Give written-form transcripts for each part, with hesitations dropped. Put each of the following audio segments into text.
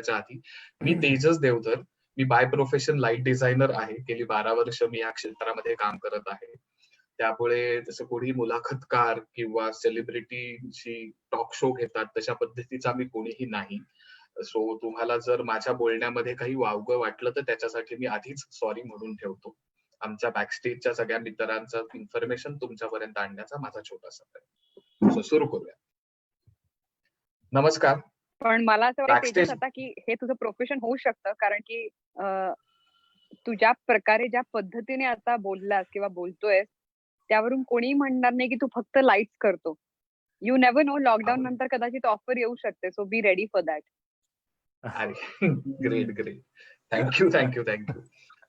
त्याच्या आधी मी तेजस देवधर. मी by profession light designer आहे. गेली 12 वर्ष मी या क्षेत्रामध्ये काम करत आहे. त्यामुळे जसं कोणी मुलाखतकार किंवा सेलिब्रिटीची टॉक शो घेतात तशा पद्धतीचा मी कोणीही नाही. सो तुम्हाला जर माझ्या बोलण्यामध्ये काही वावगं वाटलं तर त्याच्यासाठी मी आधीच सॉरी म्हणून ठेवतो. आमच्या बॅकस्टेजच्या सगळ्या मित्रांचं इन्फॉर्मेशन तुमच्यापर्यंत आणण्याचा माझा छोटासा प्रयत्न. सो सुरू करूया. नमस्कार. पण मला असं वाटतं आता की हे तुझं प्रोफेशन होऊ शकतं, कारण की तू ज्या प्रकारे ज्या पद्धतीने आता बोललास किंवा बोलतोय त्यावरून कोणी म्हणणार नाही की तू फक्त लाईट्स करतो. यू नेव्हर नो, लॉकडाऊन नंतर कदाचित ऑफर येऊ शकते. So be ready for that. Great great. Thank you.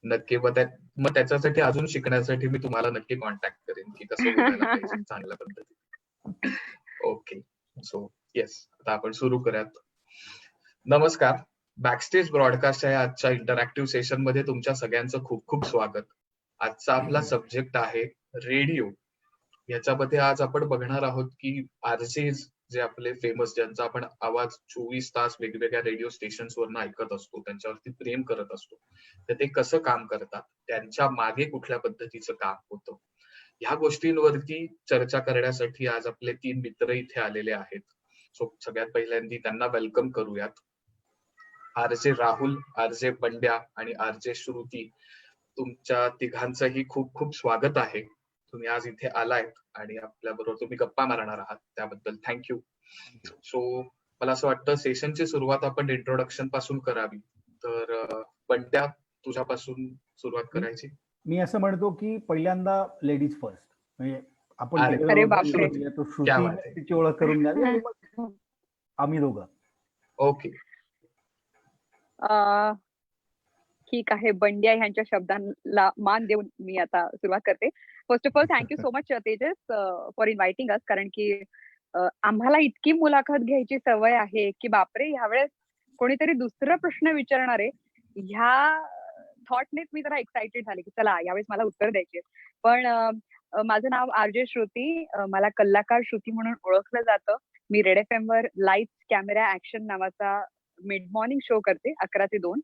नक्की. मग त्याच्यासाठी अजून शिकण्यासाठी मी तुम्हाला नक्की कॉन्टॅक्ट करेन की कसं बोलायला पाहिजे चांगल्या पद्धतीने. ओके. सो येस, आता आपण सुरू करूयात. नमस्कार. बॅकस्टेज ब्रॉडकास्ट या आजच्या इंटरॅक्टिव्ह सेशन मध्ये तुमच्या सगळ्यांचं खूप खूप स्वागत. आजचा आपला सब्जेक्ट आहे रेडिओ. याच्यामध्ये आज आपण बघणार आहोत की आरजेज जे आपले फेमस, ज्यांचा आपण आवाज 24 तास वेगवेगळ्या रेडिओ स्टेशन्स वरनं ऐकत असतो, त्यांच्यावरती प्रेम करत असतो, तर ते कसं काम करतात, त्यांच्या मागे कुठल्या पद्धतीचं काम होतं, ह्या गोष्टींवरती चर्चा करण्यासाठी आज आपले 3 मित्र इथे आलेले आहेत. सो सगळ्यात पहिल्यांदा त्यांना वेलकम करूयात. आरजे राहुल, आरजे बंड्या आणि आरजे श्रुती, तुमच्या तिघांचंही खूप खूप स्वागत आहे. तुम्ही आज इथे आलायत आणि आपल्या बरोबर तुम्ही गप्पा मारणार आहात, त्याबद्दल थँक्यू. सो मला असं वाटतं सेशनची सुरुवात आपण इंट्रोडक्शन पासून करावी. तर बंड्या, तुझ्यापासून सुरुवात करायची. मी असं म्हणतो की पहिल्यांदा लेडीज फर्स्ट, म्हणजे आपण तिची ओळख करून द्यावी आणि मग आम्ही दोघं. ओके, ठीक आहे. बंड्या ह्यांच्या शब्दांना मान देऊन मी आता सुरुवात करते. First of all thank you so much Tejas for inviting us, कारण की आम्हाला इतकी मुलाखत घ्यायची सवय आहे की बापरे, ह्यावेळेस कोणीतरी दुसरा प्रश्न विचारणार आहे ह्या थॉटनेच मी जरा एक्साइटेड झाले की चला यावेळेस मला उत्तर द्यायचे. पण माझं नाव आरजे श्रुती, मला कलाकार श्रुती म्हणून ओळखलं जातं. मी रेड FM वर लाईट्स कॅमेरा ऍक्शन नावाचा मिड मॉर्निंग शो करते 11 ते 2,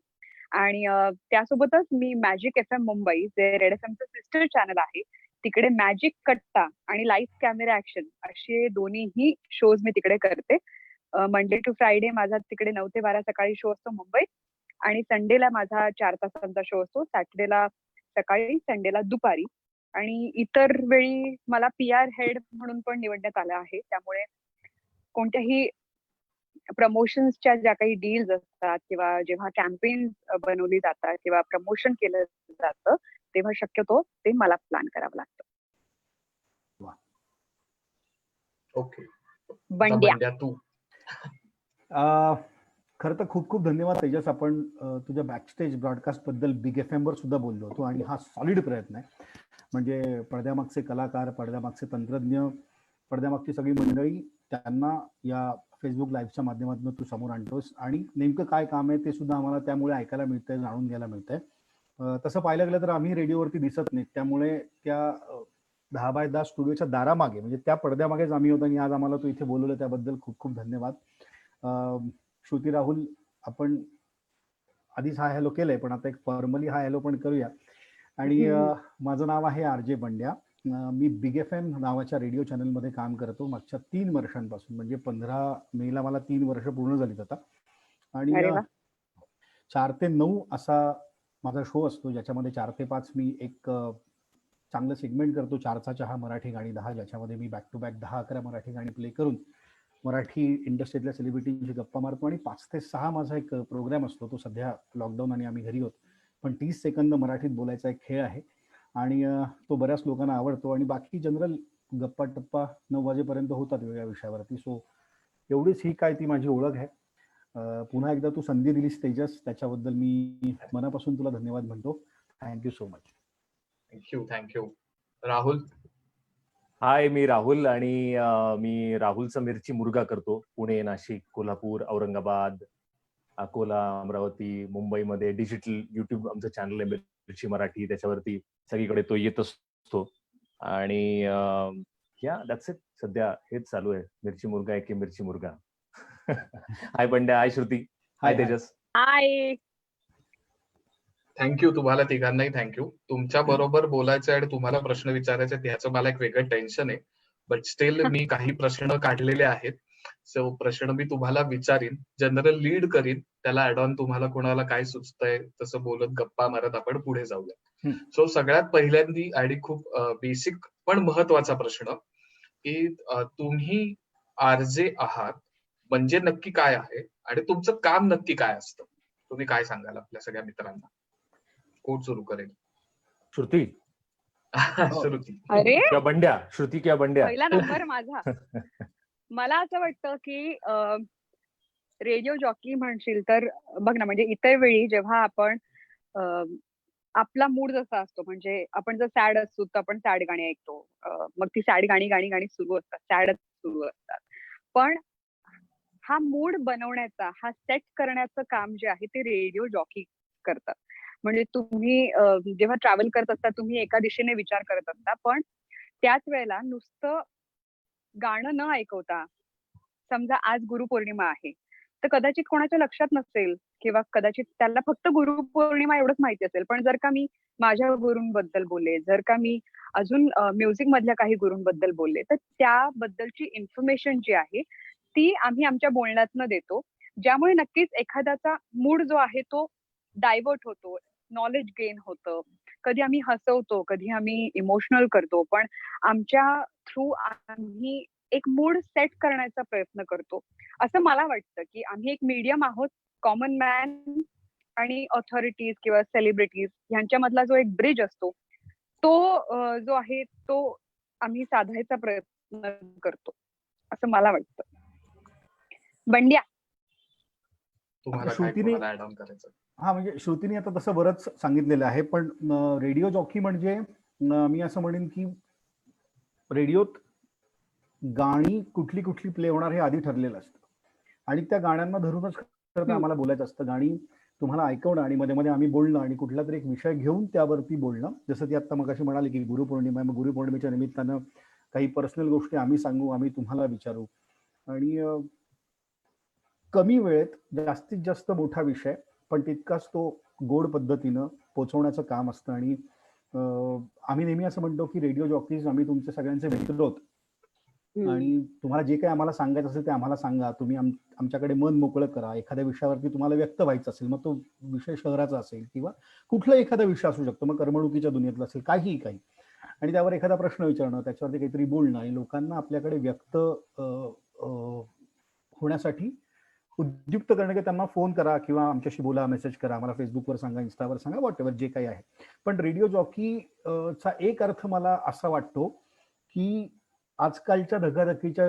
आणि त्यासोबतच मी मॅजिक FM मुंबई, जे रेड FMचं सिस्टर चॅनल आहे, तिकडे मॅजिक कट्टा आणि लाईव्ह कॅमेरा ऍक्शन असे दोन्हीही शोज मी तिकडे करते. मंडे टू फ्रायडे माझा तिकडे 9 ते 12 सकाळी शो असतो मुंबईत, आणि संडेला माझा 4 तासांचा शो असतो. सॅटर्डेला सकाळी, संडेला दुपारी, आणि इतर वेळी मला PR हेड म्हणून पण निवडण्यात आलं आहे. त्यामुळे कोणत्याही प्रमोशन्सच्या ज्या काही डील्स असतात किंवा जेव्हा कॅम्पेन बनवली जातात किंवा प्रमोशन केलं जातं तेव्हा शक्यतो ते मला प्लॅन करावं लागतं. ओके. बंड्या तू. खरं तर खूप खूप धन्यवाद तेजस. आपण तुझ्या बॅकस्टेज ब्रॉडकास्ट बद्दल बिग FM वर सुद्धा बोललो होतो, आणि हा सॉलिड प्रयत्न आहे. म्हणजे पडद्यामागचे कलाकार, पडद्यामागचे तंत्रज्ञ, पडद्यामागची सगळी मंडळी, त्यांना या फेसबुक लाईव्हच्या माध्यमातून तू समोर आणतोस, आणि नेमकं काय काम आहे ते सुद्धा आम्हाला त्यामुळे ऐकायला मिळतंय, जाणून घ्यायला मिळतंय. तसं पाहायला गेलं तर आम्ही रेडिओवरती दिसत नाहीत, त्यामुळे त्या 10x10 स्टुडिओच्या दारामागे, म्हणजे त्या पडद्यामागेच आम्ही होतो, आणि आज आम्हाला तू इथे बोलवलं त्याबद्दल खूप खूप धन्यवाद. श्रुती, राहुल, आपण आधीच हा हॅलो केलंय, पण आता एक फॉर्मली हा हॅलो पण करूया. आणि माझं नाव आहे आरजे बंड्या. मी बिग FM नावाच्या रेडिओ चॅनलमध्ये काम करतो मागच्या 3 वर्षांपासून, म्हणजे 15 मेला मला 3 वर्ष पूर्ण झालीत आता. आणि 4 ते 9 असा माझा शो असतो, ज्याच्यामध्ये 4 ते 5 मी एक चांगलं सेगमेंट करतो, 4चा चहा मराठी गाणी 10, ज्याच्यामध्ये मी बॅक टू बॅक 10-11 मराठी गाणी प्ले करून मराठी इंडस्ट्रीतल्या सेलिब्रिटींची गप्पा मारतो. आणि 5 ते 6 माझा एक प्रोग्राम असतो, तो सध्या लॉकडाऊन आणि आम्ही घरी होत, पण 30 सेकंद मराठीत बोलायचा एक खेळ आहे, आणि तो बऱ्याच लोकांना आवडतो. आणि बाकी जनरल गप्पा टप्पा 9 वाजेपर्यंत होतात वेगळ्या विषयावरती. सो एवढीच ही काय ती माझी ओळख आहे. पुन्हा एकदा तू संधी दिलीस तेजस, त्याच्याबद्दल मी मनापासून तुला धन्यवाद म्हणतो. Thank you so much. Thank you. Rahul. Hi, मी राहुल, आणि मी राहुलचा मिरची मुर्गा करतो. पुणे, नाशिक, कोल्हापूर, औरंगाबाद, अकोला, अमरावती, मुंबईमध्ये डिजिटल युट्यूब आमचं चॅनल आहे मिरची मराठी, त्याच्यावरती सगळीकडे तो येत असतो. आणि या दॅट्स इट. सध्या हेच चालू आहे, मिरची मुर्गा आहे की मिरची मुर्गा. हाय बंड्या, हाय श्रुती, हाय तेजस. हाय. थँक्यू तुम्हाला तिघांनाही थँक्यू. तुमच्या बरोबर बोलायचं आणि तुम्हाला प्रश्न विचारायचे ह्याचं मला एक वेगळं टेन्शन आहे. बट स्टील मी काही प्रश्न काढलेले आहेत. सो प्रश्न मी तुम्हाला विचारीन, जनरल लीड करीन. त्याला ऍड ऑन तुम्हाला कोणाला काय सुचतंय तसं बोलत गप्पा मारत आपण पुढे जाऊया. सो सगळ्यात पहिल्यांदी आणि खूप बेसिक पण महत्वाचा प्रश्न की तुम्ही आरजे आहात म्हणजे नक्की काय आहे आणि तुमचं काम नक्की काय असतं? तुम्ही काय सांगाल आपल्या सगळ्या मित्रांना? कोण सुरू करेल? श्रुती श्रुती. अरे किंवा बंड्या, श्रुती किंवा बंड्या. पहिला नंबर माझा. मला असं वाटतं की रेडिओ जॉकी म्हणशील तर बघ ना, म्हणजे इतर वेळी जेव्हा आपण आपला मूड जसा असतो, म्हणजे आपण जर सॅड असतो तर आपण सॅड गाणी ऐकतो. मग ती सॅड गाणी सुरू असतात, सॅडच सुरू असतात. पण हा मूड बनवण्याचा, हा सेट करण्याचं काम जे आहे ते रेडिओ जॉकी करतात. म्हणजे तुम्ही जेव्हा ट्रॅव्हल करत असता तुम्ही एका दिशेने विचार करत असता, पण त्याच वेळेला नुसतं गाणं न ऐकवता, समजा आज गुरुपौर्णिमा आहे, तर कदाचित कोणाच्या लक्षात नसेल किंवा कदाचित त्याला फक्त गुरुपौर्णिमा एवढंच माहिती असेल. पण जर का मी माझ्या गुरूंबद्दल बोलले, जर का मी अजून म्युझिक मधल्या काही गुरूंबद्दल बोलले, तर त्याबद्दलची इन्फॉर्मेशन जी आहे ती आम्ही आमच्या बोलण्यातनं देतो. ज्यामुळे नक्कीच एखाद्याचा मूड जो आहे तो डायव्हर्ट होतो, नॉलेज गेन होतं. कधी आम्ही हसवतो, कधी आम्ही इमोशनल करतो, पण आमच्या थ्रू आम्ही एक मूड सेट करण्याचा प्रयत्न करतो. असं मला वाटतं की आम्ही एक मीडियम आहोत, कॉमन मॅन आणि ऑथॉरिटीज किंवा सेलिब्रिटीज यांच्यामधला जो एक ब्रिज असतो, तो जो आहे तो आम्ही साधायचा प्रयत्न करतो, असं मला वाटतं. बंड्या. तुम्हाला काय श्रुतीने कोणाला ऍड ऑन करायचं? हा, म्हणजे श्रुतीने आता तसं बरंच सांगितलेलं आहे, पण रेडिओ जॉकी म्हणजे मी असं म्हणेन की रेडिओत गाणी कुठली कुठली प्ले होणार हे आधी ठरलेलं असतं आणि त्या गाण्यांना धरूनच खरं तर आम्हाला बोलायचं असतं. गाणी तुम्हाला ऐकवणं आणि मध्ये मध्ये आम्ही बोलणं आणि कुठला तरी एक विषय घेऊन त्यावरती बोलणं. जसं ती आता मगाशी म्हणाली की गुरुपौर्णिमा आहे, मग गुरुपौर्णिमेच्या निमित्तानं काही पर्सनल गोष्टी आम्ही सांगू, आम्ही तुम्हाला विचारू आणि कमी वेळेत जास्तीत जास्त मोठा विषय पण तितकाच तो गोड पद्धतीनं पोचवण्याचं काम असतं. आणि आम्ही नेहमी असं म्हणतो की रेडिओ जॉकीज आम्ही तुमचे सगळ्यांचे मित्र आहोत आणि तुम्हाला जे काही आम्हाला सांगायचं असेल ते आम्हाला सांगा. तुम्ही आमच्याकडे मन मोकळं करा. एखाद्या विषयावरती तुम्हाला व्यक्त व्हायचं असेल, मग तो विषय शहराचा असेल किंवा कुठला एखादा विषय असू शकतो, मग करमणुकीच्या दुनियेतला असेल, काही आणि त्यावर एखादा प्रश्न विचारणं, त्याच्यावरती काहीतरी बोलणं आणि लोकांना आपल्याकडे व्यक्त होण्यासाठी उद्युक्त करणं की त्यांना फोन करा किंवा आमच्याशी बोला, मेसेज करा, आम्हाला फेसबुकवर सांगा, इन्स्टावर सांगा, व्हॉटएव्हर जे काही आहे. पण रेडिओ जॉकी चा एक अर्थ मला असा वाटतो की आजकालच्या धकाधकीच्या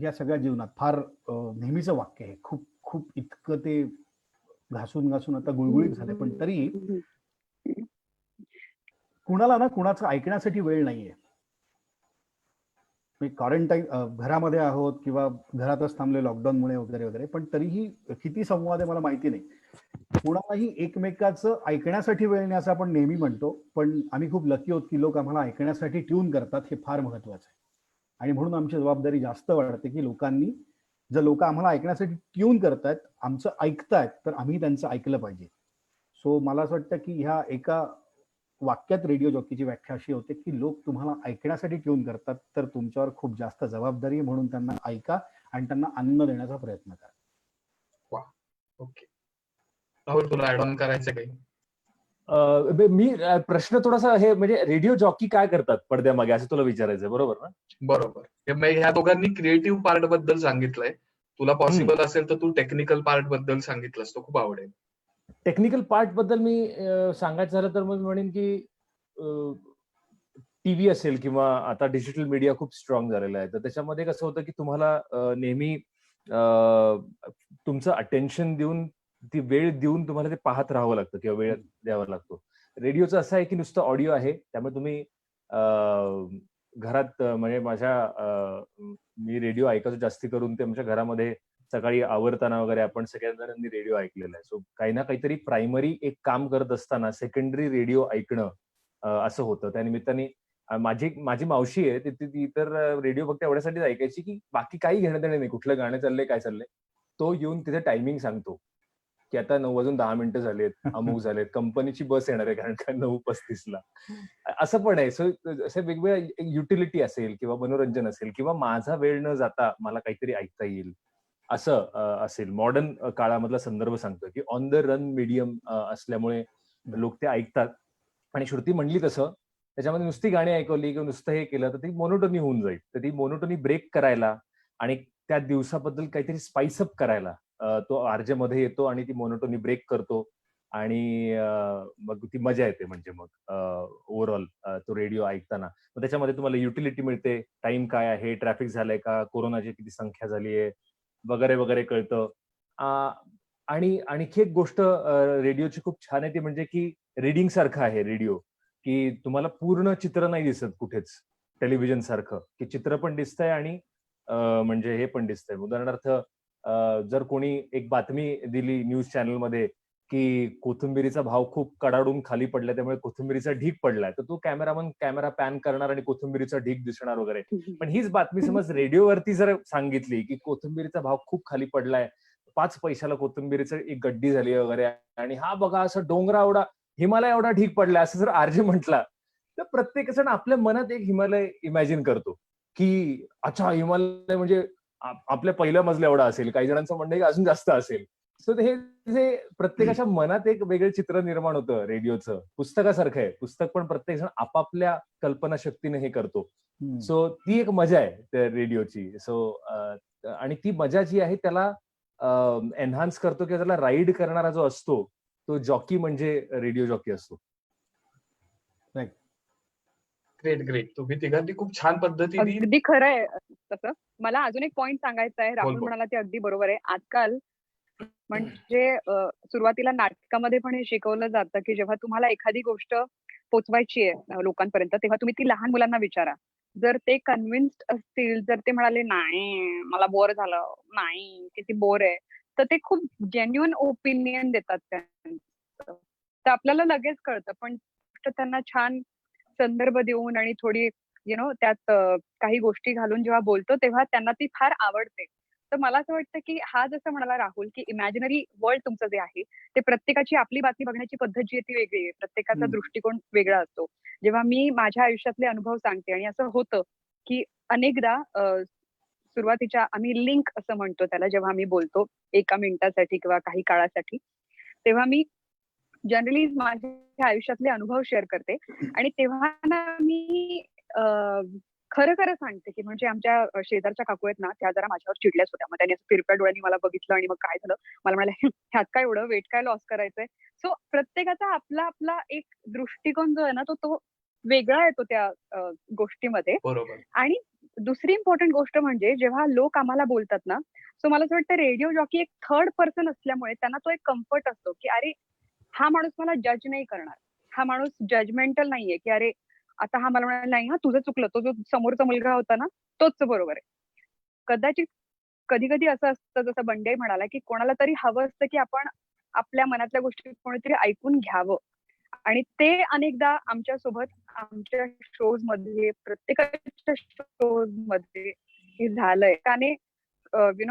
या सगळ्या जीवनात फार नेहमीचं वाक्य आहे, खूप खूप इतकं ते घासून आता गुळगुळीत झालंय, पण तरी कुणाला ना कुणाचं ऐकण्यासाठी वेळ नाहीये. क्वारंटाईन घरामध्ये आहोत किंवा घरातच थांबले लॉकडाऊनमुळे वगैरे वगैरे, पण तरीही किती संवाद आहे मला माहिती नाही. कुणालाही एकमेकाचं ऐकण्यासाठी वेळ नाही असं आपण नेहमी म्हणतो, पण आम्ही खूप लकी आहोत की लोक आम्हाला ऐकण्यासाठी ट्यून करतात, हे फार महत्वाचं आहे. आणि म्हणून आमची जबाबदारी जास्त वाढते की लोकांनी, जर लोक आम्हाला ऐकण्यासाठी ट्यून करतायत, आमचं ऐकतायत, तर आम्ही त्यांचं ऐकलं पाहिजे. सो मला असं वाटतं की ह्या एका वाक्यात रेडिओ जॉकीची व्याख्या अशी होते की लोक तुम्हाला ऐकण्यासाठी ट्यून करतात, तर तुमच्यावर खूप जास्त जबाबदारी आहे, म्हणून त्यांना ऐका आणि त्यांना अन्न देण्याचा प्रयत्न करा. वा, ओके. राहुल, तुला ऍड ऑन करायचं काही? मी प्रश्न थोडासा हे म्हणजे रेडिओ जॉकी काय करतात पडद्यामागे असं तुला विचारायचं, बरोबर ना? बरोबर. ह्या दोघांनी क्रिएटिव्ह पार्ट बद्दल सांगितलंय. तुला पॉसिबल असेल तर तू टेक्निकल पार्ट बद्दल सांगितलंस, तो खूप आवडेल. टेक्निकल पार्ट बद्दल मी सांगायचं झालं तर मग म्हणेन की टीव्ही असेल किंवा आता डिजिटल मीडिया खूप स्ट्रॉंग झालेला आहे, तर त्याच्यामध्ये कसं होतं की तुम्हाला नेहमी तुमचं अटेन्शन देऊन, ती वेळ देऊन तुम्हाला ते पाहत राहावं लागतं किंवा वेळ द्यावा लागतो. रेडिओचं असं आहे की नुसतं ऑडिओ आहे, त्यामुळे तुम्ही घरात म्हणजे मी रेडिओ ऐकायचो जास्ती करून, ते आमच्या घरामध्ये सकाळी आवरताना वगैरे आपण सगळ्यांनी रेडिओ ऐकलेला आहे. सो काही ना काहीतरी प्रायमरी एक काम करत असताना सेकंडरी रेडिओ ऐकणं असं होतं. त्या निमित्ताने माझी मावशी आहे, ती तर रेडिओ फक्त एवढ्यासाठीच ऐकायची की बाकी काही घेणं देणं नाही, कुठलं गाणं चाललंय, काय चाललंय. तो येऊन तिथे टायमिंग सांगतो की आता 9:10 झालेत, अमुक झालेत, कंपनीची बस येणार आहे कारण का 9:35ला. असं पण आहे. सो असे वेगवेगळ्या युटिलिटी असेल किंवा मनोरंजन असेल किंवा माझा वेळ न जाता मला काहीतरी ऐकता येईल असं असेल. मॉडर्न काळामधला संदर्भ सांगतो की ऑन द रन मीडियम असल्यामुळे लोक ते ऐकतात. आणि श्रुती म्हणली तसं त्याच्यामध्ये नुसती गाणी ऐकवली किंवा नुसतं हे केलं तर ती मोनोटोनी होऊन जाईल. तर ती मोनोटोनी ब्रेक करायला आणि त्या दिवसाबद्दल काहीतरी स्पाइसअप करायला तो आरजे मध्ये येतो आणि ती मोनोटोनी ब्रेक करतो आणि मग ती मजा येते. म्हणजे मग ओव्हरऑल तो रेडिओ ऐकताना मग त्याच्यामध्ये तुम्हाला युटिलिटी मिळते, टाइम काय आहे, ट्रॅफिक झालंय का, कोरोनाची किती संख्या झाली आहे वगैरे वगैरे कळतं. आणि आणखी एक गोष्ट रेडिओची खूप छान आहे ती म्हणजे की रिडिंग सारखं आहे रेडिओ, की तुम्हाला पूर्ण चित्र नाही दिसत कुठेच टेलिव्हिजन सारखं, की चित्र पण दिसतंय आणि म्हणजे हे पण दिसतंय. उदाहरणार्थ जर कोणी एक बातमी दिली न्यूज चॅनलमध्ये की कोथिंबिरीचा भाव खूप कडाडून खाली पडलाय त्यामुळे कोथिंबिरीचा ढीग पडलाय, तर तो कॅमेरामन कॅमेरा पॅन करणार आणि कोथिंबिरीचा ढीग दिसणार वगैरे. पण हीच बातमी समज रेडिओवरती जर सांगितली की कोथिंबिरीचा भाव खूप खाली पडलाय, 5 पैशाला कोथिंबिरीचं एक गड्डी झाली वगैरे आणि हा बघा असं डोंगरा एवढा हिमालय एवढा ढीग पडलाय असं जर आरजे म्हटला तर प्रत्येक जण आपल्या मनात एक हिमालय इमॅजिन करतो की अच्छा हिमालय म्हणजे आपल्या पहिल्या मजल्या एवढा असेल, काही जणांचं म्हणणं आहे की अजून जास्त असेल. सो हे जे प्रत्येकाच्या मनात एक वेगळं चित्र निर्माण होतं रेडिओचं, पुस्तकासारखं आहे. पुस्तक पण प्रत्येक जण आपापल्या कल्पनाशक्तीने हे करतो. सो ती एक मजा आहे त्या रेडिओची. सो आणि ती मजा जी आहे त्याला एनहान्स करतो किंवा त्याला राईड करणारा जो असतो तो जॉकी म्हणजे रेडिओ जॉकी असतो. Great great. तुम्ही तिघांनी खूप छान पद्धतीने अगदी खरं आहे तसं. मला अजून एक पॉइंट सांगायचा आहे. राहुल बोल. म्हणाला ते अगदी बरोबर आहे. आजकाल म्हणजे सुरुवातीला नाटकामध्ये पण हे शिकवलं जातं की जेव्हा तुम्हाला एखादी गोष्ट पोचवायची आहे लोकांपर्यंत तेव्हा तुम्ही ती लहान मुलांना विचारा. जर ते कन्व्हिन्स्ड असतील, जर ते म्हणाले नाही मला बोर झालं, नाही किती बोर आहे, तर ते खूप जेन्युइन ओपिनियन देतात त्यांचं. तर आपल्याला लगेच कळतं. पण त्यांना छान संदर्भ देऊन आणि थोडी त्यात काही गोष्टी घालून जेव्हा बोलतो तेव्हा त्यांना ती फार आवडते. तर मला असं वाटतं की हा जसं म्हणाला राहुल की इमॅजिनरी वर्ल्ड तुमचं जे आहे ते प्रत्येकाची आपली बातमी बघण्याची पद्धत जी आहे ती वेगळी आहे. प्रत्येकाचा दृष्टिकोन वेगळा असतो. जेव्हा मी माझ्या आयुष्यातले अनुभव सांगते आणि असं होतं की अनेकदा सुरुवातीच्या आम्ही लिंक असं म्हणतो त्याला, जेव्हा आम्ही बोलतो 1 मिनिटासाठी किंवा काही काळासाठी, तेव्हा मी जनरली माझ्या आयुष्यातले अनुभव शेअर करते आणि तेव्हा ना मी खरं खरं सांगते की म्हणजे आमच्या शेजारच्या काकू आहेत ना, त्या जरा माझ्यावर चिडल्याच होत्या. मग त्यांनी असं तिरप्या डोळ्यांनी मला बघितलं आणि मग काय झालं मला म्हणाल्या ह्यात काय एवढं वेट काय लॉस करायचंय. सो प्रत्येकाचा आपला आपला एक दृष्टिकोन जो आहे ना तो वेगळा येतो त्या गोष्टीमध्ये. बरोबर. आणि दुसरी इम्पॉर्टंट गोष्ट म्हणजे जेव्हा लोक आम्हाला बोलतात ना, सो मला असं वाटतं रेडिओ जॉकी एक थर्ड पर्सन असल्यामुळे त्यांना तो एक कम्फर्ट असतो की अरे हा माणूस मला जज नाही करणार, हा माणूस जजमेंटल नाहीये की अरे आता हा मला म्हणाला नाही हा तुझं चुकलं, तो जो समोरचा मुलगा होता ना तोच बरोबर आहे. कदाचित कधी कधी असं असतं जसं बंडे म्हणाला की कोणाला तरी हवं असतं की आपण आपल्या मनातल्या गोष्टी कोणीतरी ऐकून घ्यावं. आणि ते अनेकदा आमच्या सोबत आमच्या शोज मध्ये प्रत्येकाच्या शोज मध्ये हे झालंय. त्याने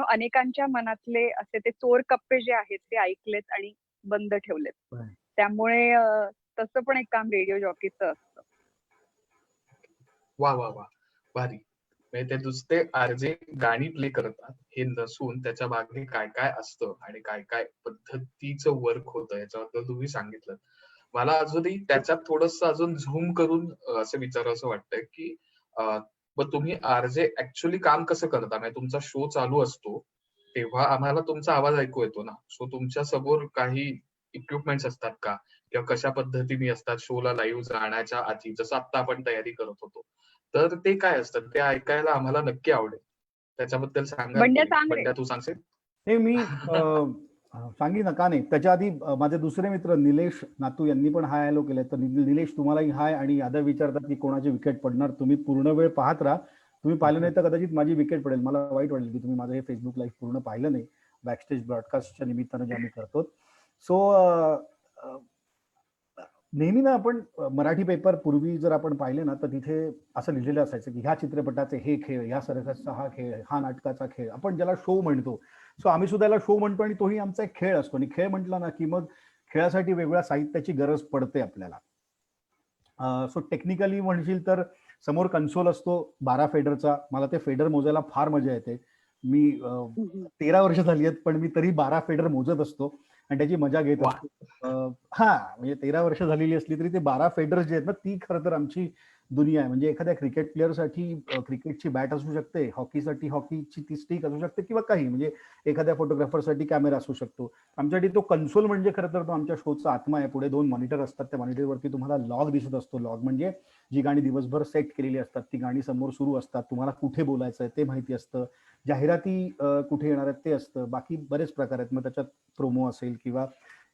अनेकांच्या मनातले असे ते चोर कप्पे जे आहेत ते ऐकलेत आणि बंद ठेवलेत. त्यामुळे तसं पण एक काम रेडिओ जॉकीचं असतं. वा वा वा, भारी. म्हणजे ते नुसते आरजे गाणी प्ले करतात हे नसून त्याच्या मागे काय काय असतं आणि काय काय पद्धतीचं वर्क होतं याच्याबद्दल तुम्ही सांगितलं. मला अजूनही त्याच्यात थोडंसं अजून झूम करून असं विचारावंसं वाटतंय की मग तुम्ही आरजे ऍक्च्युअली काम कसं करता. म्हणजे तुमचा शो चालू असतो तेव्हा आम्हाला तुमचा आवाज ऐकू येतो ना, सो तुमच्या समोर काही इक्विपमेंट्स असतात का किंवा कशा पद्धतीने असतात शोला लाईव्ह जाण्याच्या आधी, जसं आता आपण तयारी करत होतो, तर ते काय असतं ते ऐकायला आम्हाला नक्की आवडेल. त्याच्याबद्दल सांगाल बंड्या तुम्ही? सांग रे. बंड्या तू सांगशील? हे मी सांगेन ना, का नाही. त्याच्या आधी माझे दुसरे मित्र निलेश नातू यांनी पण हाय हॅलो केले. तर निलेश तुम्हालाही हाय. आणि यादव विचारतात की कोणाची विकेट पडणार. तुम्ही पूर्ण वेळ पाहत राहा. तुम्ही पाहिलं नाही तर कदाचित माझी विकेट पडेल. मला वाईट वाटेल की तुम्ही माझं हे फेसबुक लाईव्ह पूर्ण पाहिलं नाही बॅकस्टेज ब्रॉडकास्टच्या निमित्तानं जे आम्ही करतो. सो नेहमी ना आपण मराठी पेपर पूर्वी जर आपण पाहिले ना तर तिथे असं लिहिलेलं असायचं की ह्या चित्रपटाचे हे खेळ, ह्या सर्कसचा हा खेळ, हा नाटकाचा खेळ, आपण ज्याला शो म्हणतो. सो आम्ही सुद्धा याला शो म्हणतो आणि तोही आमचा एक खेळ असतो. आणि खेळ म्हटला ना की मग खेळासाठी वेगळ्या साहित्याची गरज पडते आपल्याला. सो टेक्निकली म्हणशील तर समोर कन्सोल असतो 12 फेडरचा. मला ते फेडर मोजायला फार मजा येते. मी 13 वर्ष झाली आहेत पण मी तरी 12 फेडर मोजत असतो आणि त्याची मजा घेत वा. असतो. हा म्हणजे 13 वर्ष झालेली असली तरी ते 12 फेडर जे आहेत ना ती खरं तर आमची दुनिया आहे. म्हणजे एखाद्या क्रिकेट प्लेअरसाठी क्रिकेटची बॅट असू शकते, हॉकीसाठी हॉकीची ती स्टिक असू शकते किंवा काही म्हणजे एखाद्या फोटोग्राफरसाठी कॅमेरा असू शकतो. आमच्यासाठी तो कन्सोल म्हणजे खरं तर तो आमच्या शोचा आत्मा आहे. पुढे 2 मॉनिटर असतात. त्या मॉनिटरवरती तुम्हाला लॉग दिसत असतो. लॉग म्हणजे जी गाणी दिवसभर सेट केलेली असतात ती गाणी समोर सुरू असतात. तुम्हाला कुठे बोलायचं आहे ते माहिती असतं. जाहिराती कुठे येणार आहेत ते असतं. बाकी बरेच प्रकार आहेत. मग त्याच्यात प्रोमो असेल किंवा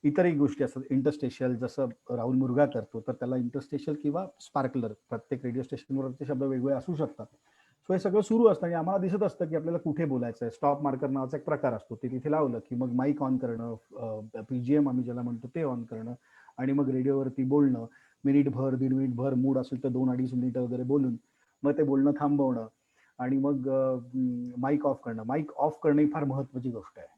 इतरही गोष्टी असतात. इंटरस्टेशल जसं राहुल मुरगा करतो तर त्याला इंटरस्टेशल किंवा स्पार्कलर प्रत्येक रेडिओ स्टेशनवर ते शब्द वेगवेगळे असू शकतात. सो हे सगळं सुरू असतं आणि आम्हाला दिसत असतं की आपल्याला कुठे बोलायचं आहे. स्टॉप मार्कर नावाचा एक प्रकार असतो. ते तिथे लावलं की मग माईक ऑन करणं, पीजीएम आम्ही ज्याला म्हणतो ते ऑन करणं आणि मग रेडिओवरती बोलणं. मिनिटभर 1.5 मिनिटभर मूड असेल तर 2-2.5 मिनिटं वगैरे बोलून मग ते बोलणं थांबवणं आणि मग माईक ऑफ करणं. माईक ऑफ करणं ही फार महत्वाची गोष्ट आहे.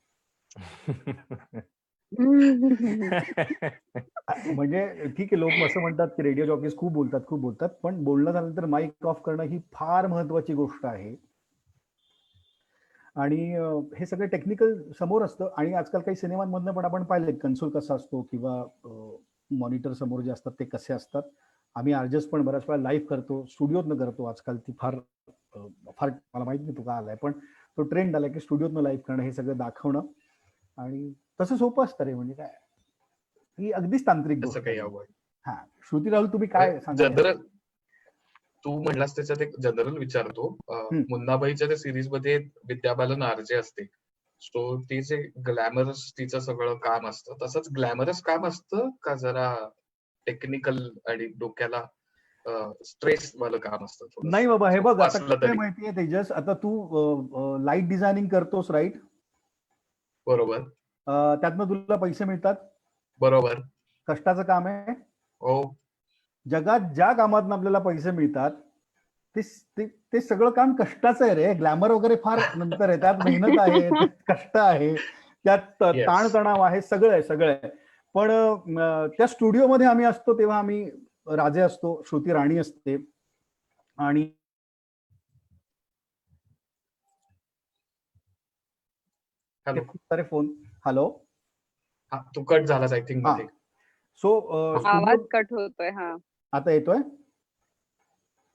म्हणजे ठीक आहे, लोक असं म्हणतात की रेडिओ जॉकीज खूप बोलतात, पण बोलणं झाल्यानंतर माईक ऑफ करणं ही फार महत्वाची गोष्ट आहे. आणि हे सगळं टेक्निकल समोर असतं आणि आजकाल काही सिनेमांमधनं पण आपण पाहिलं कन्सोल कसा असतो किंवा मॉनिटर समोर जे असतात ते कसे असतात. आम्ही आर्जस पण बऱ्याच वेळा लाईव्ह करतो, स्टुडिओतनं करतो. आजकाल ती फार मला माहित नाही तो का आलाय, पण तो ट्रेंड आलाय की स्टुडिओतनं लाईव्ह करणं, हे सगळं दाखवणं. आणि तसं सोपं असतं रे. म्हणजे काय ही अगदीच तांत्रिक तसं गोष्ट काही आहे. आवड हा श्रुती राहुल तुम्ही काय सांगाल? जनरल तू म्हणलास त्याच्यात एक जनरल विचारतो. मुन्नाबाईच्या त्या सिरीज मध्ये विद्या बालन आरजे असते. सो ती जे ग्लॅमरस तिचं सगळं काम असतं तसंच ग्लॅमरस काम असतं का जरा टेक्निकल आणि डोक्याला स्ट्रेस वालं काम असतं थोडंसं? नाही बाबा, हे बघ सोपं आता असलं काय तरी. माहितीये तेजस, आता तू लाईट डिझायनिंग करतोस राईट? बरोबर त्यातनं तुला पैसे मिळतात. बरोबर. कष्टाचं काम आहे. हो. जगात ज्या कामातून आपल्याला पैसे मिळतात ते ते ते सगळं काम कष्टाचं आहे रे. ग्लॅमर वगैरे फार नंतर आहे. त्यात मेहनत आहे, त्यात कष्ट आहे, त्यात Yes. ताणतणाव आहे, सगळं आहे. पण त्या स्टुडिओमध्ये आम्ही असतो तेव्हा आम्ही राजे असतो, श्रुती राणी असते आणि हॅलो. खूप सारे फोन. हॅलो. हा तू कट झालास आय थिंक हा. मध्ये. सो आवाज कट होतोय. हा आता येतोय?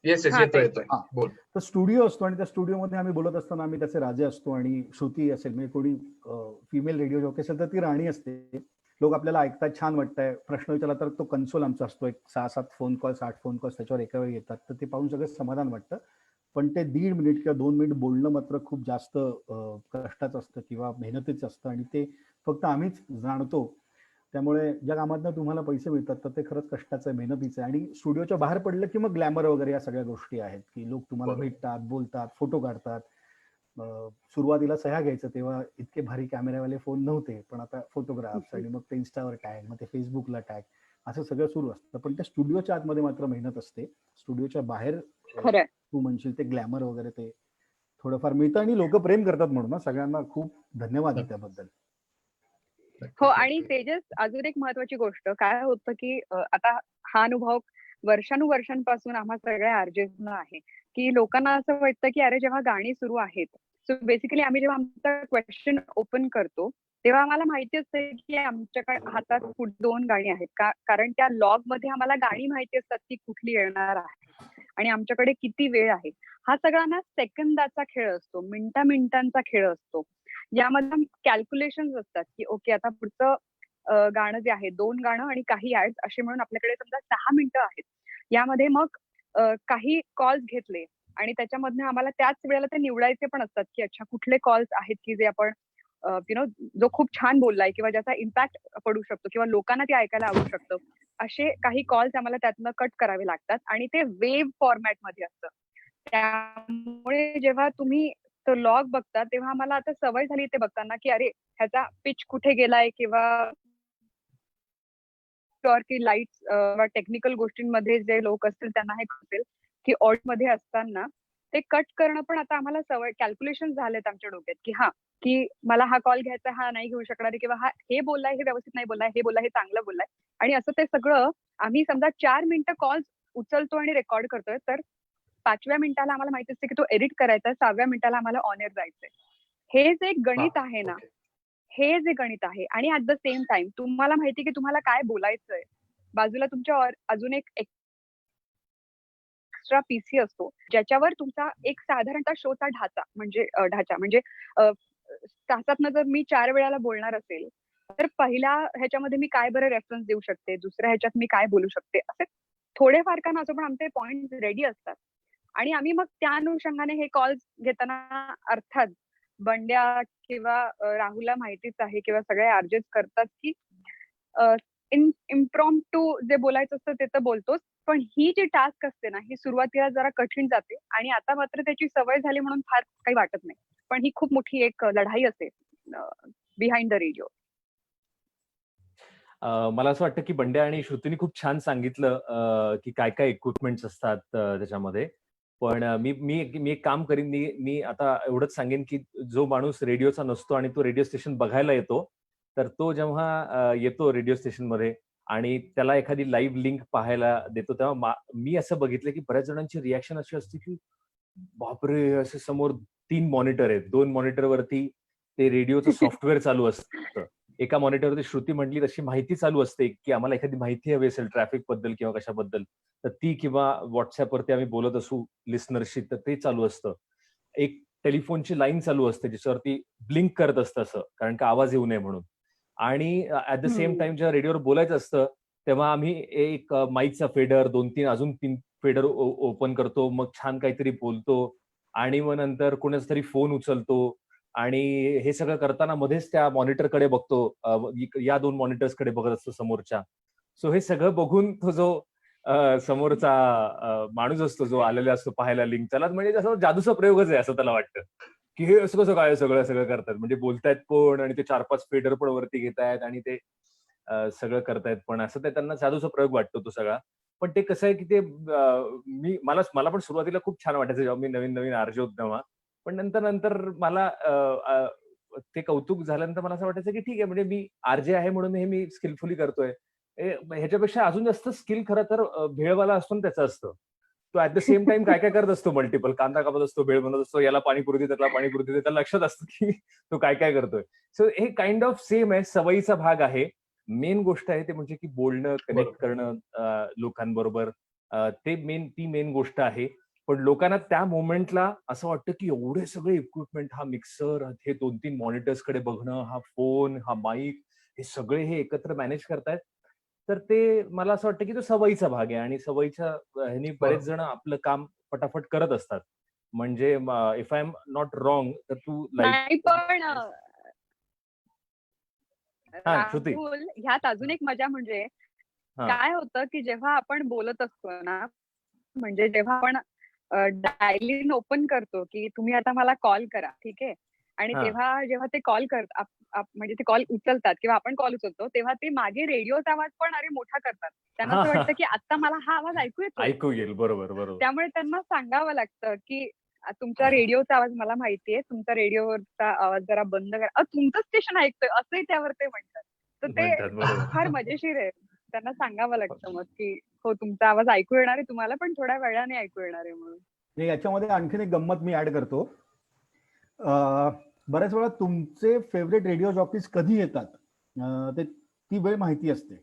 येस हा, येतोय ते- येतोय. हा. बोल. तर स्टुडिओ असतो आणि त्या स्टुडिओमध्ये आम्ही बोलत असताना आम्ही त्याचे राजे असतो आणि श्रुती असेल म्हणजे कोणी फिमेल रेडिओ जॉकी असेल तर ती राणी असते. लोक आपल्याला ऐकतात, छान वाटतंय. प्रश्न विचारला तर तो कन्सोल आमचा असतो. एक 6-7 फोन कॉल्स 8 फोन कॉल्स त्याच्यावर एका वेळी येतात. तर ते पाहून सगळं समाधान वाटतं. पण ते 1.5 मिनिट किंवा 2 मिनिट बोलणं मात्र खूप जास्त कष्टाचं असतं किंवा मेहनतीचं असतं आणि ते फक्त आम्हीच जाणतो. त्यामुळे ज्या कामातनं तुम्हाला पैसे मिळतात तर ते खरंच कष्टाचं आहे, मेहनतीचं आहे. आणि स्टुडिओच्या बाहेर पडलं की मग ग्लॅमर वगैरे या सगळ्या गोष्टी आहेत की लोक तुम्हाला बरोबर. भेटतात, बोलतात, फोटो काढतात. सुरुवातीला सह्या घ्यायचं तेव्हा इतके भारी कॅमेरावाले फोन नव्हते, पण आता फोटोग्राफ्स आणि मग ते इन्स्टावर टॅग, मग ते फेसबुकला टॅग, असं सगळं सुरू असतं. पण त्या स्टुडिओच्या आतमध्ये मात्र मेहनत असते. स्टुडिओच्या बाहेर खरंय. तू म्हणशील ते ग्लॅमर वगैरे ते थोडंफार मिळतं आणि लोक प्रेम करतात म्हणून ना. सगळ्यांना खूप धन्यवाद आहे त्याबद्दल. हो, आणि तेजस अजून एक महत्वाची गोष्ट काय होतं की आता हा अनुभव वर्षानुवर्षांपासून आम्हा सगळ्या आरजेसना आहे की लोकांना असं वाटतं की अरे जेव्हा गाणी सुरू आहेत, सो बेसिकली आम्ही जेव्हा आमचा क्वेश्चन ओपन करतो तेव्हा आम्हाला माहिती असते की आमच्याकडे हातात 2 गाणी आहेत का, कारण त्या लॉग मध्ये आम्हाला गाणी माहिती असतात की कुठली येणार आहे आणि आमच्याकडे किती वेळ आहे. हा सगळा ना सेकंदाचा खेळ असतो, मिनिटांचा खेळ असतो. यामध्ये कॅल्क्युलेशन असतात की ओके आता पुढचं गाणं जे आहे 2 गाणं आणि काही ऍड्स असे म्हणून आपल्याकडे समजा 6 मिनिटं आहेत. यामध्ये मग काही कॉल्स घेतले आणि त्याच्यामधनं आम्हाला त्याच वेळेला ते निवडायचे पण असतात की अच्छा कुठले कॉल्स आहेत की जे आपण जो खूप छान बोललाय किंवा ज्याचा इम्पॅक्ट पडू शकतो किंवा लोकांना ते ऐकायला आवडू शकतं, असे काही कॉल्स आम्हाला त्यातनं कट करावे लागतात आणि ते वेव्ह फॉर्मॅट मध्ये असतं. त्यामुळे जेव्हा तुम्ही तो लॉग बघता तेव्हा आम्हाला आता सवय झाली ते बघताना की अरे ह्याचा पिच कुठे गेलाय किंवा शुअर की लाईट्स किंवा टेक्निकल गोष्टींमध्ये जे लोक असतील त्यांना हे कळेल की ऑडिओ मध्ये असताना ते कट करणं पण आता आम्हाला सवय कॅल्क्युलेशन झालेत आमच्या डोक्यात की की मला हा कॉल घ्यायचा, हा नाही घेऊ शकणार आहे, किंवा हा हे बोललाय हे व्यवस्थित नाही बोललाय, हे बोललाय हे चांगलं बोललाय. आणि असं ते सगळं आम्ही समजा 4 मिनिटं कॉल उचलतो आणि रेकॉर्ड करतोय, तर 5व्या मिनिटाला आम्हाला माहिती असते की तो एडिट करायचा, 6व्या मिनिटाला आम्हाला ऑन एअर जायचंय. हे जे गणित आहे ना, ओके. हे जे गणित आहे, आणि ऍट द सेम टाइम तुम्हाला माहिती की तुम्हाला काय बोलायचंय, बाजूला तुमच्या अजून एक एक्स्ट्रा पीसी असतो ज्याच्यावर तुमचा एक साधारणतः शोचा ढाचा म्हणजे तासातनं जर मी 4 वेळाला बोलणार असेल, तर पहिल्या ह्याच्यामध्ये मी काय बरं रेफरन्स देऊ शकते, दुसऱ्या ह्याच्यात मी काय बोलू शकते, असे थोडेफार का नसो पण आमचे पॉइंट रेडी असतात. आणि आम्ही मग त्या अनुषंगाने हे कॉल्स घेताना, अर्थात बंड्या किंवा राहुलला माहितीच आहे किंवा सगळे आरजेस करतात की इम्प्रॉम्प्टू जे बोलायचं असतं ते तर बोलतोच, पण ही जी टास्क असते ना, ही सुरुवातीला जरा कठीण जाते आणि आता मात्र त्याची सवय झाली म्हणून फार काही वाटत नाही. पण ही खूप मोठी एक लढाई असते बिहाइंड द रेडिओ. मला असं वाटतं की बंड्या आणि श्रुतीने खूप छान सांगितलं की काय काय इक्विपमेंट्स असतात त्याच्यामध्ये. पण मी एक काम करीन, मी आता एवढंच सांगेन की जो माणूस रेडिओचा नसतो आणि तो रेडिओ स्टेशन बघायला येतो, तर तो जेव्हा येतो रेडिओ स्टेशनमध्ये आणि त्याला एखादी लाईव्ह लिंक पाहायला देतो, तेव्हा मी असं बघितलं की बऱ्याच जणांची रिॲक्शन अशी असते की बापरे, असे समोर 3 मॉनिटर आहेत, 2 मॉनिटरवरती ते रेडिओचं सॉफ्टवेअर चालू असतं. एका मॉनिटरवरती श्रुती म्हटली तशी माहिती चालू असते की आम्हाला एखादी माहिती हवी असेल ट्रॅफिक बद्दल किंवा कशाबद्दल, तर ती किंवा व्हॉट्सअपवरती आम्ही बोलत असू लिस्नरशी, तर ते चालू असतं. एक टेलिफोनची लाईन चालू असते ज्याच्यावरती ब्लिंक करत असतं असं, कारण का आवाज येऊ नये म्हणून. आणि ऍट द सेम टाइम जेव्हा रेडिओवर बोलायचं असतं तेव्हा आम्ही एक माईकचा फेडर, 2-3 अजून 3 फेडर ओपन करतो, मग छान काहीतरी बोलतो आणि मग नंतर कोणाचा तरी फोन उचलतो आणि हे सगळं करताना मध्येच त्या मॉनिटरकडे बघतो, या 2 मॉनिटर्सकडे बघत असतो समोरच्या. सो हे सगळं बघून तो जो समोरचा माणूस असतो, जो आलेला असतो पाहायला लिंक, त्याला म्हणजे जसं जादूचा प्रयोगच आहे असं त्याला वाटतं की हे असं कसं काय सगळं करतात, म्हणजे बोलतायत पण आणि ते 4-5 फेडर पण वरती घेतायत आणि ते सगळं करतायत पण, असं ते त्यांना जादूचा प्रयोग वाटतो तो सगळा. पण ते कसं आहे की ते मला पण सुरुवातीला खूप छान वाटायचं जेव्हा मी नवीन आरजे होतो तेव्हा. पण नंतर मला ते कौतुक झाल्यानंतर मला असं वाटायचं की ठीक आहे, म्हणजे मी आरजे आहे म्हणून हे मी स्किलफुली करतोय. ह्याच्यापेक्षा अजून जास्त स्किल खरं तर भेळवाला असतो ना त्याचं असतं. तो ऍट द सेम टाइम काय करत असतो, मल्टिपल कांदा कापत असतो, भेळ बनवत असतो, याला पाणीपुरी दे, त्याला पाणीपुरी दे, त्याला लक्षात असतं की तो काय करतोय. सो हे काइंड ऑफ सेम आहे, सवयीचा भाग आहे. मेन गोष्ट आहे ते म्हणजे की बोलणं, कनेक्ट बरोबर. करणं लोकांबरोबर, ती मेन गोष्ट आहे. पण लोकांना त्या मोमेंटला असं वाटतं की एवढे सगळे इक्विपमेंट, हा मिक्सर, हे 2-3 मॉनिटर्सकडे बघणं, हा फोन, हा माईक, हे सगळे हे एकत्र मॅनेज करतायत. तर ते मला असं वाटतं की तो सवयीचा भाग आहे आणि सवयीच्या ह्यानी बरेच बरोबर. जण आपलं काम फटाफट करत असतात. म्हणजे if I am not wrong, तर तू लाईव्ह नाही पण हां, श्रुती. राहुल, ह्यात अजून एक मजा म्हणजे हां, काय होतं की जेव्हा आपण बोलत असतो ना, म्हणजे जेव्हा आपण डायलिंग ओपन करतो की तुम्ही आता मला कॉल करा, ठीक आहे, आणि हां. जेव्हा ते कॉल म्हणजे ते कॉल उचलतात किंवा आपण कॉल उचलतो, तेव्हा ते मागे रेडिओचा आवाज पण मोठा करतात. त्यांना हां, असं हां. वाटतं की आता मला हा आवाज ऐकू येतोय. ऐकू येईल. बरोबर. त्यामुळे त्यांना सांगावं लागतं की तुमचा रेडिओचा आवाज मला माहितीये, तुमचा रेडिओवरचा आवाज जरा बंद करा. तुमचं स्टेशन ऐकतोय असंही त्यावर ते म्हणतात. तर ते म्हणतात. बरोबर. फार मजेशीर आहे. त्यांना सांगावं लागतं मग की हो, तुमचा आवाज ऐकू येणार आहे तुम्हाला, पण थोड्या वेळाने ऐकू येणार आहे म्हणून. याच्यामध्ये आणखीन एक गंमत मी ऍड करतो. बऱ्याच वेळा तुमचे फेवरेट रेडिओ जॉकीज कधी येतात ते ती वेळ माहिती असते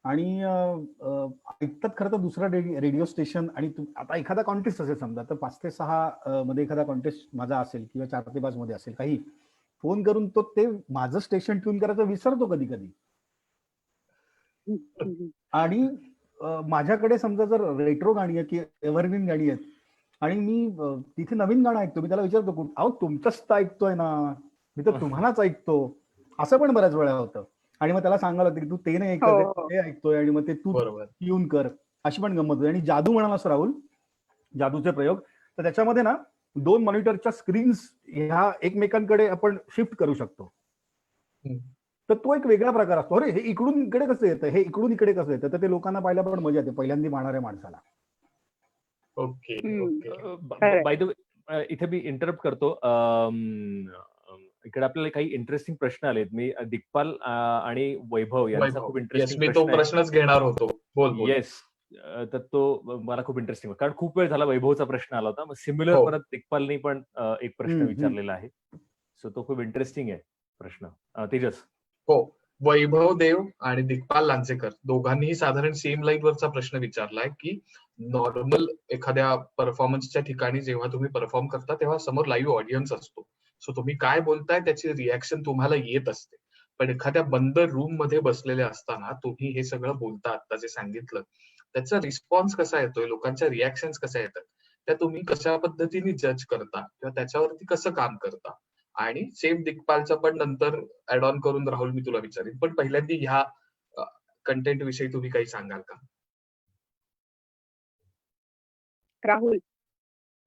आणि ऐकतात खरं तर दुसरा रेडिओ स्टेशन. आणि आता एखादा कॉन्टेस्ट असेल समजा, तर 5 ते 6 मध्ये एखादा कॉन्टेस्ट माझा असेल किंवा 4 ते 5 मध्ये असेल, काही फोन करून तो ते माझं स्टेशन ट्यून करायचं विसरतो कधी कधी. आणि माझ्याकडे समजा जर रेट्रो गाणी आहेत किंवा एव्हरग्रीन गाणी आहेत आणि मी तिथे नवीन गाणं ऐकतो, मी त्याला विचारतो, अहो तुमचंच तर ऐकतोय ना, मी तर तुम्हालाच ऐकतो. असं पण बऱ्याच वेळा होतं. आणि मग त्याला सांगावं लागतं की तू ते नाही ऐकत, हो. ते ऐकतोय आणि मग ते तू बरोबर. ट्यून कर. अशी पण गंमत होती. आणि जादू म्हणालास राहुल, जादूचे प्रयोग, तर त्याच्यामध्ये ना 2 मॉनिटरच्या स्क्रीन्स ह्या एकमेकांकडे आपण शिफ्ट करू शकतो. हम्म. तर तो एक वेगळा प्रकार असतो. अरे हे इकडून इकडे कसं येतं, हे इकडून इकडे कसं येतं, तर ते लोकांना पाहायला पण मजा येते पहिल्यांदा पाहणाऱ्या माणसाला. ओके हम्म. ओके. खरंय. बाय द वे इथे मी इंटरप्ट करतो. इकडे आपल्याला काही इंटरेस्टिंग प्रश्न आलेत. मी दिग्पाल आणि वैभव यांचा वैभव, खूप येस, इंटरेस्टिंग मी तो प्रश्न आहे. प्रश्नच घेणार होतो. बोल बोल. येस. तर तो मला खूप इंटरेस्टिंग कारण खूप वेळ झाला वैभवचा प्रश्न आला होता. मग सिमिलर हो. परत दिग्पालनी पण एक प्रश्न विचारलेला आहे. सो तो खूप इंटरेस्टिंग आहे प्रश्न. तेजस. हो, वैभव देव आणि दिग्पाल लांजेकर दोघांनीही साधारण सेम लाईन वरचा प्रश्न विचारलाय की नॉर्मल एखाद्या परफॉर्मन्सच्या ठिकाणी जेव्हा तुम्ही परफॉर्म करता तेव्हा समोर लाईव्ह ऑडियन्स असतो. सो तुम्ही काय बोलताय त्याची रिॲक्शन तुम्हाला येत असते. पण एखाद्या बंद रूम मध्ये बसलेले असताना तुम्ही हे सगळं बोलता, आता जे सांगितलं त्याचा रिस्पॉन्स कसा येतोय, लोकांच्या रिॲक्शन्स कशा येतात, त्या तुम्ही कशा पद्धतीने जज करता किंवा त्याच्यावरती कसं काम करता. आणि सेम दिग्पालचं पण नंतर ऍड ऑन करून राहुल मी तुला विचारेन, पण पहिल्यांदा ह्या कंटेंट विषयी तुम्ही काही सांगाल का? राहुल.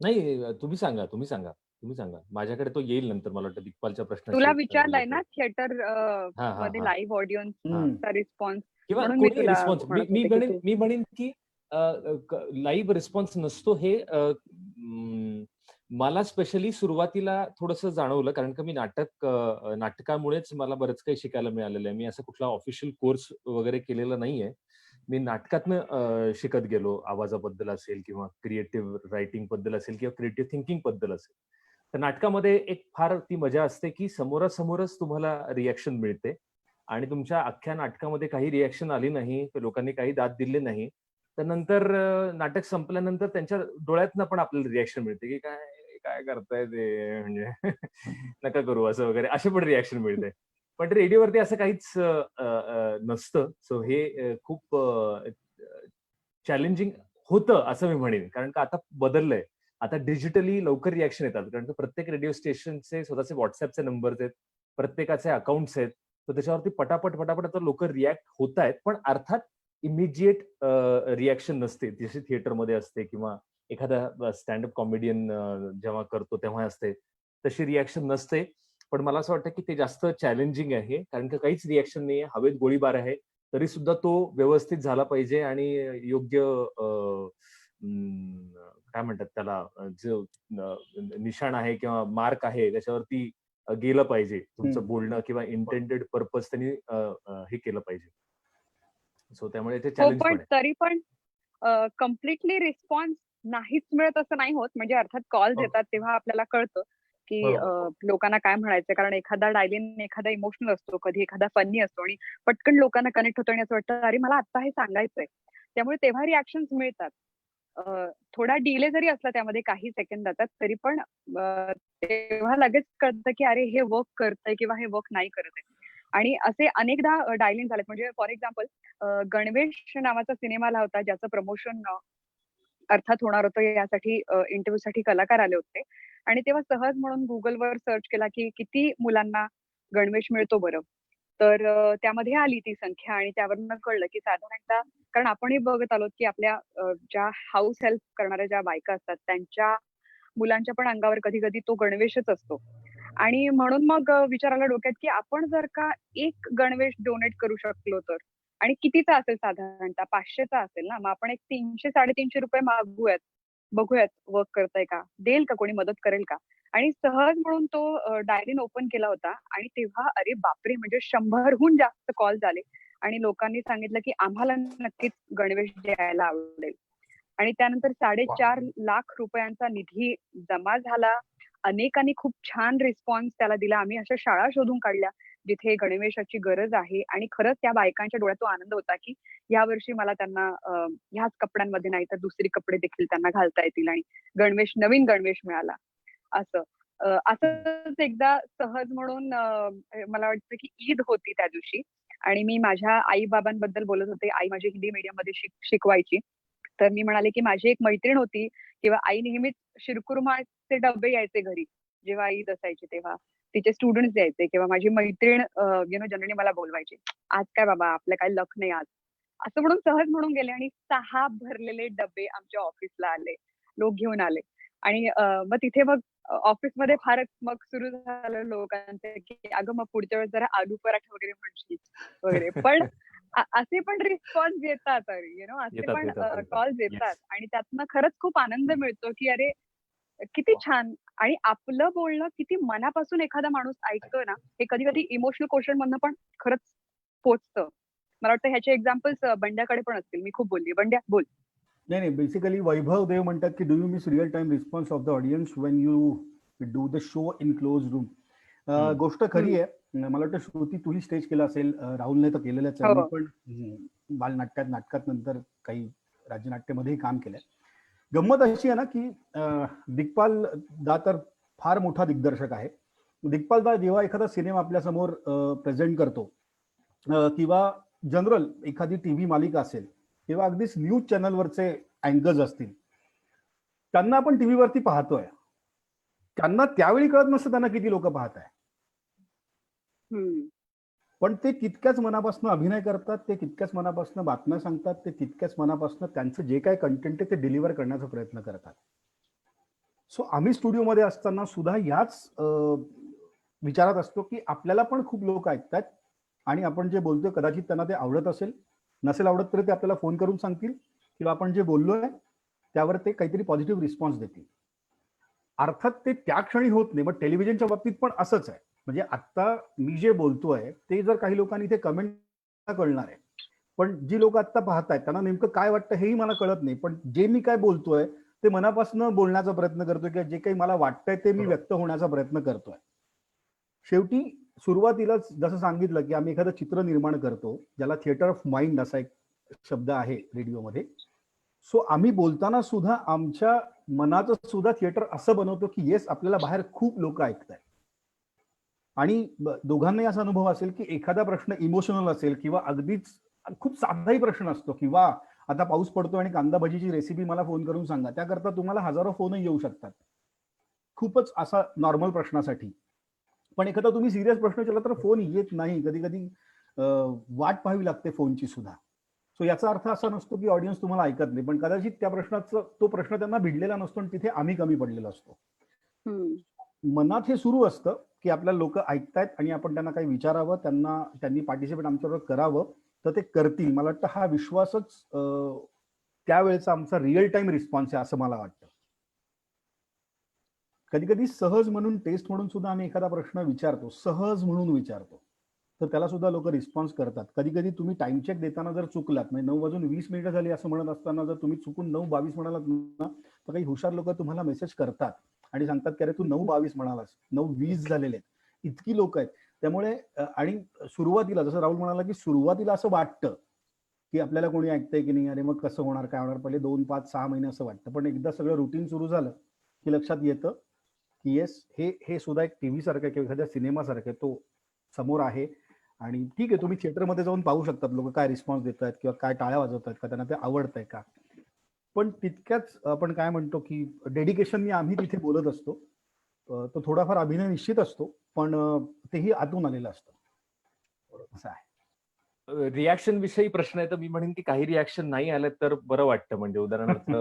नाही तुम्ही सांगा. माझ्याकडे तो येईल नंतर मला वाटतं दिग्पालच्या प्रश्नाशी तुला विचारलंय ना related. थिएटर हा हा मध्ये हा लाईव्ह ऑडियन्सचा रिस्पॉन्स, किंवा म्हणून मी कोणी तुला रिस्पॉन्स म्हणत होते की तू मी म्हणेन की लाईव्ह रिस्पॉन्स नसतो हे मला स्पेशली सुरुवातीला थोडंसं जाणवलं कारण का मी नाटकामुळेच मला बरंच काही शिकायला मिळालेलं आहे. मी असं कुठला ऑफिशियल कोर्स वगैरे केलेला नाहीये. मी नाटकातनं शिकत गेलो. आवाजाबद्दल असेल किंवा क्रिएटिव्ह रायटिंग बद्दल असेल किंवा क्रिएटिव्ह थिंकिंग बद्दल असेल. तर नाटकामध्ये एक फार ती मजा असते की समोरासमोरच तुम्हाला रिॲक्शन मिळते आणि तुमच्या अख्ख्या नाटकामध्ये काही रिॲक्शन आली नाही, लोकांनी काही दाद दिले नाही, तर नंतर नाटक संपल्यानंतर त्यांच्या डोळ्यातनं पण आपल्याला रिॲक्शन मिळते की काय काय करताय ते म्हणजे नका करू असं वगैरे अशी पण रिॲक्शन मिळते. पण रेडिओवरती असं काहीच नसतं. सो हे खूप चॅलेंजिंग होतं असं मी म्हणेन. कारण का आता बदललंय. आता डिजिटली लवकर रिॲक्शन येतात. कारण का प्रत्येक रेडिओ स्टेशनचे स्वतःचे WhatsAppचे नंबर्स आहेत. प्रत्येकाचे अकाउंट्स आहेत. तर त्याच्यावरती पटापट आता लोक रिॲक्ट होतायत. पण अर्थात इमिजिएट रिॲक्शन नसते. जशी थिएटरमध्ये असते किंवा एखादा स्टँड-अप कॉमेडियन जेव्हा करतो तेव्हा असते. तशी रिॲक्शन नसते. पण मला असं वाटतं की ते जास्त चॅलेंजिंग आहे. कारण का काहीच रिॲक्शन नाहीये. हवेत गोळीबार आहे. तरी सुद्धा तो व्यवस्थित झाला पाहिजे आणि योग्य काय म्हणतात त्याला जो निशाण आहे किंवा मार्क आहे त्याच्यावरती गेलं पाहिजे. तुमचं बोलणं किंवा इंटेंडेड पर्पज त्यांनी हे केलं पाहिजे. सो त्यामुळे ते हो, चॅलेंज पण पण आहे. तरी पण कम्प्लिटली रिस्पॉन्स नाहीच मिळत असं नाही होत. म्हणजे अर्थात कॉल्स येतात तेव्हा आपल्याला कळतं की लोकांना काय म्हणायचंय. कारण एखादा डायलिन एखादा इमोशनल असतो, कधी एखादा फनी असतो आणि पटकन लोकांना कनेक्ट होतं आणि असं वाटतं अरे मला आता हे सांगायचंय. त्यामुळे तेव्हा रिॲक्शन्स मिळतात. थोडा डिले जरी असला त्यामध्ये काही सेकंद जातात तरी पण तेव्हा लगेच कळतं की अरे हे वर्क करतंय किंवा हे वर्क नाही करत आहे. आणि असे अनेकदा डायलिंग झालेत. म्हणजे फॉर एक्झाम्पल गणवेश नावाचा सिनेमा आला होता ज्याचं प्रमोशन अर्थात होणार होतं. यासाठी इंटरव्ह्यूसाठी कलाकार आले होते आणि तेव्हा सहज म्हणून गुगलवर सर्च केला की किती मुलांना गणवेश मिळतो बरं. तर त्यामध्ये आली ती संख्या आणि त्यावरनं कळलं की साधारणतः कारण आपणही बघत आलोत की आपल्या ज्या हाऊस हेल्प करणाऱ्या ज्या बायका असतात त्यांच्या मुलांच्या पण अंगावर कधी-कधी तो गणवेशच असतो. आणि म्हणून मग विचार आला डोक्यात की आपण जर का एक गणवेश डोनेट करू शकलो तर आणि कितीचा असेल साधारणतः 500चा असेल ना, मग आपण एक ₹300-350 मागवूयात. बघूयात वर्क करतंय का? देईल का कोणी मदत करेल का? आणि सहज म्हणून तो डायरीन ओपन केला होता आणि तेव्हा अरे बापरे! म्हणजे 100हून जास्त कॉल्स आले आणि लोकांनी सांगितलं की आम्हाला नक्कीच गणवेश द्यायला आवडेल. आणि त्यानंतर ₹4.5 लाख निधी जमा झाला. अनेकांनी खूप छान रिस्पॉन्स त्याला दिला. आम्ही अशा शाळा शोधून काढल्या, जिथे गणवेशाची गरज आहे आणि खरंच त्या बायकांच्या डोळ्यात तो आनंद होता, की यावर्षी मला त्यांना ह्याच कपड्यांमध्ये नाही तर दुसरे कपडे देखील त्यांना घालता येतील आणि नवीन गणवेश मिळाला. असं. असंच एकदा सहज म्हणून मला वाटतं, की ईद होती त्या दिवशी आणि मी माझ्या आई-बाबांबद्दल बोलत होते. आई माझी हिंदी मीडियममध्ये शिकवायची. तर मी म्हणाले, की माझी एक मैत्रीण होती किंवा आई नेहमीच शिरखुरमाचे डब्बे यायचे घरी. जेव्हा ईद असायची तेव्हा. तिचे स्टुडंट्स यायचे किंवा माझी मैत्रीण जनरली मला बोलवायची. "आज काय बाबा आपलं काही लक नाही आज." असं म्हणून सहज म्हणून गेले आणि 6 भरलेले डब्बे आमच्या ऑफिसला आले. लोक घेऊन आले. आणि मग तिथे मग ऑफिसमध्ये फार मग सुरू झालं लोकांचं की अगं मग पुढच्या वेळेस जरा आलू पराठा वगैरे म्हणशील वगैरे. पण असे पण रिस्पॉन्स येतात, असे येतात पण येतात कॉल्स येस. येतात आणि त्यातनं खरंच खूप आनंद मिळतो की अरे किती छान. आणि आपलं बोलणं किती मनापासून एखादा माणूस ऐकतोय ना, हे कधी कधी इमोशनल क्वेश्चन मधनं पण खरंच पोचतं. मला वाटतं ह्याचे एक्झाम्पल्स बंड्याकडे पण असतील. मी खूप बोलली. बंड्या बोल. नाही नाही, बेसिकली वैभव देव म्हणतात की do you miss real time response of the audience Wien you do the show in close room. गोष्ट खरी आहे. मला वाटतं श्रुती तुही स्टेज केलं असेल, राहुलने तर केलेलंच आहे. हो. मी पण नाटकात नंतर काही राज्यनाट्यामध्येही काम केलंय. गंमत अशी आहे ना की दिग्पाल दा तर फार मोठा दिग्दर्शक आहे. दिग्पाल दा जेव्हा एखादा सिनेमा आपल्या समोर प्रेझेंट करतो किंवा जनरल एखादी टीव्ही मालिका असेल, तेव्हा अगदीच न्यूज चॅनलवरचे अँकर्स असतील, त्यांना आपण टीव्हीवरती पाहतोय, त्यांना त्यावेळी कळत नसतं त्यांना किती लोक पाहत आहे. पण ते तितक्याच मनापासून अभिनय करतात, ते तितक्याच मनापासून बातम्या सांगतात, ते तितक्याच मनापासून त्यांचं जे काय कंटेंट आहे ते डिलिव्हर करण्याचा प्रयत्न करतात. सो आम्ही स्टुडिओमध्ये असताना सुद्धा याच विचारात असतो की आपल्याला पण खूप लोक ऐकतात आणि आपण जे बोलतोय कदाचित त्यांना ते आवडत असेल, नसेल आवडत तरी ते आपल्याला फोन करून सांगतील किंवा आपण जे बोललोय त्यावर ते काहीतरी पॉझिटिव्ह रिस्पॉन्स देतील. अर्थात ते त्या क्षणी होत नाही, मग टेलिव्हिजनच्या बाबतीत पण असंच आहे. म्हणजे आता मी जे बोलतोय ते जर काही लोकांनी इथे कमेंट कळणार आहे, पण जी लोक आता पाहतायत त्यांना नेमकं काय वाटतं हेही मला कळत नाही. पण जे मी काय बोलतोय ते मनापासून बोलण्याचा प्रयत्न करतोय किंवा जे काही मला वाटतंय ते मी व्यक्त होण्याचा प्रयत्न करतोय. शेवटी सुरुवातीलाच जसं सांगितलं की आम्ही एखादं चित्र निर्माण करतो, ज्याला थिएटर ऑफ माइंड असा एक शब्द आहे रेडिओमध्ये. सो आम्ही बोलताना सुद्धा आमच्या मनाचं सुद्धा थिएटर असं बनवतो की येस आपल्याला बाहेर खूप लोक ऐकतायत. आणि दोघांनाही असा अनुभव असेल की एखादा प्रश्न इमोशनल असेल किंवा अगदीच खूप साधाही प्रश्न असतो किंवा आता पाऊस पडतो आणि कांदा भजीची रेसिपी मला फोन करून सांगा, त्याकरता तुम्हाला हजारो फोनही येऊ शकतात खूपच असा नॉर्मल प्रश्नासाठी. पण एखादा तुम्ही सिरियस प्रश्न केला तर फोन येत नाही, कधी कधी वाट पाहावी लागते फोनची सुद्धा. सो याचा अर्थ असा नसतो की ऑडियन्स तुम्हाला ऐकत नाही, पण कदाचित त्या प्रश्नाचं तो प्रश्न त्यांना भिडलेला नसतो आणि तिथे आम्ही कमी पडलेलो असतो. मनात हे सुरू असतं की आपल्याला लोक ऐकतायत आणि आपण त्यांना काही विचारावं, त्यांनी पार्टिसिपेट आमच्याबरोबर करावं, तर ते करतील. मला वाटतं हा विश्वासच त्यावेळेचा आमचा रिअल टाइम रिस्पॉन्स आहे असं मला वाटतं. कधी कधी सहज म्हणून टेस्ट म्हणून सुद्धा आम्ही एखादा प्रश्न विचारतो, सहज म्हणून विचारतो, तर त्याला सुद्धा लोक रिस्पॉन्स करतात. कधी कधी तुम्ही टाइम चेक देताना जर चुकलात, म्हणजे 9:20 झाली असं म्हणत असताना जर तुम्ही चुकून 9:22 म्हणालात ना, तर काही हुशार लोक तुम्हाला मेसेज करतात आणि सांगतात की अरे तू 9:22 म्हणालास, 9:20 झालेले आहेत. इतकी लोक आहेत. त्यामुळे आणि सुरुवातीला जसं राहुल म्हणाला की सुरुवातीला असं वाटतं की आपल्याला कोणी ऐकतंय की नाही, अरे मग कसं होणार काय होणार, पहिले 2, 5, 6 महिने असं वाटतं. पण एकदा सगळं रुटीन सुरू झालं की लक्षात येतं की येस हे सुद्धा एक टीव्ही सारखं किंवा एखाद्या सिनेमासारखं तो समोर आहे. आणि ठीक आहे, तुम्ही थिएटरमध्ये जाऊन पाहू शकतात लोक काय रिस्पॉन्स देत आहेत किंवा काय टाळ्या वाजवत आहेत का, त्यांना ते आवडतंय का. पण तितक्याच आपण काय म्हणतो की डेडिकेशननी आम्ही तिथे बोलत असतो. तो थोडाफार अभिनय निश्चित असतो, पण तेही आतून आलेलं असतं. असं आहे. रिॲक्शन विषयी प्रश्न आहे तर मी म्हणेन की काही रिॲक्शन नाही आले तर बरं वाटतं. म्हणजे उदाहरणार्थ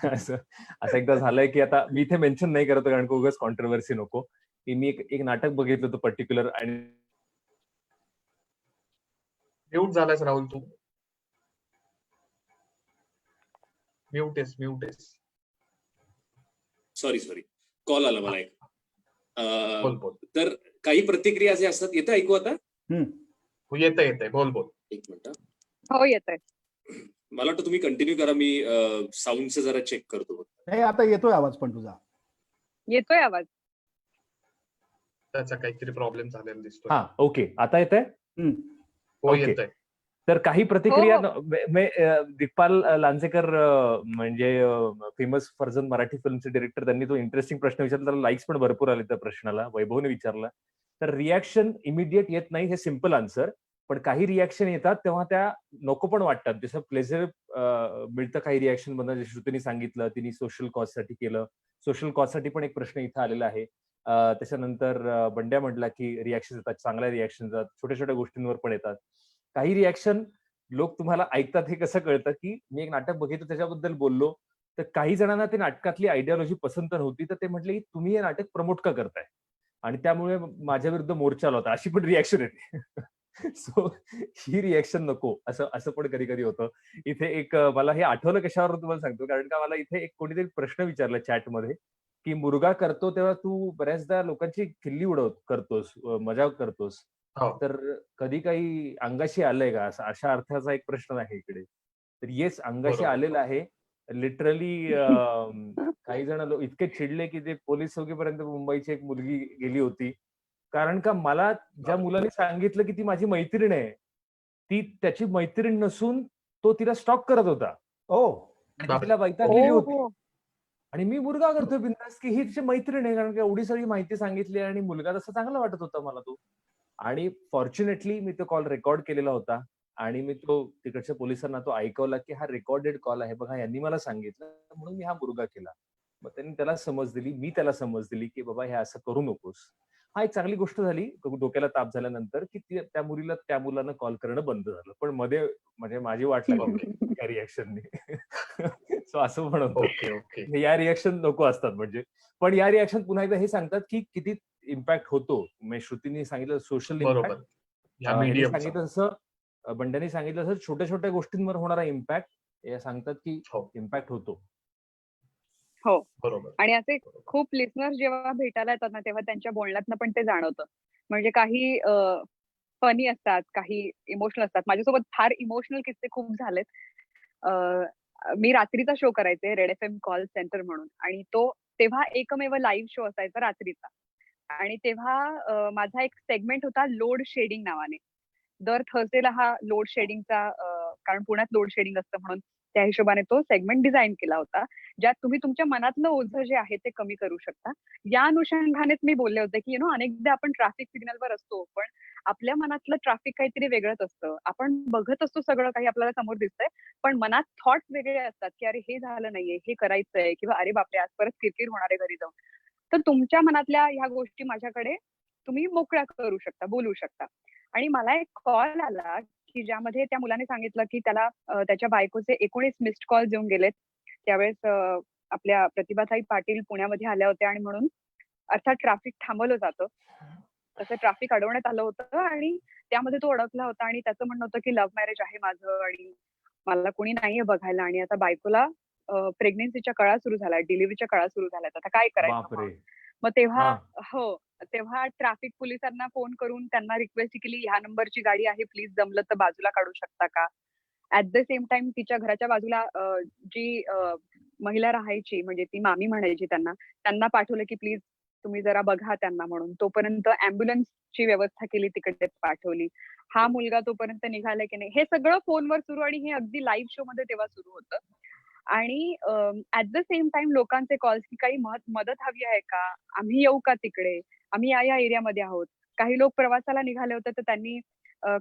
असं एकदा झालंय की आता मी इथे मेन्शन नाही करत कारण की उगाच कॉन्ट्रोवर्सी नको, की मी एक नाटक बघितलं होतं पर्टिक्युलर आणि म्यूट झालास राहुल तू. म्यूट आहेस. सॉरी कॉल आला मला एक. बोल. तर काही प्रतिक्रिया जे असतात, येतं ऐकू आता? येतंय बोल. एक मिनिट. हो येतंय. मला वाटतं तुम्ही कंटिन्यू करा, मी साऊंडचं जरा चेक करतो. आता येतोय आवाज पण तुझा. येतोय आवाज. त्याचा काहीतरी प्रॉब्लेम झालेला दिसतोय. हा ओके, आता येतंय? हो येतंय. तर काही प्रतिक्रिया दिग्पाल लांजेकर म्हणजे फेमस फर्जन मराठी फिल्मचे डिरेक्टर, त्यांनी तो इंटरेस्टिंग प्रश्न विचारला, त्याला लाईक्स पण भरपूर आले त्या प्रश्नाला. वैभवने विचारला तर रिॲक्शन इमिडिएट येत नाही, हे सिम्पल आन्सर. पण काही रिॲक्शन येतात तेव्हा त्या नको पण वाटतात. जसं प्लेझर मिळतं काही रिॲक्शन मधनं, जसं श्रुतीने सांगितलं तिने सोशल कॉजसाठी केलं. सोशल कॉजसाठी पण एक प्रश्न इथं आलेला आहे. त्याच्यानंतर बंड्या म्हटला की रिॲक्शन येतात, चांगल्या रिॲक्शन येतात, छोट्या छोट्या गोष्टींवर पण येतात. काही रिॲक्शन लोक तुम्हाला ऐकतात हे कसं कळतं की मी एक नाटक बघितलं त्याच्याबद्दल बोललो, तर काही जणांना ते नाटकातली आयडियोलॉजी पसंत नव्हती, तर ते म्हटले, की तुम्ही हे नाटक प्रमोट का करताय? आणि त्यामुळे माझ्या विरुद्ध मोर्चा लावता, अशी पण रिएक्शन येते. सो ही रिएक्शन नको, असं असं पण कधी-कधी होतं. इथे एक मला हे आठवलं कशावरून तुम्हाला सांगतो, कारण का मला इथे एक कोणीतरी प्रश्न विचारला चॅटमध्ये, की मुलगा करतो तेव्हा तू बऱ्याचदा लोकांची खिल्ली करतोस, मजाक करतोस. हो. तर कधी काही अंगाशी आलंय का? अशा अर्थाचा एक प्रश्न आहे इकडे. तर येस, अंगाशी बरोबर. आलेलं आहे. लिटरली काही जण इतके चिडले, की ते पोलीस चौकीपर्यंत मुंबईची एक मुलगी गेली होती. कारण का मला ज्या मुलाने सांगितलं, की ती माझी मैत्रीण आहे, ती त्याची मैत्रीण नसून तो तिला स्टॉक करत होता. ओ आणि ती बापरे! तिला वैतागलेली होती. हो. आणि मी मुलगा करतोय बिनधास्त, की ही तिची मैत्रीण आहे. कारण की एवढी सगळी माहिती सांगितली आणि मुलगा तसा चांगला वाटत होता मला तो. आणि फॉर्च्युनेटली मी तो कॉल रेकॉर्ड केलेला होता आणि मी तो तिकडच्या पोलिसांना तो ऐकवला, की हा रेकॉर्डेड कॉल आहे बघा, यांनी मला सांगितलं म्हणून मी हा मुलगा केला. मग त्यांनी त्याला समज दिली, मी त्याला समज दिली, की बाबा हे असं करू नकोस. हा एक चांगली गोष्ट झाली डोक्याला ताप झाल्यानंतर, की त्या मुलीला त्या मुलानं कॉल करणं बंद झालं. पण मध्ये म्हणजे माझी वाट लागली त्या रिएक्शननी. सो असं पण होतं. Okay, okay. या रिएक्शन नको असतात म्हणजे. पण या रिएक्शन पुन्हा एकदा हे सांगतात, की किती इम्पॅक्ट होतो. म्हणजे श्रुतीने सांगितलं सोशल इम्पॅक्ट. बरोबर. या ह्यांनी मीडियमचा. सांगितलं तसं बंड्याने सांगितलं तसं छोट्या-छोट्या गोष्टींवर होणारा इम्पॅक्ट हे सांगतात, की हो, इम्पॅक्ट होतो. हो. बरोबर. आणि असे खूप लिस्नर जेव्हा भेटायला येतात ना, तेव्हा त्यांच्या बोलण्यातनं पण ते जाणवतं. म्हणजे काही फनी असतात, काही इमोशनल असतात. माझ्यासोबत फार इमोशनल किस्से खूप झालेत. अ, मी रात्रीचा शो करायचे रेड एफएम कॉल सेंटर म्हणून आणि तो तेव्हा एकमेव लाईव्ह शो असायचा रात्रीचा. आणि तेव्हा माझा एक सेगमेंट होता लोड शेडिंग नावाने. दर थर्सडेला हा लोड शेडिंगचा कारण पुण्यात लोड शेडिंग असतं म्हणून त्या हिशोबाने तो सेगमेंट डिझाइन केला होता. ज्यात तुम्ही तुमच्या मनातलं ओझं जे आहे ते कमी करू शकता. या अनुषंगानेच मी बोलले होते, की अनेकदा आपण ट्रॅफिक सिग्नलवर असतो, पण आपल्या मनातलं ट्रॅफिक काहीतरी वेगळंच असतं. आपण बघत असतो सगळं काही आपल्याला समोर दिसतंय, पण मनात थॉट्स वेगळे असतात, की अरे हे झालं नाहीये, हे करायचंय किंवा अरे बापरे! आज परत किरकिर होणार आहे घरी जाऊन. तर तुमच्या मनातल्या ह्या गोष्टी माझ्याकडे तुम्ही मोकळ्या करू शकता, बोलू शकता. आणि मला एक कॉल आला, की ज्यामध्ये त्या मुलाने सांगितलं, की त्याला त्याच्या बायकोचे 19 मिस्ड कॉल्स येऊन गेलेत. त्यावेळेस आपल्या प्रतिभाताई पाटील पुण्यामध्ये आल्या होत्या आणि म्हणून अर्थात ट्रॅफिक थांबवलं जातं. तसं ट्रॅफिक अडवण्यात आलं होतं आणि त्यामध्ये तो अडकला होता आणि त्याचं म्हणणं होतं, की लव्ह मॅरेज आहे माझं आणि मला कोणी नाहीये बघायला आणि आता बायकोला प्रेग्नन्सीच्या काळात सुरू झालाय, डिलिव्हरीच्या काळात सुरू झाल्यात. आता काय करायचं बापरे! म्हणून. मग तेव्हा हां. हो. तेव्हा ट्रॅफिक पोलिसांना फोन करून त्यांना रिक्वेस्ट केली, ह्या नंबरची गाडी आहे, प्लीज जमलं तर बाजूला काढू शकता का? ॲट द सेम टाईम तिच्या घराच्या बाजूला जी महिला राहायची म्हणजे ती मामी म्हणायची त्यांना पाठवलं, की प्लीज तुम्ही जरा बघा त्यांना म्हणून. तोपर्यंत ॲम्ब्युलन्सची व्यवस्था केली, तिकडे पाठवली. हा मुलगा तोपर्यंत निघालाय की नाही, हे सगळं फोनवर सुरू आणि हे अगदी लाईव्ह शोमध्ये तेव्हा सुरू होतं. आणि ॲट द सेम टाईम लोकांचे कॉल्स, की काही मदत हवी आहे का? आम्ही येऊ का तिकडे? आम्ही या एरियामध्ये आहोत. काही लोक प्रवासाला निघाले होते, तर त्यांनी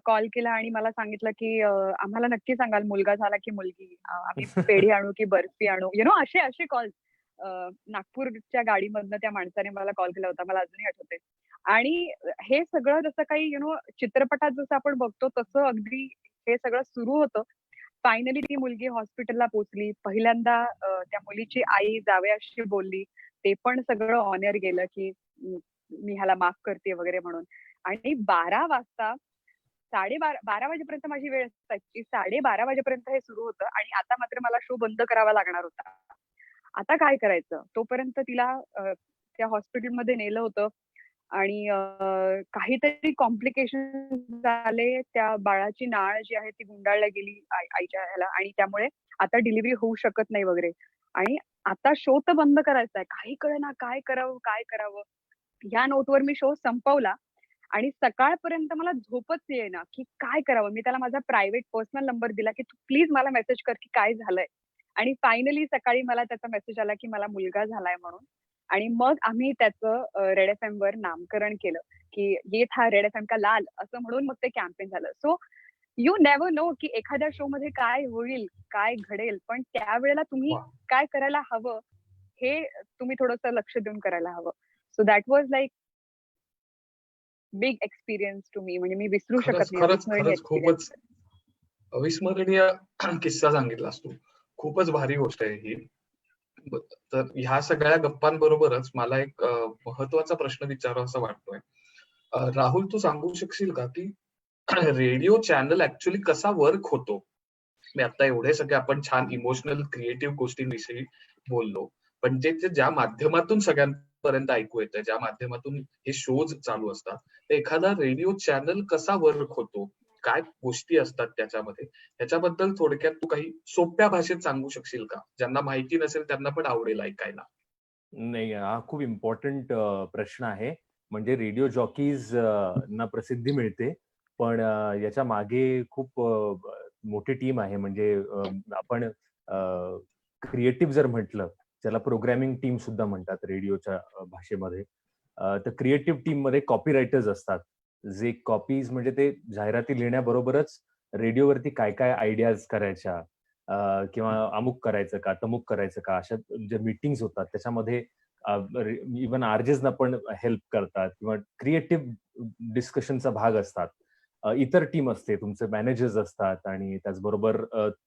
कॉल केला आणि मला सांगितलं, की आम्हाला नक्की सांगाल मुलगा झाला की मुलगी? आम्ही पेढे आणू की बर्फी आणू? असे असे कॉल्स. नागपूरच्या गाडीमधनं त्या माणसाने मला कॉल केला होता. मला अजूनही आठवतंय. आणि हे सगळं जसं काही चित्रपटात जसं आपण बघतो तसं अगदी हे सगळं सुरू होतं. फायनली ती मुलगी हॉस्पिटलला पोहोचली. पहिल्यांदा त्या मुलीची आई जावयाशी बोलली. ते पण सगळं ऑनर गेलं, की मी ह्याला माफ करते वगैरे म्हणून. आणि 12 वाजता 12:30 वाजेपर्यंत माझी वेळ असायची. 12:30 वाजेपर्यंत हे सुरू होतं आणि आता मात्र मला शो बंद करावा लागणार होता. आता काय करायचं? तोपर्यंत तिला त्या हॉस्पिटलमध्ये नेलं होतं आणि काहीतरी कॉम्प्लिकेशन झाले. त्या बाळाची नाळ जी आहे ती गुंडाळल्या गेली आईच्या ह्याला आणि त्यामुळे आता डिलिव्हरी होऊ शकत नाही वगैरे. आणि आता शो तर बंद करायचा आहे. काही कळेना काय करावं, काय करावं? ह्या नोटवर मी शो संपवला आणि सकाळपर्यंत मला झोपच येईना, की काय करावं? मी त्याला माझा प्रायव्हेट पर्सनल नंबर दिला, की तू प्लीज मला मेसेज कर, की काय झालंय? आणि फायनली सकाळी मला त्याचा मेसेज आला, की मला मुलगा झालाय म्हणून. आणि मग आम्ही त्याचं रेड एफएमवर नामकरण केलं, की "ये था रेड एफएम का लाल" असं म्हणून मग ते कॅम्पेन झालं. सो यू नेव्हर नो, की एखाद्या शोमध्ये काय होईल, काय घडेल. पण त्यावेळेला तुम्ही वाह! काय करायला हवं, हे तुम्ही थोडंसं लक्ष देऊन करायला हवं. So that was like big experience to me. म्हणजे मी विसरू शकत नाही. अविस्मरणीय खरंच एक्सपिरियन्स. खूपच अविस्मरणीय किस्सा सांगितलास तू. खूपच भारी गोष्ट आहे ही. तर ह्या सगळ्या गप्पांबरोबरच मला एक महत्वाचा प्रश्न विचारावासा वाटतोय. राहुल, तू सांगू शकशील का की रेडिओ चॅनल ऍक्च्युली कसा वर्क होतो? मी आता एवढे सगळे आपण छान इमोशनल क्रिएटिव्ह गोष्टींविषयी बोललो, पण ते ज्या माध्यमातून सगळ्यांपर्यंत ऐकू येतं, ज्या माध्यमातून हे शोज चालू असतात, तर एखादा रेडिओ चॅनल कसा वर्क होतो, काय गोष्टी असतात त्याच्यामध्ये, ह्याच्याबद्दल थोडक्यात तू काही सोप्या भाषेत सांगू शकशील का? ज्यांना माहिती नसेल त्यांना पण आवडेल ऐकायला. नाही, हा खूप इम्पॉर्टंट प्रश्न आहे. म्हणजे रेडिओ जॉकीज ना प्रसिद्धी मिळते, पण याच्या मागे खूप मोठी टीम आहे. म्हणजे आपण क्रिएटिव्ह जर म्हटलं, ज्याला प्रोग्रामिंग टीम सुद्धा म्हणतात रेडिओच्या भाषेमध्ये. तर क्रिएटिव्ह टीम मध्ये कॉपी रायटर्स असतात, जे कॉपीज म्हणजे ते जाहिराती लिहिण्याबरोबरच रेडिओवरती काय काय आयडियाज करायच्या, किंवा अमुक करायचं का, तमुक करायचं का, अशा ज्या मीटिंग्स होतात त्याच्यामध्ये इव्हन आरजेसना पण हेल्प करतात किंवा क्रिएटिव्ह डिस्कशनचा भाग असतात. इतर टीम असते, तुमचे मॅनेजर्स असतात आणि त्याचबरोबर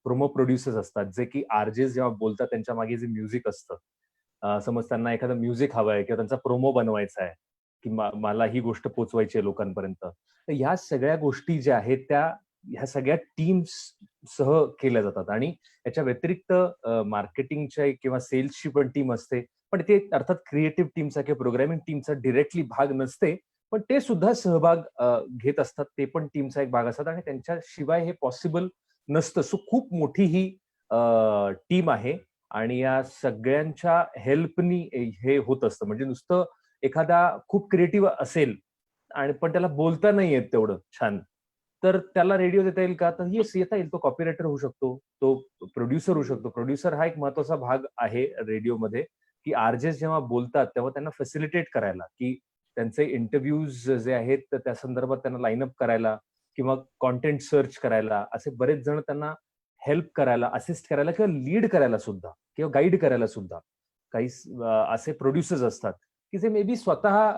प्रोमो प्रोड्युसर्स असतात, जे की आरजेस जेव्हा बोलतात त्यांच्या मागे जे म्युझिक असतं, समज त्यांना एखादं म्युझिक हवं आहे किंवा त्यांचा प्रोमो बनवायचा आहे, की मला ही गोष्ट पोचवायची आहे लोकांपर्यंत, तर ह्या सगळ्या गोष्टी ज्या आहेत त्या ह्या सगळ्या टीम्स सह केल्या जातात. आणि याच्या व्यतिरिक्त मार्केटिंगच्या किंवा सेल्सची पण टीम असते, पण ते अर्थात क्रिएटिव्ह टीमचा किंवा प्रोग्रामिंग टीमचा डिरेक्टली भाग नसते, पण ते सुद्धा सहभाग घेत असतात. ते पण टीमचा एक भाग असतात आणि त्यांच्याशिवाय हे पॉसिबल नसतं. सो खूप मोठी ही टीम आहे आणि या सगळ्यांच्या हेल्पनी हे होत असतं. म्हणजे नुसतं एखादा खूप क्रिएटिव्ह असेल आणि पण त्याला बोलता नाही येत तेवढं छान, तर त्याला रेडिओ देता येईल का? तर येस, येता येईल. तो कॉपीरायटर होऊ शकतो, तो प्रोड्युसर होऊ शकतो. प्रोड्युसर हा एक महत्वाचा भाग आहे रेडिओमध्ये, की आरजेस जेव्हा बोलतात तेव्हा त्यांना फॅसिलिटेट करायला, की त्यांचे इंटरव्ह्यूज जे आहेत तर त्या संदर्भात त्यांना लाईनअप करायला किंवा कॉन्टेंट सर्च करायला, असे बरेच जण त्यांना हेल्प करायला, असिस्ट करायला किंवा लीड करायला सुद्धा किंवा गाईड करायला सुद्धा काही असे प्रोड्युसर्स असतात, की जे मे बी स्वतः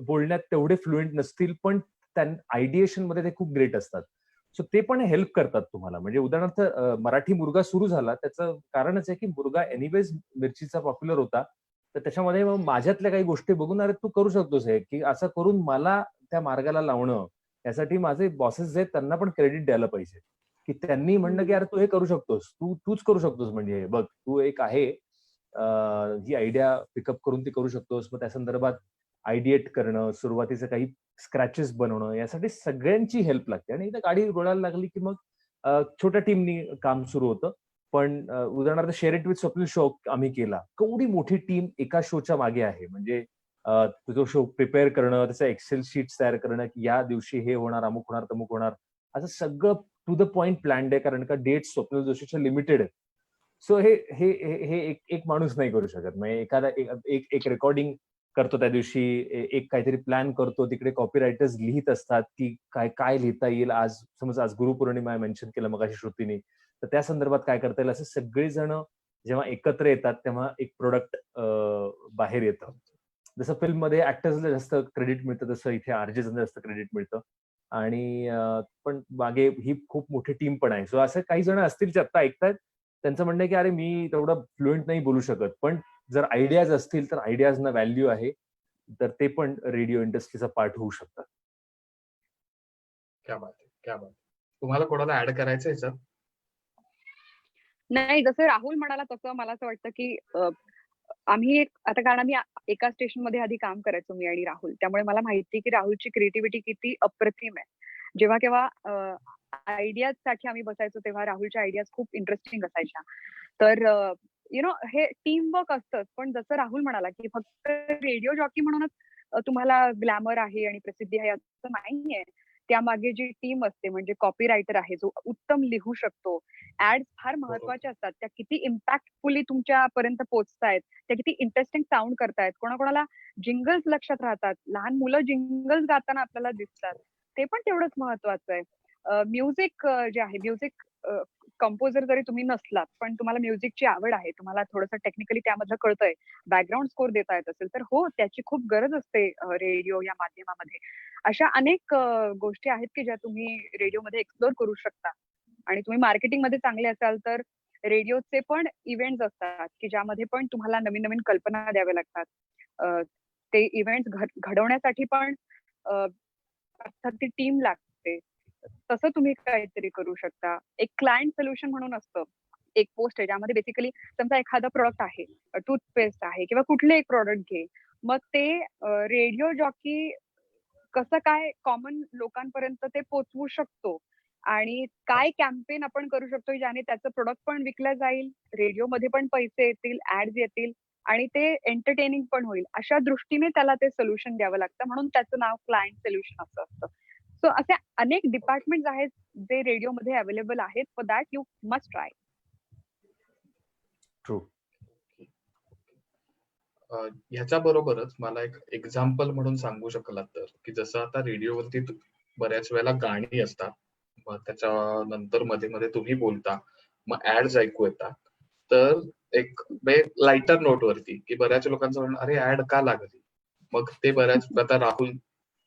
बोलण्यात तेवढे फ्लुएंट नसतील, पण आयडिएशन मध्ये ते खूप ग्रेट असतात. सो ते पण हेल्प करतात तुम्हाला. म्हणजे उदाहरणार्थ मराठी मुलगा सुरू झाला त्याचं कारणच आहे की मुलगा एनिवेज मिरचीचा पॉप्युलर होता, तर त्याच्यामध्ये मग माझ्यातल्या काही गोष्टी बघून अरे तू करू शकतोस हे, की असं करून मला त्या मार्गाला लावणं, यासाठी माझे बॉसेस जे आहेत त्यांना पण क्रेडिट द्यायला पाहिजे, की त्यांनी म्हणणं की अरे तू हे करू शकतोस, तूच करू शकतोस, म्हणजे बघ तू एक आहे, ही आयडिया पिकअप करून ती करू शकतोस. मग त्या संदर्भात आयडिएट करणं, सुरुवातीचं काही स्क्रॅचेस बनवणं, यासाठी सगळ्यांची हेल्प लागते. आणि एकदा गाडी रुळायला लागली की मग छोट्या टीमनी काम सुरू होतं. पण उदाहरणार्थ share it with Swapnil show आम्ही केला. केवढी मोठी टीम एका शोच्या मागे आहे. म्हणजे तो शो प्रिपेअर करणं, त्याचं एक्सेल शीट्स तयार करणं, की या दिवशी हे होणार, अमुक होणार, तमुक होणार. असं सगळं टू द पॉइंट प्लॅन्ड आहे, कारण का डेट्स स्वप्नील जोशीच्या लिमिटेड आहेत. सो हे हे हे हे एक एक माणूस नाही करू शकत. म्हणजे एखादा एक एक रेकॉर्डिंग करतो त्या दिवशी, एक काहीतरी प्लॅन करतो, तिकडे कॉपी रायटर्स लिहित असतात, की काय काय लिहिता येईल आज. समज आज गुरुपौर्णिमा मेन्शन केलं मगाशी श्रुतीने, तर त्या संदर्भात काय करता येईल, असे सगळेजण जेव्हा एकत्र येतात तेव्हा एक प्रोडक्ट बाहेर येतं. जसं फिल्ममध्ये ऍक्टर्सला जास्त क्रेडिट मिळतं, तसं इथे आरजेसना जास्त क्रेडिट मिळतं. आणि पण मागे ही खूप मोठी टीम पण आहे. सो असं काही जण असतील जे आता ऐकतायत, त्यांचं म्हणणं आहे की अरे मी तेवढं फ्लुएंट नाही बोलू शकत, पण जर आयडियाज असतील तर आयडियाजना व्हॅल्यू आहे, तर ते पण रेडिओ इंडस्ट्रीचा पार्ट होऊ शकतात. क्या बात आहे, क्या बात आहे. तुम्हाला कोणाला ऍड करायचं ह्याच्यात? नाही, जसं राहुल म्हणाला तसं मला असं वाटतं की आम्ही आता कारण आम्ही एका स्टेशनमध्ये आधी काम करायचो मी आणि राहुल. त्यामुळे मला माहिती आहे की राहुलची क्रिएटिव्हिटी किती अप्रतिम आहे. जेव्हा केव्हा आयडियाजसाठी आम्ही बसायचो तेव्हा राहुलच्या आयडियाज खूप इंटरेस्टिंग असायच्या. तर हे टीम वर्क असतंच. पण जसं राहुल म्हणाला की फक्त रेडिओ जॉकी म्हणूनच तुम्हाला ग्लॅमर आहे आणि प्रसिद्धी आहे असं नाहीये. त्यामागे जी टीम असते म्हणजे कॉपी रायटर आहे जो उत्तम लिहू शकतो. ऍड्स फार महत्वाच्या असतात. त्या किती इम्पॅक्टफुली तुमच्यापर्यंत पोहोचतायत, त्या किती इंटरेस्टिंग साउंड करतायत. कोणाकोणाला जिंगल्स लक्षात राहतात. लहान मुलं जिंगल्स गाताना आपल्याला दिसतात. ते पण तेवढंच महत्वाचं आहे. म्युझिक जे आहे, म्युझिक कंपोजर जरी तुम्ही नसलात, पण तुम्हाला म्युझिकची आवड आहे, तुम्हाला थोडंसं टेक्निकली त्यामधलं कळतंय, बॅकग्राऊंड स्कोर देता येत असेल, तर हो, त्याची खूप गरज असते रेडिओ या माध्यमामध्ये. अशा अनेक गोष्टी आहेत की ज्या तुम्ही रेडिओमध्ये एक्सप्लोर करू शकता. आणि तुम्ही मार्केटिंगमध्ये चांगले असाल तर रेडिओचे पण इव्हेंट्स असतात की ज्यामध्ये पण तुम्हाला नवीन नवीन कल्पना द्याव्या लागतात. ते इव्हेंट्स घडवण्यासाठी पण अर्थात ती टीम लागते. तसं तुम्ही काहीतरी करू शकता. एक क्लायंट सोल्युशन म्हणून असतं. एक पोस्ट आहे ज्यामध्ये बेसिकली समजा एखादा प्रॉडक्ट आहे, टूथपेस्ट आहे किंवा कुठले एक प्रॉडक्ट घे. मग ते रेडिओ जॉकी कसं काय कॉमन लोकांपर्यंत ते पोहोचवू शकतो आणि काय कॅम्पेन आपण करू शकतो ज्याने त्याचं प्रोडक्ट पण विकलं जाईल, रेडिओमध्ये पण पैसे येतील, ऍड्स येतील आणि ते एंटरटेनिंग पण होईल. अशा दृष्टीने त्याला ते सोल्युशन द्यावं लागतं. म्हणून त्याचं नाव क्लायंट सोल्युशन असं असतं. सो असे अनेक डिपार्टमेंट्स आहेत जे रेडिओमध्ये अवेलेबल आहेत. For that you must try. True. ह्याच्या बरोबरच मला एक एक्झाम्पल म्हणून सांगू शकलात तर, की जसं आता रेडिओवरती बऱ्याच वेळेला गाणी असतात, मग त्याच्यानंतर मध्ये मध्ये तुम्ही बोलता, मग ऍड्स ऐकू येतात. तर एक लाइटर नोट वरती की बऱ्याच लोकांचं म्हणणं, अरे ऍड का लागली? मग ते बऱ्याच आता राहुल,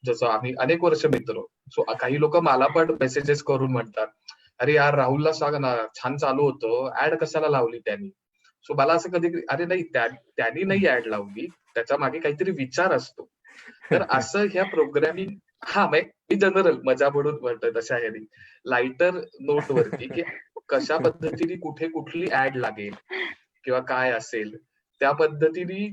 जसं आम्ही अनेक वर्ष मित्र, सो काही लोक मला पण मेसेजेस करून म्हणतात, अरे यार राहुलला सांग ना, छान चालू होतं, ऍड कशाला लावली त्यांनी? सो मला असं कधी अरे नाही, त्यांनी नाही ऍड लावली, त्याच्या मागे काहीतरी विचार असतो. तर असं ह्या प्रोग्रामिंग, मी जनरल मजा म्हणून म्हणतोय तशा ह्यानी लाइटर नोट वरती की कशा पद्धतीने कुठे कुठली ऍड लागेल किंवा काय असेल, त्या पद्धतीने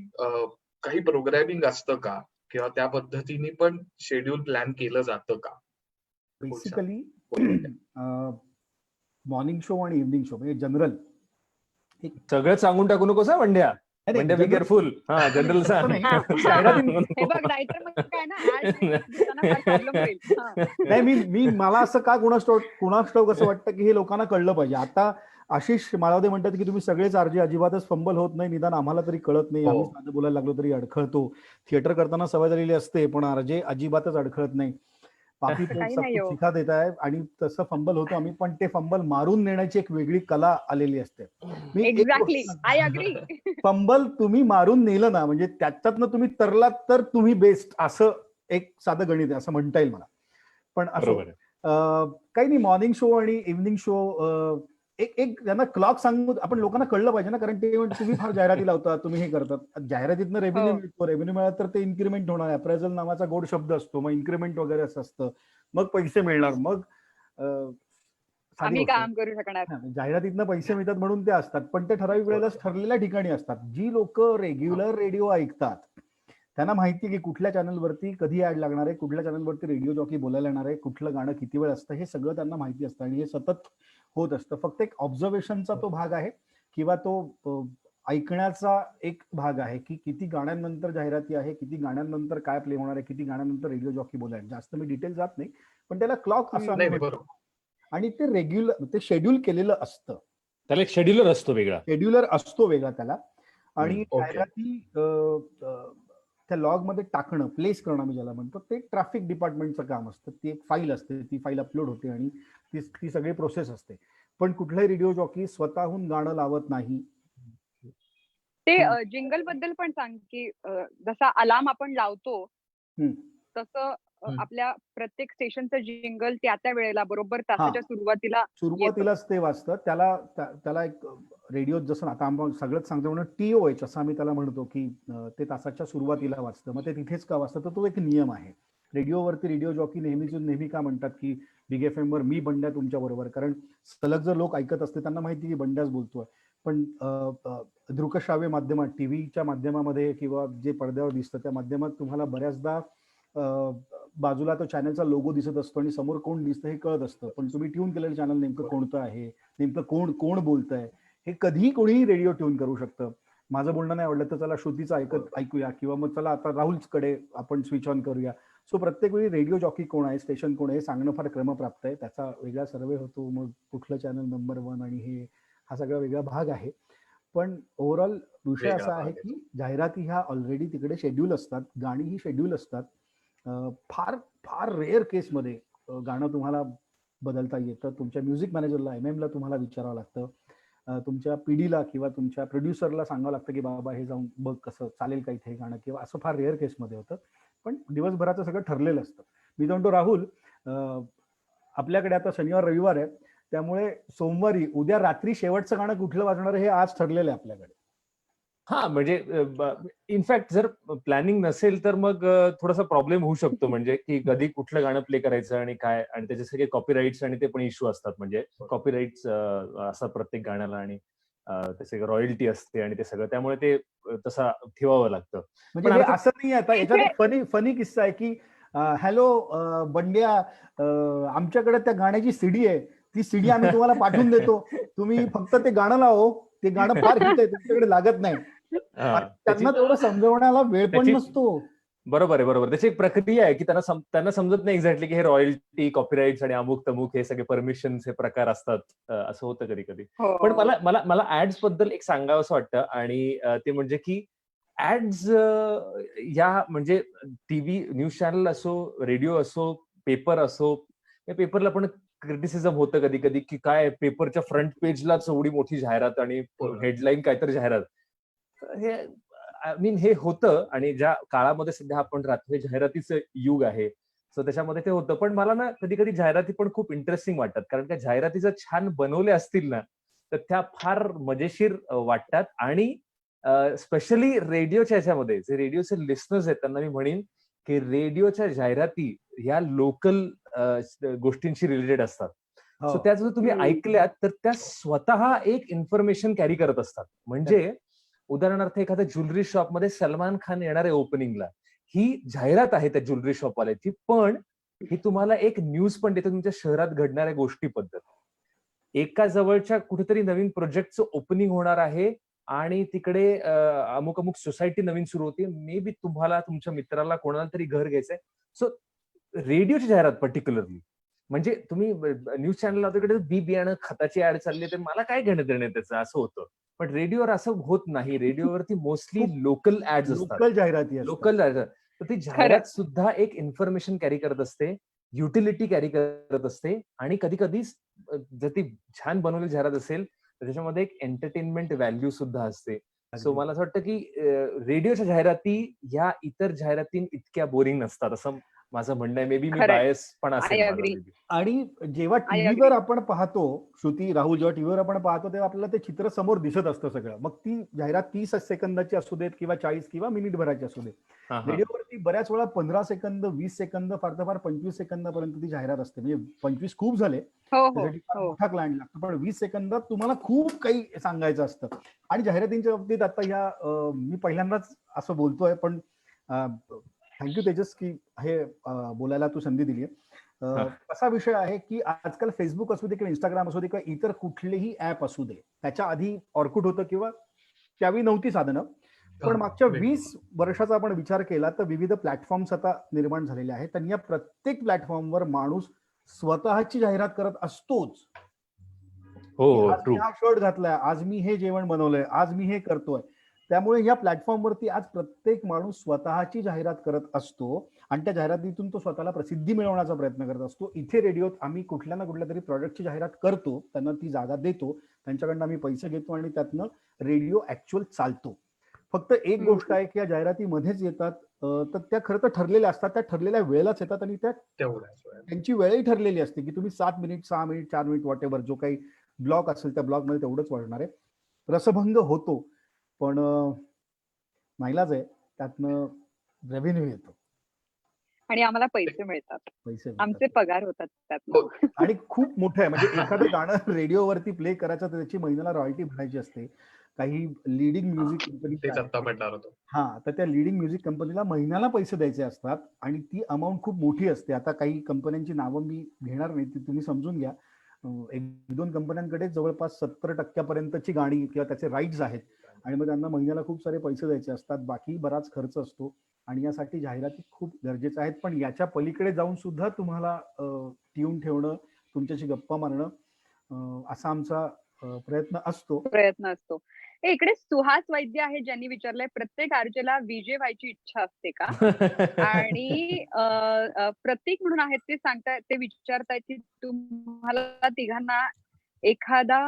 काही प्रोग्रामिंग असतं का, किंवा त्या पद्धतीने पण शेड्यूल प्लॅन केलं जातं का? बेसिकली मॉर्निंग शो आणि इव्हनिंग शो म्हणजे जनरल सगळं सांगून टाकू नकोस हा बंड्या. बंड्या बी केअरफुल. हा जनरल सांग. हे बघ नाहीतर मग काय ना ऍड घेताना फार प्रॉब्लेम होईल. नाही, मी मला असं का कुणास ठाऊक कसं वाटतं की हे लोकांना कळलं पाहिजे. आता आशिष माळवदे म्हणतात की तुम्ही सगळेच आरजे अजिबातच फंबल होत नाही, निदान आम्हाला तरी कळत नाही, आम्ही साधं बोलायला लागलो तरी अडखळतो. थिएटर करताना सवय झालेली असते पण आरजे अजिबातच अडखळत नाही. पापी काही सब नाही कुछ हो. सिखा देत आहे आणि तसं फंबल होतो आम्ही, पण ते फंबल मारून नेण्याची एक वेगळी कला आलेली असते. मी एक एक्झॅक्टली, गोष्ट- आय अग्री. फंबल तुम्ही मारून नेलं ना, म्हणजे त्याच्यातनं तुम्ही तरलात तर तुम्ही बेस्ट, असं एक साधं गणित आहे असं म्हणता येईल मला. पण असं बरोबर आहे. काही नाही, मॉर्निंग शो आणि इव्हनिंग शो एक त्यांना क्लॉक सांगू आपण, लोकांना कळलं पाहिजे ना, कारण ते म्हणतात तुम्ही फार जाहिराती लावता, तुम्ही हे करतात. जाहिरातीतनं रेव्हेन्यू हो. मिळतो, रेव्हेन्यू मिळाला तर ते इन्क्रीमेंट होणार. अप्रायझल नावाचा गोड शब्द असतो, मग इन्क्रीमेंट वगैरे असं असतं, मग पैसे मिळणार, मग साधी आम्ही गोष्ट आहे. काम करू शकणार. जाहिरातीतनं पैसे मिळतात म्हणून ते असतात, पण ते ठराविक वेळेलाच ठरलेल्या ठिकाणी असतात. जी लोक रेग्युलर रेडिओ ऐकतात त्यांना माहिती आहे की कुठल्या चॅनलवरती कधी ऍड लागणार आहे, कुठल्या चॅनलवरती रेडिओ जॉकी बोलायला येणार आहे, कुठलं गाणं किती वेळ असतं, हे सगळं त्यांना माहिती असतं आणि हे सतत होत असतं. फक्त एक ऑब्झर्वेशनचा तो भाग आहे किंवा तो ऐकण्याचा एक भाग आहे की किती गाण्यांनंतर जाहिराती आहे, किती गाण्यांनंतर काय प्ले होणार आहे, किती गाण्यांनंतर रेडिओ जॉकी बोलाय. जास्त मी डिटेल जात नाही, पण त्याला क्लॉक असं आम्ही नाही, म्हणतो आणि ते रेग्युलर, ते शेड्यूल केलेलं असतं. त्याला एक शेड्युलर असतो वेगळा. शेड्युलर असतो वेगळा त्याला. आणि ओके. जाहिराती त्या लॉग मध्ये टाकणं, प्लेस करणं मी ज्याला म्हणतो, ते ट्रॅफिक डिपार्टमेंटचं काम असतं. ती एक फाईल असते, ती फाईल अपलोड होते आणि ती सगळी प्रोसेस असते. पण कुठलाही रेडिओ जॉकी स्वतःहून गाणं लावत नाही. ते जिंगल बद्दल पण सांग की जसा अलार्म आपण लावतो तसं आपल्या प्रत्येक स्टेशनचं जिंगल त्या वेळेला बरोबर तासाच्या सुरुवातीलाच ते वाजतं. त्याला एक रेडिओ जसं आता आपण सगळंच सांगतो म्हणून TOH असं आम्ही त्याला म्हणतो की ते तासाच्या सुरुवातीला वाजतं. मग ते तिथेच का वाजतं, तर तो एक नियम आहे. रेडिओवरती रेडिओ जॉकी नेहमी का म्हणतात की बिग FM वर मी बंड्या तुमच्या बरोबर, कारण सलग जर लोक ऐकत असते त्यांना माहिती की बंड्याच बोलतोय. पण दृकश्राव्य माध्यमात, टीव्हीच्या माध्यमामध्ये किंवा जे पडद्यावर दिसतं त्या माध्यमात तुम्हाला बऱ्याचदा बाजूला तो चॅनलचा लोगो दिसत असतो आणि समोर कोण दिसतं हे कळत असतं, पण तुम्ही ट्यून केलेलं चॅनल नेमकं कोणतं आहे, नेमकं कोण बोलतंय हे कधीही कोणीही रेडिओ ट्यून करू शकतं. माझं बोलणं नाही आवडलं तर चला श्रुतीचं ऐकूया, किंवा मग चला आता राहुलकडे आपण स्विच ऑन करूया. सो प्रत्येक वेळी रेडिओ जॉकी कोण आहे, स्टेशन कोण आहे हे सांगणं फार क्रमप्राप्त आहे. त्याचा वेगळा सर्वे होतो, मग कुठलं चॅनल नंबर 1 आणि हा सगळा वेगळा भाग आहे. पण ओव्हरऑल विषय असा आहे की जाहिराती ह्या ऑलरेडी तिकडे शेड्यूल असतात, गाणी ही शेड्यूल असतात. फार फार रेअर केसमध्ये गाणं तुम्हाला बदलता येतं. तुमच्या म्युझिक मॅनेजरला, MM ला तुम्हाला विचारावं लागतं, तुमच्या PDला किंवा तुमच्या प्रोड्युसरला सांगावं लागतं की बाबा हे जाऊन बघ कसं चालेल का इथे गाणं, किंवा असं फार रेअर केसमध्ये होतं. पण दिवसभराचं सगळं ठरलेलं असतं. मी म्हणतो राहुल, आपल्याकडे आता शनिवार रविवार आहे, त्यामुळे सोमवारी उद्या रात्री शेवटचं गाणं कुठलं वाजणार हे आज ठरलेलं आहे आपल्याकडे. हा म्हणजे इनफॅक्ट जर प्लॅनिंग नसेल तर मग थोडासा प्रॉब्लेम होऊ शकतो, म्हणजे की कधी कुठलं गाणं प्ले करायचं आणि काय, आणि त्याचे सगळे कॉपीराईट्स आणि ते पण इश्यू असतात, म्हणजे कॉपीराईट्स असतात प्रत्येक गाण्याला आणि त्याचे रॉयल्टी असते आणि ते सगळं, त्यामुळे ते तसा ठेवावं लागतं. म्हणजे पण हे आता असं नाही आता याच्यात एक फनी किस्सा आहे की हॅलो बंड्या, आमच्याकडे त्या गाण्याची सीडी आहे, ती सीडी आम्ही तुम्हाला पाठवून देतो, तुम्ही फक्त ते गाणं लावो, ते गाणं फार हिट आहे, तुमच्याकडे लागत नाही. त्यांना तेवढं समजवण्याला वेळ पण नसतो. बरोबर आहे. त्याची एक प्रक्रिया आहे की त्यांना समजत नाही एक्झॅक्टली की हे रॉयल्टी, कॉपीराईट्स आणि अमुक तमुक हे सगळे परमिशन्स हे प्रकार असतात, असं होतं कधी कधी. पण मला ऍड्स बद्दल एक सांगावं असं वाटतं, आणि ते म्हणजे की ऍड्स या म्हणजे टीव्ही न्यूज चॅनल असो, रेडिओ असो, पेपर असो, या पेपरला पण क्रिटिसिझम होतं कधी कधी की काय पेपरच्या फ्रंट पेजलाच एवढी मोठी जाहिरात आणि हेडलाईन काहीतरी जाहिरात. हे आय मीन हे होतं, आणि ज्या काळामध्ये सध्या आपण राहतो हे जाहिरातीचं युग आहे, सो त्याच्यामध्ये ते होतं. पण मला ना कधी कधी जाहिराती पण खूप इंटरेस्टिंग वाटतात, कारण त्या जाहिराती जर छान बनवल्या असतील ना तर त्या फार मजेशीर वाटतात. आणि स्पेशली रेडिओच्या ह्याच्यामध्ये जे रेडिओचे लिस्नर्स आहेत त्यांना मी म्हणेन की रेडिओच्या जाहिराती ह्या लोकल गोष्टींशी रिलेटेड असतात. सो त्या जर तुम्ही ऐकल्यात तर त्या स्वतः एक इन्फॉर्मेशन कॅरी करत असतात. म्हणजे उदाहरणार्थ एखाद्या ज्वेलरी शॉपमध्ये सलमान खान येणार आहे ओपनिंगला, ही जाहिरात आहे त्या ज्वेलरी शॉपवाल्याची, पण ही तुम्हाला एक न्यूज पण देते तुमच्या शहरात घडणाऱ्या गोष्टीबद्दल. एका जवळच्या कुठेतरी नवीन प्रोजेक्टचं ओपनिंग होणार आहे आणि तिकडे अमुक अमुक सोसायटी नवीन सुरू होती, मे बी तुम्हाला तुमच्या मित्राला कोणाला तरी घर घ्यायचंय. सो रेडिओची जाहिरात पर्टिक्युलरली, म्हणजे तुम्ही न्यूज चॅनलला तिकडे बी बियाणं खताची ऍड चालली तर मला काय घेणं देणं त्याचं, असं होतं. पण रेडिओवर असं होत नाही. रेडिओवरती मोस्टली लोकल ऍड्स असतात, लोकल जाहिराती, लोकल. तर ती जाहिरात सुद्धा एक इन्फॉर्मेशन कॅरी करत असते, युटिलिटी कॅरी करत असते, आणि कधी कधी जर ती छान बनवलेली जाहिरात असेल तर त्याच्यामध्ये एक एंटरटेनमेंट व्हॅल्यू सुद्धा असते. सो मला असं वाटतं की रेडिओच्या जाहिराती ह्या इतर जाहिराती इतक्या बोरिंग नसतात, असं माझं म्हणणं आहे. मे बी मी बायस पण असेल. आणि जेव्हा टीव्हीवर आपण पाहतो, श्रुती, राहुल, जेव्हा टीव्हीवर आपण पाहतो तेव्हा आपल्याला ते चित्र समोर दिसत असतं सगळं. मग ती जाहिरात 30 सेकंदाची असू देत किंवा 40 किंवा मिनिटभराची असू देत. रेडिओवरती बऱ्याच वेळा 15 सेकंद, 20 सेकंद, फार तर फार 25 सेकंदापर्यंत ती जाहिरात असते. म्हणजे 25 खूप झाले, त्यासाठी मोठा क्लायंट लागतो, पण 20 सेकंदात तुम्हाला खूप काही सांगायचं असतं. आणि जाहिरातींच्या बाबतीत आता ह्या मी पहिल्यांदाच असं बोलतोय, पण थँक्यू तेजस की हे बोलायला तू संधी दिली. असा विषय आहे की आजकाल फेसबुक असू दे किंवा इंस्टाग्राम असू दे किंवा इतर कुठलेही ऍप असू दे, त्याच्या आधी ऑर्कुट होतं किंवा त्यावेळी नव्हती साधनं, पण मागच्या 20 वर्षाचा आपण विचार केला तर विविध प्लॅटफॉर्म्स आता निर्माण झालेले आहेत, आणि या प्रत्येक प्लॅटफॉर्मवर माणूस स्वतःची जाहिरात करत असतोच. आज मी हा शर्ट घातलाय, आज मी हे जेवण बनवलंय, आज मी हे करतोय. त्यामुळे या प्लॅटफॉर्मवरती आज प्रत्येक माणूस स्वतःची जाहिरात करत असतो आणि त्या जाहिरातीतून तो स्वतःला प्रसिद्धी मिळवण्याचा प्रयत्न करत असतो. इथे रेडिओत आम्ही कुठल्या ना कुठल्या तरी प्रॉडक्टची जाहिरात करतो, त्यांना ती जागा देतो, त्यांच्याकडनं आम्ही पैसे घेतो आणि त्यातनं रेडिओ ऍक्च्युअल चालतो. फक्त एक गोष्ट आहे की या जाहिराती मध्येच येतात तर त्या खरं तर ठरलेल्या असतात, त्या ठरलेल्या वेळेलाच येतात आणि त्या त्यांची वेळही ठरलेली असते की तुम्ही 7 minute, 6 minute, 4 minute, what ever जो काही ब्लॉक असेल त्या ब्लॉक मध्ये तेवढंच वाढणार आहे. रसभंग होतो, पण नाईलाज आहे, त्यातनं रेव्हेन्यू येतो आणि आम्हाला पैसे मिळतात, आमचे पगार होतात त्यातनं. आणि खूप मोठं आहे. म्हणजे एखादं गाणं रेडिओवरती प्ले करायचं तर त्याची महिन्याला रॉयल्टी भरायची असते. काही लिडिंग म्युझिक कंपनी, तर त्या लिडिंग म्युझिक कंपनीला महिन्याला पैसे द्यायचे असतात आणि ती अमाऊंट खूप मोठी असते. आता काही कंपन्यांची नावं मी घेणार नाही, ती तुम्ही समजून घ्या. 1-2 कंपन्यांकडे जवळपास 70% गाणी किंवा त्याचे राईट्स आहेत आणि मग त्यांना महिन्याला खूप सारे पैसे द्यायचे असतात, बाकी बराच खर्च असतो आणि यासाठी जाहिराती खूप गरजेच्या आहेत. पण याच्या पलीकडे जाऊन सुद्धा तुम्हाला ट्यून ठेवणं, तुमच्याशी गप्पा मारणं असा आमचा प्रयत्न असतो. इकडे सुहास वैद्य आहे ज्यांनी विचारलंय, प्रत्येक आरजेला विजय व्हायची इच्छा असते का? आणि प्रतीक म्हणून आहेत, ते सांगतायत, ते विचारतायत की तुम्हाला तिघांना एखादा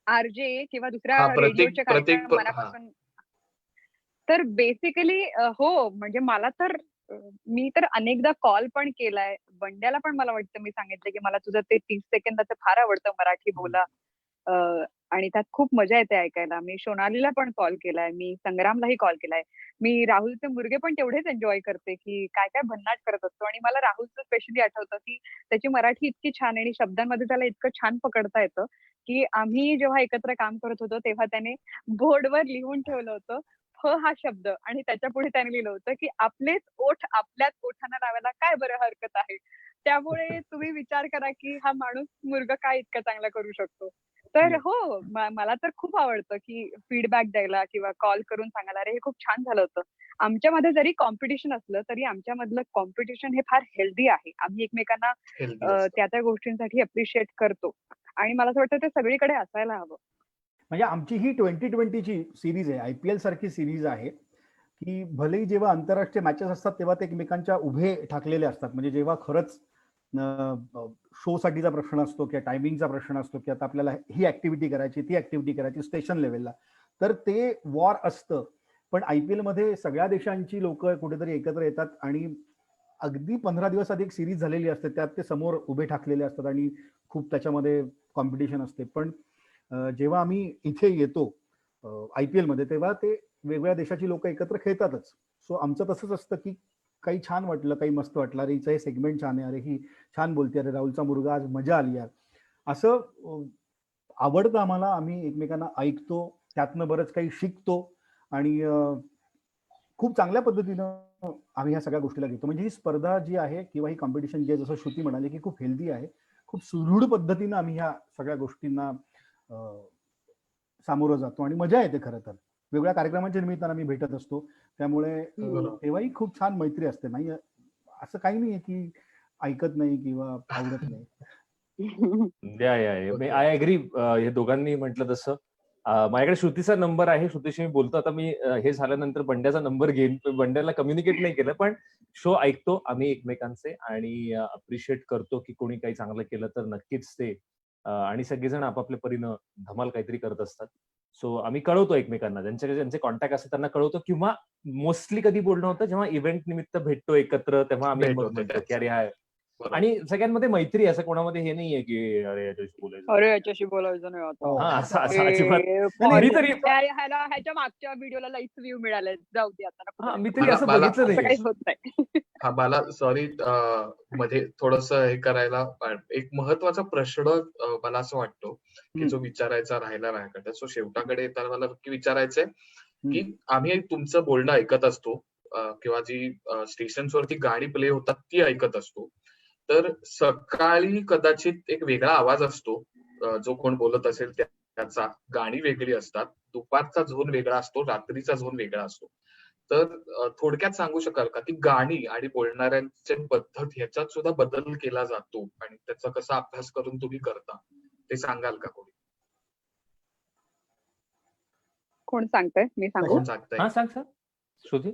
आरजे किंवा दुसऱ्या रेडिओच्या कार्यक्रम मनापासून. तर बेसिकली हो, म्हणजे मला तर मी तर अनेकदा कॉल पण केलाय. बंड्याला पण मला वाटतं मी सांगितलं की मला तुझं ते 30 सेकंदाचं फार आवडतं मराठी बोला. अ, आणि त्यात खूप मजा येते ऐकायला. मी सोनालीला पण कॉल केलाय. मी संग्रामलाही कॉल केलाय. मी राहुलचे मुर्गे पण तेवढेच एन्जॉय करते की काय-काय भन्नाट करत असतो आणि मला राहुलचं स्पेशली आठवतं की त्याची मराठी इतकी छान आहे आणि शब्दांमध्ये त्याला इतकं छान पकडता येतं, की आम्ही जेव्हा एकत्र काम करत होतो तेव्हा त्याने बोर्डवर लिहून ठेवलं होतं, हा शब्द आणि त्याच्यापुढे त्याने लिहिलं होतं, की आपलेच ओठ आपल्याच ओठांना लावायला काय बरं हरकत आहे. त्यामुळे तुम्ही विचार करा, की हा माणूस मुर्ग काय इतका चांगला करू शकतो. तर हो, मला तर खूप आवडतं, की फीडबॅक द्यायला किंवा कॉल करून सांगायला, "अरे, हे खूप छान झालं होतं." आमच्यामध्ये जरी कॉम्पिटिशन असलं, तरी आमच्यामधलं कॉम्पिटिशन हे फार हेल्दी आहे. आम्ही एकमेकांना हेल्दी असतं. त्या गोष्टींसाठी अप्रिशिएट करतो आणि मला असं वाटतं ते सगळीकडे असायला हवं. म्हणजे आमची ही 2020ची सिरीज आहे, IPL सारखी सिरीज आहे, की भलेही जेव्हा आंतरराष्ट्रीय मॅचेस असतात तेव्हा ते एकमेकांच्या उभे ठाकलेले असतात. म्हणजे जेव्हा खरंच शोसाठीचा प्रश्न असतो किंवा टायमिंगचा प्रश्न असतो की आता आपल्याला ही ऍक्टिव्हिटी करायची, ती ऍक्टिव्हिटी करायची स्टेशन लेवलला, तर ते वॉर असतं. पण IPL मध्ये सगळ्या देशांची लोक कुठेतरी एकत्र येतात आणि अगदी 15 दिवस आधी एक सिरीज झालेली असते, त्यात ते समोर उभे ठाकलेले असतात आणि खूप त्याच्यामध्ये कॉम्पिटिशन असते. पण जेव्हा आम्ही इथे येतो IPL मध्ये, तेव्हा ते वेगवेगळ्या देशाची लोक एकत्र खेळतातच. सो आमचं तसंच असतं की काही छान वाटलं, काही मस्त वाटलं, अरे हिचं हे सेगमेंट छान आहे, अरे ही छान बोलते, अरे राहुलचा मुलगा आज मजा आली यार, असं आवडतं आम्हाला. आम्ही एकमेकांना ऐकतो, त्यातनं बरंच काही शिकतो आणि खूप चांगल्या पद्धतीनं आम्ही ह्या सगळ्या गोष्टीला घेतो. म्हणजे ही स्पर्धा जी आहे किंवा ही कॉम्पिटिशन जी आहे, जसं श्रुती म्हणाली की खूप हेल्दी आहे, खूप सुदृढ पद्धतीनं आम्ही ह्या सगळ्या गोष्टींना सामोरं जातो आणि मजा येते. खरं तर वेगवेगळ्या कार्यक्रमांच्या निमित्तानं आम्ही भेटत असतो, त्यामुळे तेव्हाही खूप छान मैत्री असते. नाही असं काही नाहीये की ऐकत नाही किंवा आवडत नाही. I agree. हे दोघांनी म्हटलं तसं. माझ्याकडे श्रुतीचा नंबर आहे. श्रुतीशी मी बोलतो. आता मी हे झाल्यानंतर बंड्याचा नंबर घेईन. बंड्याला कम्युनिकेट नाही केलं, पण शो ऐकतो आम्ही एकमेकांचे आणि अप्रिशिएट करतो की कोणी काही चांगलं केलं तर नक्कीच ते आणि सगळेजण आपापल्या परीनं धमाल काहीतरी करत असतात. सो आम्ही कळवतो एकमेकांना. ज्यांचे कॉन्टॅक्ट असतात त्यांना कळवतो किंवा मोस्टली कधी बोलणं होतं जेव्हा इव्हेंट निमित्त भेटतो एकत्र, तेव्हा आम्ही भेट मग होते म्हणतो की त्याच. अरे हाय. बरोबर. आणि सगळ्यांमध्ये मैत्री आहे. असं कोणामध्ये हे नाहीये की अरे याच्याशी बोलायचं. अरे याच्याशी बोलायचं नाही आता. हां, असं अजिबात ए, नाही, कधी नाही, तरी ह्याच्या मागच्या व्हिडिओला लाईक्स व्ह्यू मिळाले. जाऊ दे आता नको हां, बोलायचं. मी तरी मला असं मला बघितलं असं नाहीये. काही होत नाही. मला सॉरी मध्ये थोडस हे करायला एक महत्वाचा प्रश्न मला असं वाटतो की जो विचारायचा राहिला माझ्याकडे. सो शेवटाकडे येताना मला नक्की विचारायचंय की आम्ही तुमचं बोलणं ऐकत असतो किंवा जी स्टेशन्स वरती गाणी प्ले होतात ती ऐकत असतो. तर सकाळी कदाचित एक वेगळा आवाज असतो, जो कोण बोलत असेल त्याचा. गाणी वेगळी असतात, दुपारचा झोन वेगळा असतो, रात्रीचा झोन वेगळा असतो. तर थोडक्यात सांगू शकाल का की गाणी आणि बोलणाऱ्यांची पद्धत ह्याच्यात सुद्धा बदल केला जातो आणि त्याचा कसा अभ्यास करून तुम्ही करता, ते सांगाल का कोणी? कोण सांगतंय? मी सांगू? कोण सांगताय? हां, सांग. श्रुती?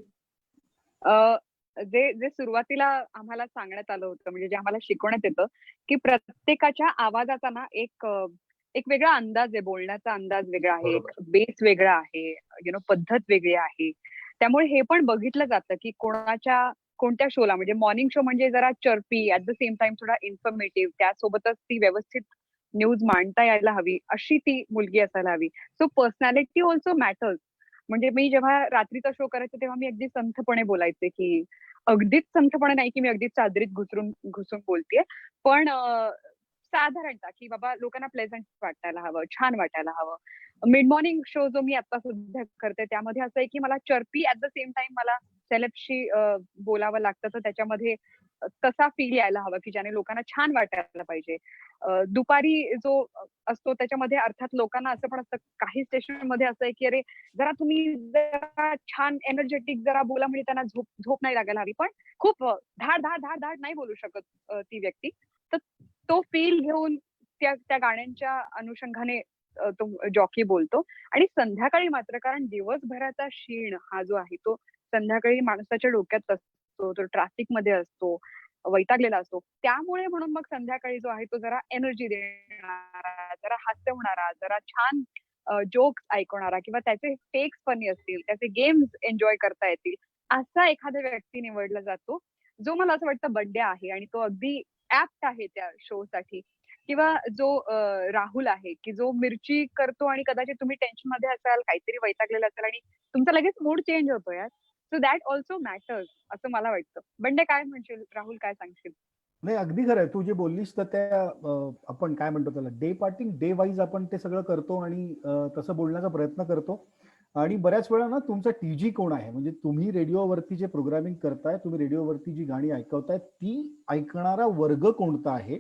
जे जे सुरुवातीला आम्हाला सांगण्यात आलं होतं, म्हणजे जे आम्हाला शिकवण्यात येतं, की प्रत्येकाच्या आवाजाचा ना एक वेगळा अंदाज आहे, बोलण्याचा अंदाज वेगळा आहे, एक बरोबर. बेस वेगळा आहे, पद्धत वेगळी आहे. त्यामुळे हे पण बघितलं जातं, की कोणत्या शोला म्हणजे मॉर्निंग शो म्हणजे जरा chirpy at the same time थोडा इन्फॉर्मेटिव्ह, त्यासोबतच ती व्यवस्थित न्यूज मांडता यायला हवी, अशी ती मुलगी असायला हवी. So personality also matters. म्हणजे मी जेव्हा रात्रीचा शो करायचे तेव्हा मी अगदी संथपणे बोलायचे, की अगदीच संथपणे नाही, की मी अगदीच चादरीत घुसून बोलतेय. पण साधारणतः, की बाबा लोकांना प्लेझंट वाटायला हवं, छान वाटायला हवं. मिड मॉर्निंग शो जो मी आता सध्या करते त्यामध्ये असं आहे, की मला chirpy at the same time मला सेलेब्सशी बोलावं लागतं. तर त्याच्यामध्ये तसा फील यायला हवा, की ज्याने लोकांना छान वाटायला पाहिजे. दुपारी जो असतो त्याच्यामध्ये अर्थात लोकांना असं पण असतं, काही स्टेशनमध्ये असं आहे, की अरे जरा तुम्ही जरा छान एनर्जेटिक जरा बोला म्हणजे त्यांना झोप नाही लागायला हवी. पण खूप धाड, धाड, धाड, धाड नाही बोलू शकत ती व्यक्ती. तर तो फील घेऊन त्या गाण्यांच्या अनुषंगाने तो जॉकी बोलतो आणि संध्याकाळी मात्र कारण दिवसभराचा शीण हा जो आहे तो संध्याकाळी माणसाच्या डोक्यात असतो, तो ट्रॅफिकमध्ये असतो, वैतागलेला असतो. त्यामुळे म्हणून मग संध्याकाळी जो आहे तो जरा एनर्जी देणारा, जरा हसवणारा, जरा छान जोक्स ऐकवणारा किंवा त्याचे टेक्स फनी असतील, त्याचे गेम्स एन्जॉय करता येतील, असा एखादा व्यक्ती निवडला जातो जो मला असं वाटतं बंड्या आहे आणि तो अगदी ऍप्ट आहे त्या शो साठी. किंवा जो राहुल आहे की जो मिरची करतो आणि कदाचित तुम्ही टेन्शन मध्ये असाल, काहीतरी वैतागलेला असाल आणि तुमचा लगेच मूड चेंज होतो यार. सो दॅट ऑल्सो मॅटर्स असं मला वाटतं. बंड्या काय म्हणशील? राहुल काय सांगशील? नाही, अगदी खरं आहे. तू जे बोललीस तर त्या आपण काय म्हणतो त्याला डे पार्टिंग, डे वाईज आपण ते सगळं करतो आणि तसं बोलण्याचा प्रयत्न करतो. आणि बऱ्याच वेळा ना तुमचा टीजी कोण आहे, म्हणजे तुम्ही रेडिओवरती जे प्रोग्रामिंग करताय, तुम्ही रेडिओवरती जी गाणी ऐकवताय ती ऐकणारा वर्ग कोणता आहे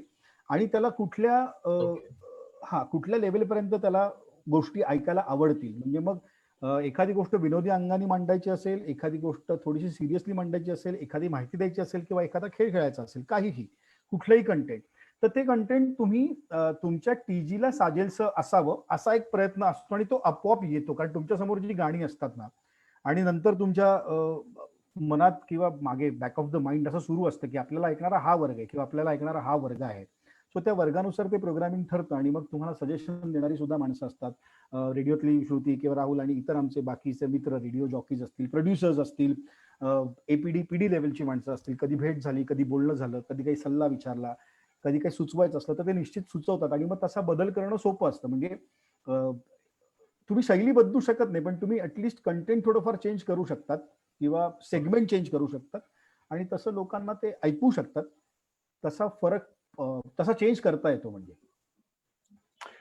आणि त्याला कुठल्या ओके. कुठल्या लेवलपर्यंत त्याला गोष्टी ऐकायला आवडतील. म्हणजे मग एखादी गोष्ट विनोदी अंगाने मांडायची असेल, एखादी गोष्ट थोडीशी सिरियसली मांडायची असेल, एखादी माहिती द्यायची असेल किंवा एखादा खेळ खेळायचा असेल, काहीही कुठलंही कंटेंट, तर ते कंटेंट तुम्ही तुमच्या टीजीला साजेलसं असावं असा एक प्रयत्न असतो आणि तो आपोआप येतो. कारण तुमच्या समोर जी गाणी असतात ना आणि नंतर तुमच्या मनात किंवा मागे बॅक ऑफ द माइंड असं सुरू असतं की आपल्याला ऐकणारा हा वर्ग आहे किंवा आपल्याला ऐकणारा हा वर्ग आहे. सो त्या वर्गानुसार ते प्रोग्रामिंग ठरतं आणि मग तुम्हाला सजेशन देणारी सुद्धा माणसं असतात. रेडिओतली श्रुती किंवा राहुल आणि इतर आमचे बाकीचे मित्र रेडिओ जॉकीज असतील, प्रोड्युसर्स असतील, एपीडी पीडी लेवलची माणसं असतील. कधी भेट झाली, कधी बोलणं झालं, कधी काही सल्ला विचारला, कधी काही सुचवायचं असलं तर ते निश्चित सुचवतात आणि मग तसा बदल करणं सोपं असतं. म्हणजे तुम्ही शैली बदलू शकत नाही, पण तुम्ही ऍटलिस्ट कंटेंट थोडंफार चेंज करू शकतात किंवा सेगमेंट चेंज करू शकतात आणि तसं लोकांना ते ऐकू शकतात. तसा फरक तसा चेंज करता येतो. म्हणजे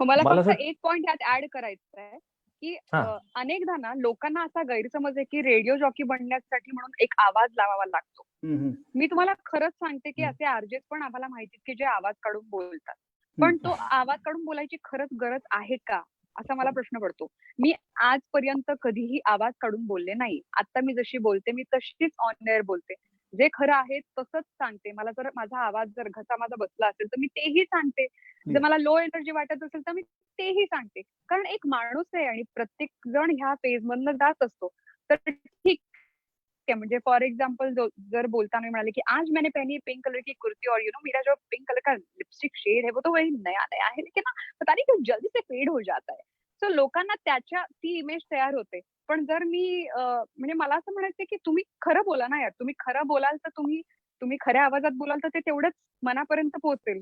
मला मला फक्त असं एक पॉइंट यात ऍड करायचा आहे की हा अनेकदा ना लोकांना असा गैरसमज आहे की रेडिओ जॉकी बनण्यासाठी म्हणून एक आवाज लावावा लागतो. मी तुम्हाला खरंच सांगते की असे आरजेस पण आम्हाला माहितीत की जे आवाज काढून बोलतात. पण तो आवाज काढून बोलायची खरंच गरज आहे का, असा मला प्रश्न पडतो. मी आजपर्यंत कधीही आवाज काढून बोलले नाही. आता मी जशी बोलते मी तशीच ऑन एअर बोलते. जे खरं आहे तसंच सांगते. मला जर माझा आवाज जर घसा माझा बसला असेल तर मी तेही सांगते. जर मला लो एनर्जी वाटत असेल तर मी तेही सांगते. कारण एक माणूस आहे आणि प्रत्येक जण ह्या फेज मधनं जात असतो. तर ठीक है, म्हणजे फॉर एग्जाम्पल जर बोलताना म्हणाले की आज मैंने पहनी है पिंक कलर की कुर्ती और मेरा जो पिंक कलर का लिपस्टिक शेड है वो तो वही नया नया है लेकिन ना पता नहीं क्यों जल्दी से फेड हो जाता है. सो लोकांना त्याच्या ती इमेज तयार होते. पण जर मी म्हणजे मला असं म्हणायचं की तुम्ही खरं बोला ना यार. तुम्ही खरं बोलाल तर तुम्ही खऱ्या आवाजात बोलाल तर ते तेवढंच मनापर्यंत पोहोचेल.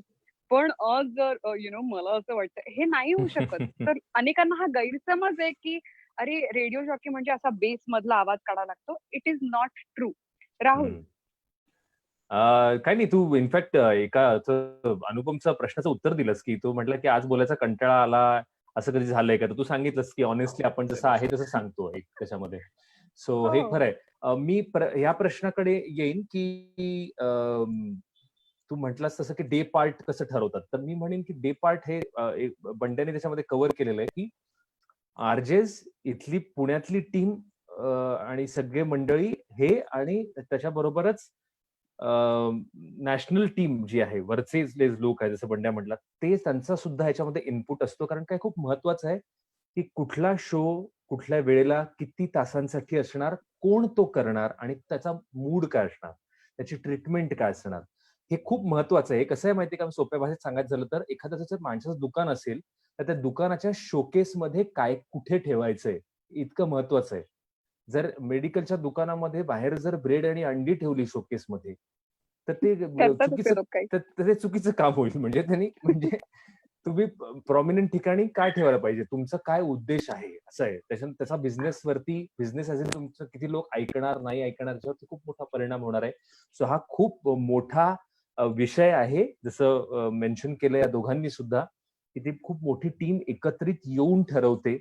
पण आज जर मला असं वाटतं हे नाही होऊ शकत. तर अनेकांना हा गैरसमज आहे की अरे रेडिओ जॉकी म्हणजे असा बेस मधला आवाज काढावा लागतो. It is not true. Rahul. काही नाही, तू इनफॅक्ट एका अनुपमचा प्रश्नाचं उत्तर दिलंस की तू म्हटलं की आज बोलायचा कंटाळा आला, असं कधी झालंय का? तर तू सांगितलंस की ऑनेस्टली आपण जसं आहे तसं सांगतो एक त्याच्यामध्ये. सो हे खरंय. मी या प्रश्नाकडे येईन की तू म्हटलास तसं की डे पार्ट कसं ठरवतात. तर मी म्हणेन की डे पार्ट हे बंड्याने त्याच्यामध्ये कव्हर केलेलं आहे की आरजेस इथली पुण्यातली टीम आणि सगळे मंडळी हे आणि त्याच्याबरोबरच नॅशनल टीम जी आहे, वरचे लोक आहेत जसं बंड्या म्हटला, ते त्यांचा सुद्धा ह्याच्यामध्ये इनपुट असतो. कारण काय खूप महत्वाचं आहे की कुठला शो कुठल्या वेळेला किती तासांसाठी असणार, कोण तो करणार आणि त्याचा मूड काय असणार, त्याची ट्रीटमेंट काय असणार, हे खूप महत्वाचं आहे. कसं आहे माहितीये का, सोप्या भाषेत सांगायचं झालं तर एखाद्या जर माणसाचं दुकान असेल तर त्या दुकानाच्या शोकेसमध्ये काय कुठे ठेवायचंय इतकं महत्वाचं आहे. जर मेडिकलच्या दुकानामध्ये बाहेर जर ब्रेड आणि अंडी ठेवली शोकेसमध्ये तर ते चुकीचं काम होईल. म्हणजे त्यांनी तुम्ही प्रॉमिनंट ठिकाणी काय ठेवायला पाहिजे, तुमचा काय उद्देश आहे असं आहे. त्याचा बिझनेस ॲज इन तुमचं किती लोक ऐकणार नाही ऐकणार याच्यावरती खूप मोठा परिणाम होणार आहे. सो हा खूप मोठा विषय आहे. जसं मेन्शन केलं या दोघांनी सुद्धा की ती खूप मोठी टीम एकत्रित येऊन ठरवते.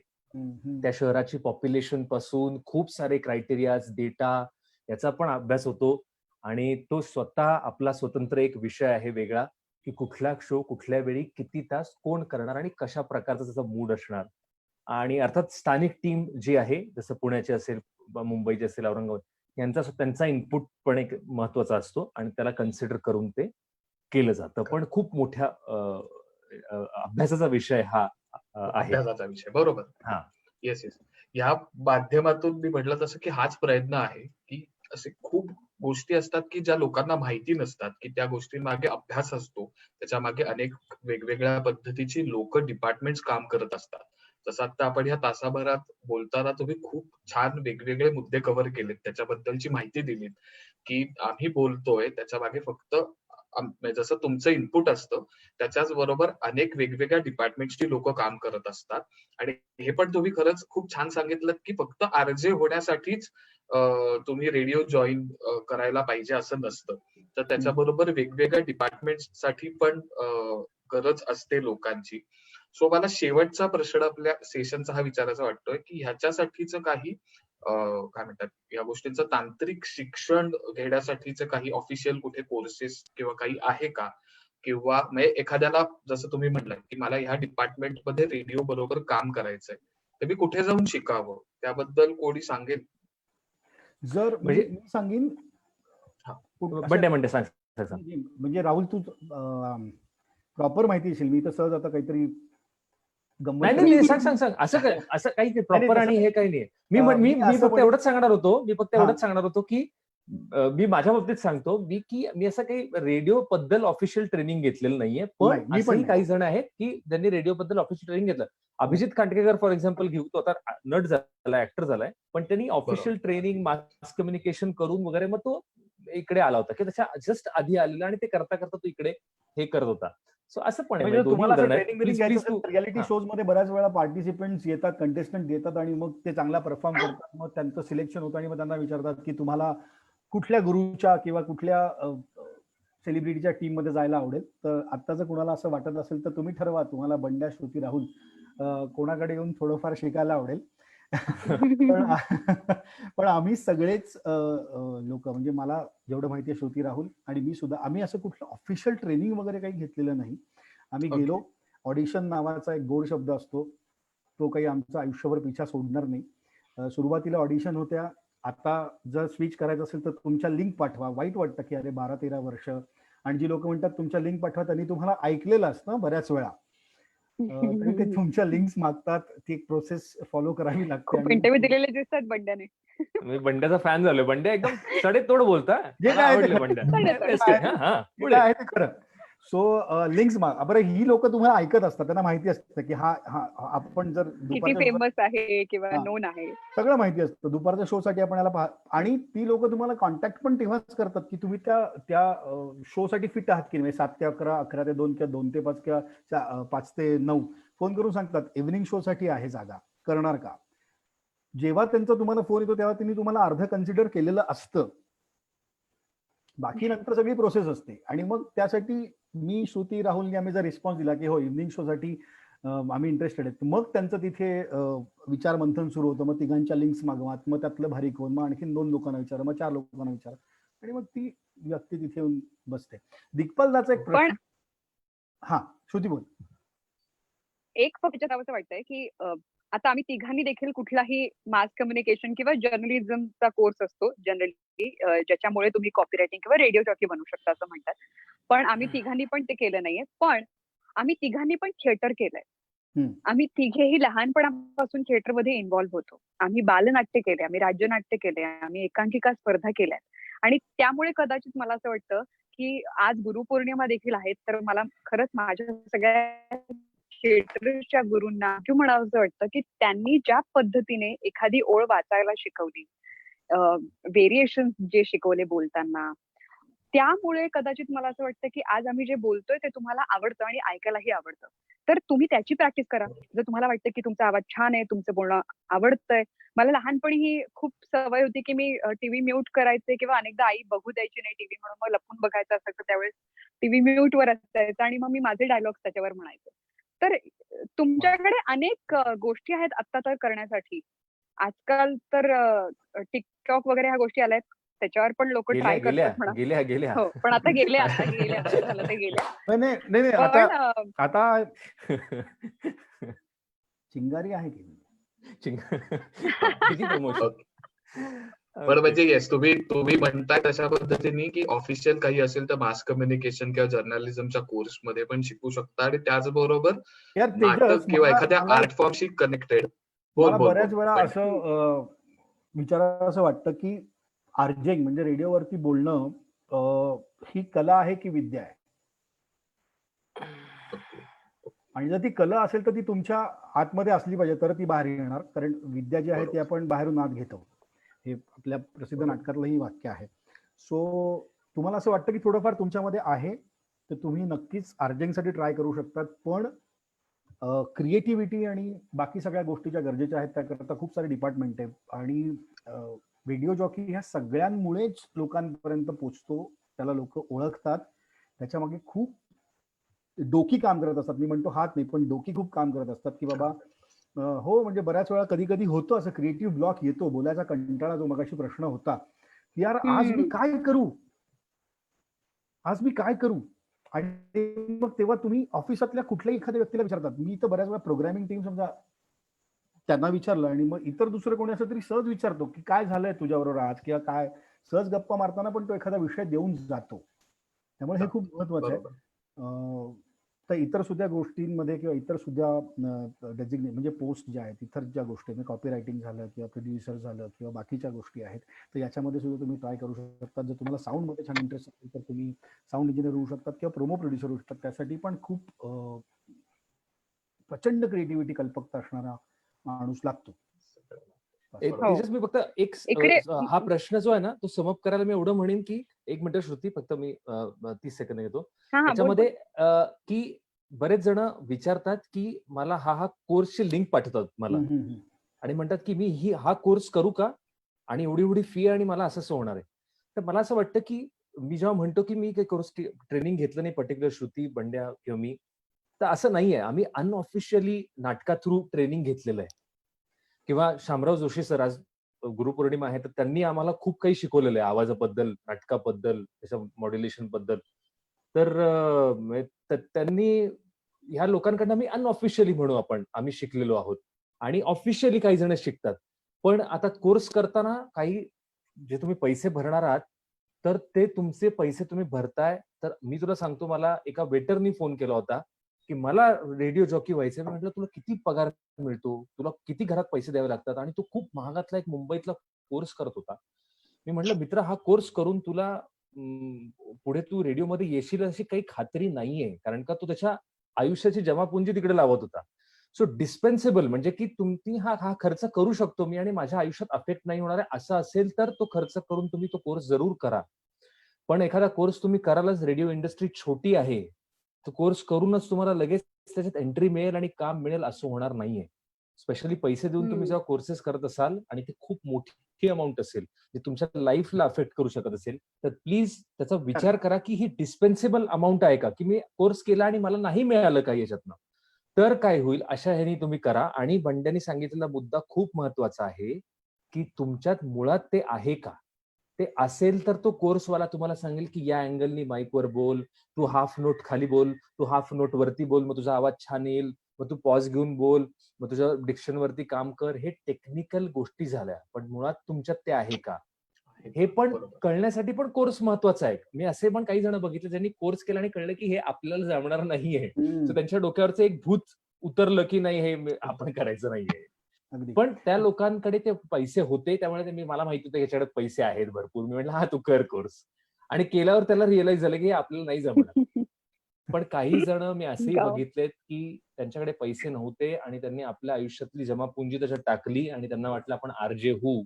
त्या शहराची पॉप्युलेशन पासून खूप सारे क्रायटेरियाज, डेटा याचा पण अभ्यास होतो आणि तो स्वतः आपला स्वतंत्र एक विषय आहे वेगळा की कुठला शो कुठल्या वेळी किती तास कोण करणार आणि कशा प्रकारचा त्याचा मूड असणार. आणि अर्थात स्थानिक टीम जी आहे जसं पुण्याची असेल, मुंबईची असेल, औरंगाबाद त्यांचा इनपुट पण एक महत्वाचा असतो आणि त्याला कन्सिडर करून ते केलं जातं. पण खूप मोठ्या अभ्यासाचा विषय हा आहे. अभ्यासाचा विषय बरोबर. हा येस येस. या माध्यमातून मी म्हटलं तसं की हाच प्रयत्न आहे की असे खूप गोष्टी असतात की ज्या लोकांना माहिती नसतात की त्या गोष्टींमागे अभ्यास असतो. त्याच्या मागे अनेक वेगवेगळ्या पद्धतीची लोक डिपार्टमेंट्स काम करत असतात. जसं आता आपण ह्या तासाभरात बोलताना तुम्ही खूप छान वेगवेगळे मुद्दे कव्हर केलेत, त्याच्याबद्दलची माहिती दिलीत, की आम्ही बोलतोय त्याच्या मागे फक्त म्हणजे जसं तुमचं इनपुट असतं त्याच्याच बरोबर अनेक वेगवेगळ्या डिपार्टमेंटची लोक काम करत असतात. आणि हे पण तुम्ही खरंच खूप छान सांगितलं की फक्त आरजे होण्यासाठीच तुम्ही रेडिओ जॉईन करायला पाहिजे असं नसतं. तर त्याच्याबरोबर वेगवेगळ्या डिपार्टमेंट्ससाठी पण गरज असते लोकांची. सो मला शेवटचा प्रश्न आपल्या सेशनचा हा विचारायचा वाटतोय की ह्याच्यासाठीच काही काय म्हणतात या गोष्टींचं तांत्रिक शिक्षण घेण्यासाठीचं काही ऑफिशियल कुठे कोर्सेस किंवा काही आहे का? किंवा म्हणजे एखाद्याला जसं तुम्ही म्हटलं की मला ह्या डिपार्टमेंट मध्ये रेडिओ बरोबर काम करायचंय, तर मी कुठे जाऊन शिकावं त्याबद्दल कोणी सांगेल? जर म्हणजे मी सांगेन बंड्या सांग. म्हणजे राहुल तू प्रॉपर माहिती असेल, मी तर सहज आता काहीतरी नाही सांग असं काही प्रॉपर आणि हे काही नाही. मी फक्त एवढंच सांगणार होतो की मी माझ्या बाबतीत सांगतो मी असं काही रेडिओ बद्दल ऑफिशियल ट्रेनिंग घेतलेलं नाहीये, पण असंही काही जण आहेत की ज्यांनी रेडिओ बद्दल ऑफिशियल ट्रेनिंग घेतलं. अभिजित कांडकेकर फॉर एक्झाम्पल घेऊ, तो आता नट झालाय, ऍक्टर झालाय, पण त्यांनी ऑफिशियल ट्रेनिंग मास कम्युनिकेशन करून वगैरे मग तो इकडे आला होता की त्याच्या जस्ट आधी आलेला आणि ते करता करता तो इकडे हे करत होता. सो असं पण आहे. तुम्हाला रियालिटी शोज मध्ये बऱ्याच वेळा पार्टिसिपेंट्स येतात, कंटेस्टंट येतात आणि मग ते चांगला परफॉर्म करतात, मग त्यांचं सिलेक्शन होतं आणि मग त्यांना विचारतात की तुम्हाला कुठल्या गुरुच्या किंवा कुठल्या सेलिब्रिटीच्या टीम मध्ये जायला आवडेल. तर आता जर कुणाला असं वाटत असेल तर तुम्ही ठरवा, तुम्हाला बंड्या, श्रुती, राहुल कोणाकडे येऊन थोडंफार शिकायला आवडेल. पण आम्ही सगळेच लोक, म्हणजे मला जेवढं माहिती आहे श्रुती, राहुल आणि मी सुद्धा, आम्ही असं कुठलं ऑफिशियल ट्रेनिंग वगैरे काही घेतलेलं नाही. आम्ही गेलो, ऑडिशन नावाचा एक गोड शब्द असतो, तो काही आमचं आयुष्यभर पिछा सोडणार नाही. सुरुवातीला ऑडिशन होत्या. आता जर स्विच करायचं असेल तर तुमच्या लिंक पाठवा. वाईट वाटतं की अरे 12-13 वर्ष, आणि जी लोक म्हणतात तुमच्या लिंक पाठवा, त्यांनी तुम्हाला ऐकलेलं असतं बऱ्याच वेळा, तरी ते तुमच्या लिंक्स मागतात. ती एक प्रोसेस फॉलो करावी लागते. खूप इंटरव्ह्यू दिलेले दिसतात बंड्याने. मी बंड्याचा फॅन झालोय. बंड्या एकदम सडेतोड बोलता. जे काय आहे ते खरं. सो लिंक्स बरं, ही लोक तुम्हाला ऐकत असतात, त्यांना माहिती असतं की हा आपण जर किती फेमस आहे किंवा नोन आहे, सगळं माहिती असतं. दुपारच्या शो साठी आपण याला आणि ती लोक तुम्हाला कॉन्टॅक्ट पण तेव्हाच करतात की तुम्ही त्या शो साठी फिट आहात की नाही. 7 ते 11, 11 ते 2 किंवा 2 ते 5 किंवा 5 ते 9 फोन करून सांगतात इव्हनिंग शो साठी आहे जागा, करणार का? जेव्हा त्यांचा तुम्हाला फोन येतो तेव्हा त्यांनी तुम्हाला अर्ध कन्सिडर केलेलं असतं. बाकी नंतर सगळी प्रोसेस असते. आणि मग त्यासाठी मी, श्रुती, राहुलने आम्ही जर रिस्पॉन्स दिला की हो इव्हनिंग शो साठी आम्ही इंटरेस्टेड आहेत, मग त्यांचं तिथे विचार मंथन सुरू होतं. मग तिघांच्या लिंक्स मागवा, मग त्यातलं भारी कोण, मग आणखीन 2 लोकांना विचारा, मग 4 लोकांना विचारा, आणि मग ती व्यक्ती तिथे येऊन बसते. दिग्पालदाचा एक प्रश्न. हा श्रुती बोल. एक फक्त असं वाटतंय की आता आम्ही तिघांनी देखील कुठलाही मास कम्युनिकेशन किंवा जर्नलिझमचा कोर्स असतो जनरली, ज्याच्यामुळे तुम्ही कॉपी रायटिंग किंवा रेडिओ जॉकी बनू शकता असं म्हणतात, पण आम्ही तिघांनी पण ते केलं नाहीये. पण आम्ही तिघांनी पण थिएटर केलंय. आम्ही तिघेही लहानपणापासून थिएटरमध्ये इन्व्हॉल्व्ह होतो. आम्ही बालनाट्य केले, आम्ही राज्यनाट्य केले, आम्ही एकांकिका स्पर्धा केल्या, आणि त्यामुळे कदाचित मला असं वाटतं की आज गुरुपौर्णिमा देखील आहे, तर मला खरंच माझ्या सगळ्या थिएटरच्या गुरूंना म्हणावं असं वाटतं की त्यांनी ज्या पद्धतीने एखादी ओळ वाचायला शिकवली, व्हेरिएशन जे शिकवले बोलताना, त्यामुळे कदाचित मला असं वाटतं की आज आम्ही जे बोलतोय ते तुम्हाला आवडतं आणि ऐकायलाही आवडतं. तर तुम्ही त्याची प्रॅक्टिस करा. जर तुम्हाला वाटतं की तुमचा आवाज छान आहे, तुमचं बोलणं आवडतंय. मला लहानपणी ही खूप सवय होती की मी टीव्ही म्यूट करायचे किंवा अनेकदा आई बघू द्यायची नाही टीव्ही, म्हणून मग लपून बघायचं असायचं. त्यावेळेस टीव्ही म्यूट वर असायचं आणि मग मी माझे डायलॉग्स त्याच्यावर म्हणायचे. तर तुमच्याकडे अनेक गोष्टी आहेत आता तर करण्यासाठी. आजकाल तर टिकटॉक वगैरे ह्या गोष्टी आल्यात, त्याच्यावर पण लोक ट्राय करतात म्हणा. गेल्या हो, पण आता गेल्या झालं ते गेल्या. नाही आता चिंगारी आहे की बरं, म्हणजे येस, तुम्ही म्हणताय तशा पद्धतीने की ऑफिशियल काही असेल तर मास कम्युनिकेशन किंवा जर्नलिझमच्या कोर्स मध्ये पण शिकू शकता, आणि त्याचबरोबर नाटक किंवा एखाद्या आर्ट फॉर्मशी कनेक्टेड. मला बऱ्याच वेळा असं विचारावं असं वाटतं की आर्जिंग म्हणजे रेडिओवरती बोलणं ही कला आहे की विद्या आहे? आणि जर ती कला असेल तर ती तुमच्या आतमध्ये असली पाहिजे तर ती बाहेर येणार, कारण विद्या जी आहे ती आपण बाहेरून आत घेतो. हे आपल्या प्रसिद्ध नाटकातलंही वाक्य आहे. सो तुम्हाला असं वाटतं की थोडंफार तुमच्यामध्ये आहे तर तुम्ही नक्कीच अर्जिंगसाठी ट्राय करू शकतात, पण क्रिएटिव्हिटी आणि बाकी सगळ्या गोष्टी ज्या गरजेच्या आहेत त्याकरता खूप सारे डिपार्टमेंट आहे. आणि व्हिडिओ जॉकी ह्या सगळ्यांमुळेच लोकांपर्यंत पोचतो, त्याला लोक ओळखतात. त्याच्यामागे खूप डोकी काम करत असतात. मी म्हणतो हात नाही, पण डोकी खूप काम करत असतात की बाबा हो, म्हणजे बऱ्याच वेळा कधी कधी होतं असं, क्रिएटिव्ह ब्लॉक येतो, बोलायचा कंटाळा, जो मगाशी प्रश्न होता की यार आज मी काय करू, आज मी काय करू. आणि मग तेव्हा तुम्ही ऑफिसातल्या कुठल्याही एखाद्या व्यक्तीला विचारतात. मी तर बऱ्याच वेळा प्रोग्रामिंग टीम समजा त्यांना विचारलं आणि मग इतर दुसरं कोणी असं तरी सहज विचारतो की काय झालंय तुझ्याबरोबर आज, किंवा काय, सहज गप्पा मारताना पण तो एखादा विषय देऊन जातो. त्यामुळे हे खूप महत्वाचं आहे. तर इतर सुद्धा गोष्टींमध्ये किंवा इतर सुद्धा डेजिग्नेट म्हणजे पोस्ट ज्या आहेत, इतर ज्या गोष्टी म्हणजे कॉपी रायटिंग झालं किंवा प्रोड्युसर झालं किंवा बाकीच्या गोष्टी आहेत, तर याच्यामध्ये सुद्धा तुम्ही ट्राय करू शकता. जर तुम्हाला साऊंडमध्ये छान इंटरेस्ट असेल तर तुम्ही साऊंड इंजिनियर होऊ शकतात किंवा प्रोमो प्रोड्युसर होऊ शकतात. त्यासाठी पण खूप प्रचंड क्रिएटिव्हिटी, कल्पकता असणारा माणूस लागतो. तेजस, मी फक्त एक हा प्रश्न जो आहे ना तो समअप करायला मी एवढं म्हणेन की 1 मिनिट श्रुती, फक्त मी 30 सेकंद घेतो त्याच्यामध्ये. की बरेच जण विचारतात की मला हा कोर्सची लिंक पाठवतात मला आणि म्हणतात की मी हा कोर्स करू का, आणि एवढी फी आणि मला असं होणार आहे. तर मला असं वाटतं की मी जेव्हा म्हणतो की मी काही कोर्स ट्रेनिंग घेतलं नाही, पर्टिक्युलर श्रुती, बंड्या किंवा मी, तर असं नाहीये. आम्ही अनऑफिशियली नाटका थ्रू ट्रेनिंग घेतलेलं आहे. किंवा शामराव जोशी सर, आज गुरुपौर्णिमा आहे तर त्यांनी आम्हाला खूप काही शिकवलेलं आहे आवाजाबद्दल, नाटकाबद्दल, त्याच्या मॉड्युलेशन बद्दल. तर त्यांनी ह्या लोकांकडनं आम्ही अनऑफिशियली म्हणू आपण आम्ही शिकलेलो आहोत, आणि ऑफिशियली काही जण शिकतात. पण आता कोर्स करताना काही जे तुम्ही पैसे भरणार आहात तर ते तुमचे पैसे तुम्ही भरताय. तर मी तुला सांगतो, मला एका वेटरनी फोन केला होता की मला रेडिओ जॉकी व्हायचंय. मी म्हटलं तुला किती पगार मिळतो, तुला किती घरात पैसे द्यावे लागतात, आणि तो खूप महागातला एक मुंबईतला कोर्स करत होता. मी म्हटलं मित्र, हा कोर्स करून तुला पुढे तू रेडिओमध्ये येशील अशी काही खात्री नाहीये, कारण का तो त्याच्या आयुष्याची जमापुंजी तिकडे लावत होता. सो डिस्पेन्सेबल म्हणजे की तुम्ही हा खर्च करू शकतो मी आणि माझ्या आयुष्यात अफेक्ट नाही होणार आहे असं असेल तर तो खर्च करून तुम्ही तो कोर्स जरूर करा. पण एखादा कोर्स तुम्ही करालच, रेडिओ इंडस्ट्री छोटी आहे, तो कोर्स करूनच तुम्हाला लगेच त्याच्यात एंट्री मिळेल आणि काम मिळेल असं होणार नाहीये. स्पेशली पैसे देऊन तुम्ही जेव्हा कोर्सेस करत असाल आणि ते खूप मोठी अमाऊंट असेल, जे तुमच्या लाईफला अफेक्ट करू शकत असेल, तर प्लीज त्याचा विचार करा की ही डिस्पेन्सेबल अमाऊंट आहे का, की मी कोर्स केला आणि मला नाही मिळालं काही याच्यातनं तर काय होईल, अशा ह्यानी तुम्ही करा. आणि बंड्यानी सांगितलेला मुद्दा खूप महत्वाचा आहे की तुमच्यात मुळात ते आहे का. ते असेल तर तो कोर्सवाला तुम्हाला सांगेल की या अँगलनी माईकवर बोल, तू हाफ नोट खाली बोल, तू हाफ नोट वरती बोल, मग तुझा आवाज छान येईल, मग तू पॉज घेऊन बोल, मग तुझ्या डिक्शन वरती काम कर. हे टेक्निकल गोष्टी झाल्या, पण मुळात तुमच्यात ते आहे का हे पण कळण्यासाठी पण कोर्स महत्वाचा आहे. मी असे पण काही जण बघितले ज्यांनी कोर्स केला आणि कळलं की हे आपल्याला जमणार नाहीये. तर त्यांच्या डोक्यावरचं एक भूत उतरलं की नाही, हे आपण करायचं नाहीये. पण त्या लोकांकडे ते पैसे होते, त्यामुळे मला माहिती होतं याच्याकडे पैसे आहेत भरपूर. मी म्हटलं हा तू कर कोर्स, आणि केल्यावर त्याला रिअलाइज झालं की हे आपल्याला नाही जमणार. पण काही जण मी असेही बघितलेत की त्यांच्याकडे पैसे नव्हते आणि त्यांनी आपल्या आयुष्यातली जमापुंजी त्याच्यात टाकली आणि त्यांना वाटलं आपण आरजे होऊ,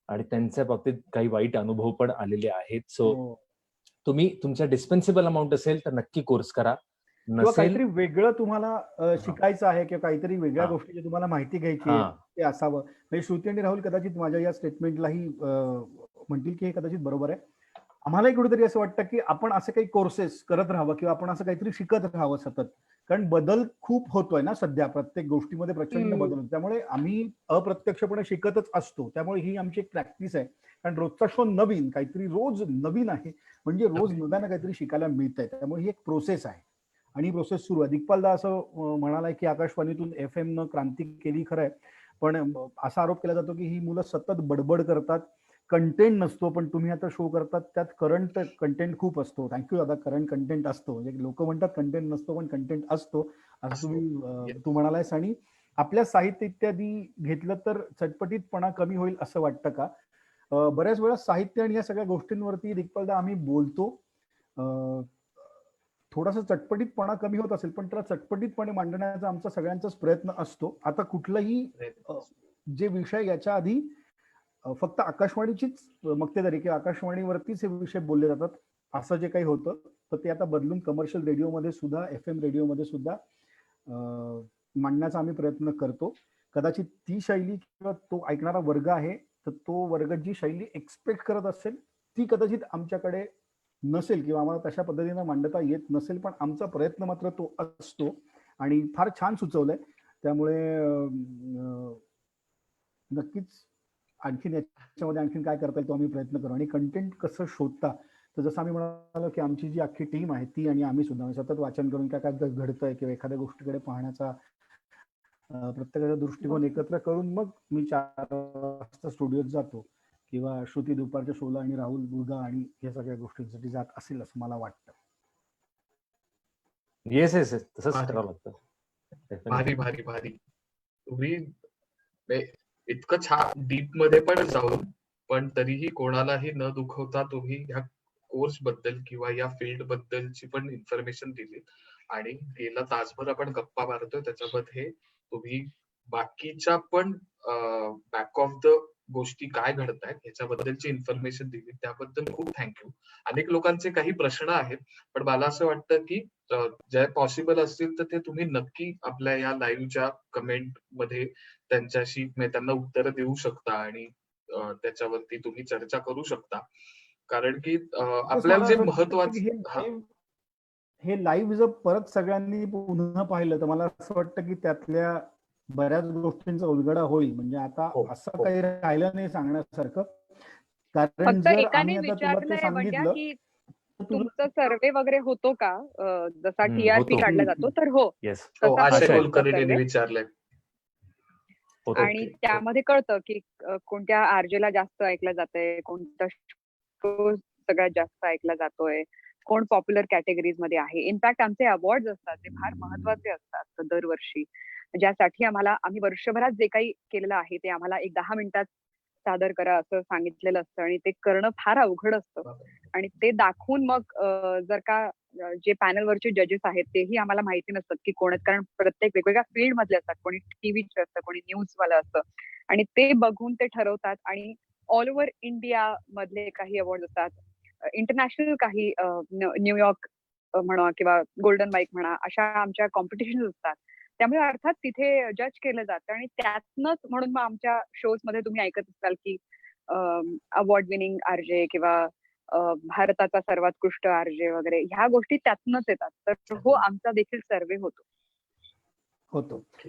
आणि त्यांच्या बाबतीत काही वाईट अनुभव पण आलेले आहेत. सो तुम्ही तुमच्या डिस्पेन्सिबल अमाऊंट असेल तर नक्की कोर्स करा. किंवा काहीतरी वेगळं तुम्हाला शिकायचं आहे किंवा काहीतरी वेगळ्या गोष्टीची तुम्हाला माहिती घ्यायची आहे, ते असावं. म्हणजे श्रुती आणि राहुल कदाचित माझ्या या स्टेटमेंटलाही म्हणतील की हे कदाचित बरोबर आहे. आम्हालाही कुठेतरी असं वाटतं की आपण असं काही कोर्सेस करत राहावं किंवा आपण असं काहीतरी शिकत राहावं सतत, कारण बदल खूप होतोय ना सध्या, प्रत्येक गोष्टीमध्ये प्रचंड बदल होतो. त्यामुळे आम्ही अप्रत्यक्षपणे शिकतच असतो. त्यामुळे ही आमची एक प्रॅक्टिस आहे, कारण रोजचा शो नवीन, काहीतरी रोज नवीन आहे, म्हणजे रोज नव्यानं काहीतरी शिकायला मिळतंय. त्यामुळे ही एक प्रोसेस आहे आणि प्रोसेस सुरू आहे. दिग्पालदा असं म्हणालाय की आकाशवाणीतून FM न क्रांती केली, खरं आहे, पण असा आरोप केला जातो की ही मुलं सतत बडबड करतात, कंटेंट नसतो. पण तुम्ही आता शो करतात त्यात करंट कंटेंट खूप असतो. थँक्यू दादा, करंट कंटेंट असतो. म्हणजे लोक म्हणतात कंटेंट नसतो, पण कंटेंट असतो असं तू म्हणालायस. आणि आपल्या साहित्य इत्यादी घेतलं तर चटपटीतपणा कमी होईल असं वाटतं का? बऱ्याच वेळा साहित्य आणि या सगळ्या गोष्टींवरती दिग्पालदा आम्ही बोलतो. थोडासा चटपटीतपणा कमी होत असेल, पण त्याला चटपटीतपणे मांडण्याचा आमचा सगळ्यांचाच प्रयत्न असतो. आता कुठलाही जे विषय याच्या आधी फक्त आकाशवाणीचीच मक्तेदारी किंवा आकाशवाणीवरतीच हे विषय बोलले जातात असं जे काही होतं, तर ते आता बदलून कमर्शियल रेडिओमध्ये सुद्धा, FM रेडिओमध्ये सुद्धा मांडण्याचा आम्ही प्रयत्न करतो. कदाचित ती शैली किंवा तो ऐकणारा वर्ग आहे, तर तो वर्ग जी शैली एक्सपेक्ट करत असेल ती कदाचित आमच्याकडे नसेल किंवा आम्हाला तशा पद्धतीनं मांडता येत नसेल, पण आमचा प्रयत्न मात्र तो असतो आणि फार छान सुचवलंय. त्यामुळे नक्कीच आणखीन याच्यामध्ये आणखीन काय करता येईल तो आम्ही प्रयत्न करू. आणि कंटेंट कसं शोधता, तर जसं आम्ही म्हणालो की आमची जी अख्खी टीम आहे ती आणि आम्ही सुद्धा सतत वाचन करून काय काय घडतंय किंवा एखाद्या गोष्टीकडे पाहण्याचा प्रत्येकाचा दृष्टिकोन एकत्र करून मग मी 4 वाजता स्टुडिओत जातो किंवा श्रुती दुपारच्या शोला आणि राहुल मुलगा आणि या सगळ्या गोष्टींसाठी जात असेल असं मला वाटतं. येस येस तसंच करावं लागतं. भारी भारी भारी. तुम्ही इतकं छान डीप मध्ये पण जाऊन पण तरीही कोणालाही न दुखवता तुम्ही ह्या कोर्स बद्दल किंवा या फील्ड बद्दलची पण इन्फॉर्मेशन दिली आणि गेला तासभर आपण गप्पा मारतोय त्याच्यामध्ये तुम्ही बाकीच्या पण बॅक ऑफ द गोष्टी काय घडतायत ह्याच्याबद्दलची इन्फॉर्मेशन दिली त्याबद्दल खूप थँक्यू. अनेक लोकांचे काही प्रश्न आहेत पण मला असं वाटतं की जे पॉसिबल असतील तर ते तुम्ही नक्की आपल्या या लाईव्हच्या कमेंट मध्ये त्यांच्याशी त्यांना उत्तरं देऊ शकता आणि त्याच्यावरती तुम्ही चर्चा करू शकता. कारण की आपल्याला जे महत्वाचं हे लाईव्ह जर परत सगळ्यांनी पुन्हा पाहिलं तर मला असं वाटतं की त्यातल्या बऱ्याच गोष्टींचा उलगडा होईल. म्हणजे आता असं काही राहिलं नाही सांगण्यासारखं. कारण जर आम्ही आता तुला ते सांगितलं की तुमचा सर्वे वगैरे होतो का जसा TRP काढला जातो तर हो आशा कुलकर्णींनी विचारलंय आणि त्यामध्ये कळतं की कोणत्या आरजेला जास्त ऐकलं जातंय, कोणता सगळ्यात जास्त ऐकला जातोय, कोण पॉप्युलर कॅटेगरीज मध्ये आहे. इनफॅक्ट आमचे अवॉर्ड असतात ते फार महत्वाचे असतात दरवर्षी, ज्यासाठी आम्ही वर्षभरात जे काही केलेलं आहे ते आम्हाला एक 10 मिनिटात सादर करा असं सांगितलेलं असतं आणि ते करणं फार अवघड असतं. आणि ते दाखवून मग जर का जे पॅनलवरचे जजेस आहेत तेही आम्हाला माहिती नसतात की कोण आहेत, कारण प्रत्येक वेगवेगळ्या फील्ड मधले असतात, कोणी टीव्हीचे असतं, कोणी न्यूजवाला असतं आणि ते बघून ते ठरवतात. आणि ऑल ओव्हर इंडिया मधले काही अवॉर्ड असतात, इंटरनॅशनल काही न्यूयॉर्क म्हणा किंवा गोल्डन माईक म्हणा अशा आमच्या कॉम्पिटिशन असतात. त्यामुळे अर्थात तिथे जज केलं जातं आणि त्यातनंच म्हणून मग आमच्या शोज मध्ये तुम्ही ऐकत असाल की अवॉर्ड विनिंग आरजे किंवा भारताचा सर्वोत्कृष्ट आरजे वगैरे ह्या गोष्टी त्यातनंच येतात. तर हो आमचा देखील सर्वे होतो.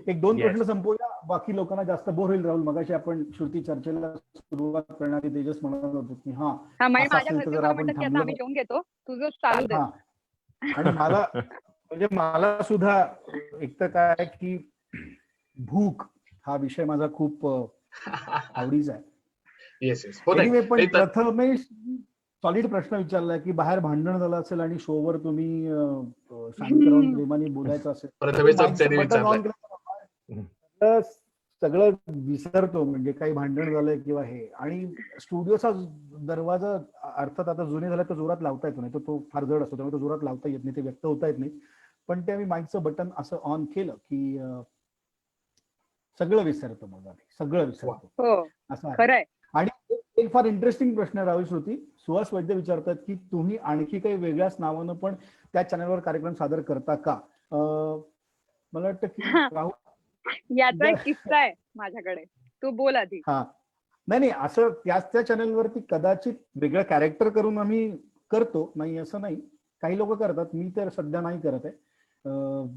एक 2 प्रश्न संपवूया, बाकी लोकांना जास्त बोर होईल. राहुल, मगाशी आपण श्रुती चर्चेला सुरुवात करण्याआधी तेजस म्हणत होतो की माझ्या घरचे म्हणतात की आता आम्ही जेवून घेतो, तुझं चालू दे. आणि मला सुद्धा एक तर काय की भूक हा विषय माझा खूप आवडीचा आहे. पण प्रथमेश सॉलिड प्रश्न विचारलाय की बाहेर भांडण झालं असेल आणि शोवर तुम्ही शांतराव प्रेमाने बोलायचं असेल तर सगळं विसरतो. म्हणजे काही भांडण झालंय किंवा हे, आणि स्टुडिओचा दरवाजा अर्थात आता जुने झाला तर जोरात लावता येतो, नाही तर तो फार जड असतो त्यामुळे तो जोरात लावता येत नाही, ते व्यक्त होता येत नाही. पण ते आम्ही माईकचं बटन असं ऑन केलं की सगळं विसरतो, मग सगळं विसरतो असं आहे. आणि एक फार इंटरेस्टिंग प्रश्न राहुल, श्रुती सुहास वैद्य विचारतात की तुम्ही आणखी काही वेगळ्याच नावानं पण त्या चॅनलवर कार्यक्रम सादर करता का? मला वाटतं की राहुल याचा एक किस्सा आहे माझ्याकडे, तू बोल आधी. नाही असं त्या चॅनलवरती कदाचित वेगळं कॅरेक्टर करून आम्ही करतो, नाही असं नाही, काही लोक करतात, मी तर सध्या नाही करत आहे.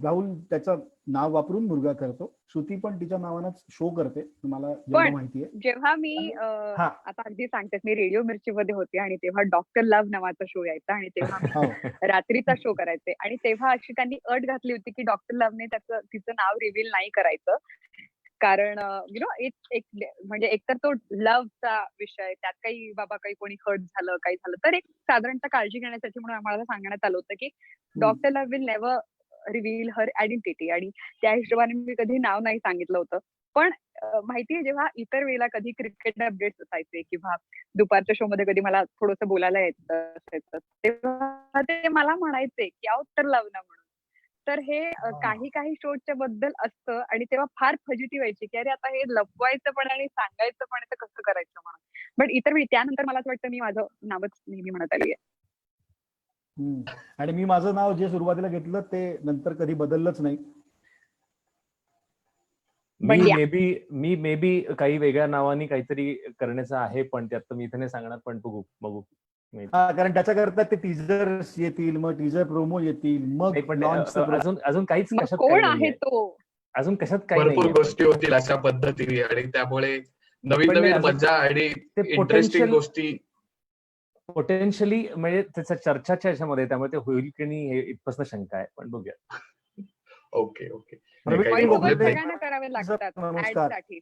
राहुल त्याचं नाव वापरून मुलगा करतो, श्रुती पण तिच्या नावानंच शो करते, तुम्हाला माहिती आहे. जेव्हा मी आता अगदी सांगते, मी रेडिओ मिर्ची मध्ये होते आणि तेव्हा डॉक्टर लव्ह नावाचा शो यायचा आणि तेव्हा मी रात्रीचा शो करायचे आणि तेव्हा अशी त्यांनी अट घातली होती की डॉक्टर लव्हने तिचं नाव रिव्हील नाही करायचं, कारण एक म्हणजे एकतर तो लव्हचा विषय, त्यात काही बाबा काही कोणी हर्ट झालं काही झालं तर एक साधारणतः काळजी घेण्यासाठी म्हणून आम्हाला सांगण्यात आलं होतं की doctor love will never reveal her identity, आणि त्या हिशोबाने मी कधी नाव नाही सांगितलं होतं. पण माहितीये जेव्हा इतर वेळेला कधी क्रिकेट अपडेट्स असायचे किंवा दुपारच्या शो मध्ये कधी मला थोडंसं बोलायला येत असायचं, तेव्हा ते मला म्हणायचे की अहो उत्तर लाव ना म्हणून. तर हे काही शोच्या बद्दल असतं आणि तेव्हा फार फजिती व्हायची की अरे आता हे लपवायचं पण आणि सांगायचं पण तर कसं करायचं म्हणून. बट इतर वेळी त्यानंतर मला असं वाटतं मी माझं नावच नेहमी म्हणत आली आहे. आणि मी माझं नाव जे सुरुवातीला घेतलं ते नंतर कधी बदललंच नाही. मी मे बी काही वेगळ्या नावाने काहीतरी करण्याचं आहे, पण त्यात मी इथे नाही सांगणार, पण बघू. कारण त्याच्याकरता ते टीजर्स येतील, मग टीजर प्रोमो येतील, मग अजून काहीच कशात कोण आहे तो, अजून कशात काही भरपूर गोष्टी होतील अशा पद्धतीने आणि त्यामुळे नवीन मजा आणि इंटरेस्टिंग गोष्टी पोटेन्शियली म्हणजे त्याच्या चर्चाच्या याच्यामध्ये, त्यामुळे ते होईल की नाही हे इथपासून शंका आहे, पण बघूया. ओके सगळ्यांना करावे लागतात नमस्कार. ऍडसाठी.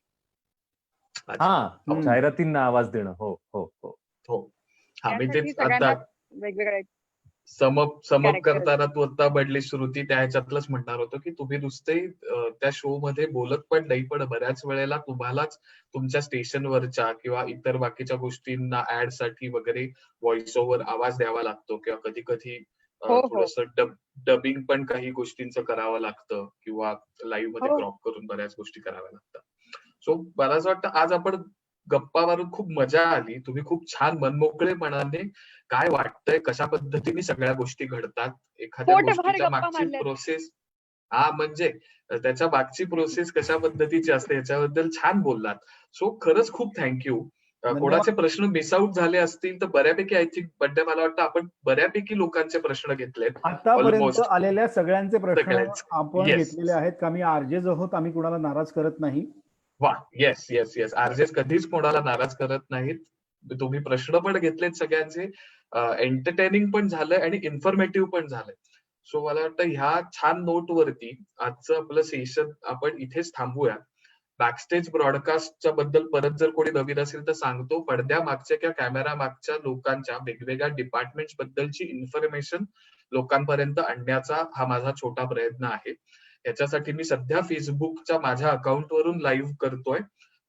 जाहिरातींना आवाज देणं. हो. मी तेच सगळ्यांना आता वेगवेगळ्या समप करताना तू आता म्हणली श्रुती, त्या ह्याच्यातलंच म्हणणार होतो की तुम्ही नुसते त्या शो मध्ये बोलत पण नाही, पण बऱ्याच वेळेला तुम्हालाच तुमच्या स्टेशनवरच्या किंवा इतर बाकीच्या गोष्टींना ऍड साठी वगैरे व्हॉइस ओव्हर आवाज द्यावा लागतो किंवा कधी कधी थोडस डबिंग पण काही गोष्टींचं करावं लागतं किंवा लाईव्ह मध्ये क्रॉप करून बऱ्याच गोष्टी कराव्या लागतात. सो मला असं वाटतं आज आपण गप्पा मारून खूप मजा आली. तुम्ही खूप छान मनमोकळेपणाने काय वाटतंय, कशा पद्धतीने सगळ्या गोष्टी घडतात, एखाद्या गोष्टीच्या मागची प्रोसेस म्हणजे त्याच्या मागची प्रोसेस कशा पद्धतीची असते याच्याबद्दल छान बोललात. सो खरंच खूप थँक्यू. कोणाचे प्रश्न मिस आउट झाले असतील तर बऱ्यापैकी आय थिंक बड्डे मला वाटतं आपण बऱ्यापैकी लोकांचे प्रश्न घेतलेत. आतापर्यंत आलेल्या सगळ्यांचे प्रश्न आपण घेतलेले आहेत. का मी आरजेज आहोत, आम्ही कोणाला नाराज करत नाही. वा, येस आरजेस कधीच कोणाला नाराज करत नाहीत. तुम्ही प्रश्न पण घेतलेत सगळ्यांचे, एंटरटेनिंग पण झालंय आणि इन्फॉर्मेटिव्ह पण झालंय. सो मला वाटतं ह्या छान नोट वरती आजचं आपलं सेशन आपण इथेच थांबूया. बॅकस्टेज ब्रॉडकास्टच्या बद्दल परत जर कोणी नवीन असेल तर सांगतो, पडद्या मागच्या किंवा कॅमेरा मागच्या लोकांच्या वेगवेगळ्या डिपार्टमेंट्स बद्दलची इन्फॉर्मेशन लोकांपर्यंत आणण्याचा हा माझा छोटा प्रयत्न आहे. याच्यासाठी मी सध्या फेसबुकच्या माझ्या अकाउंटवरून लाईव्ह करतोय,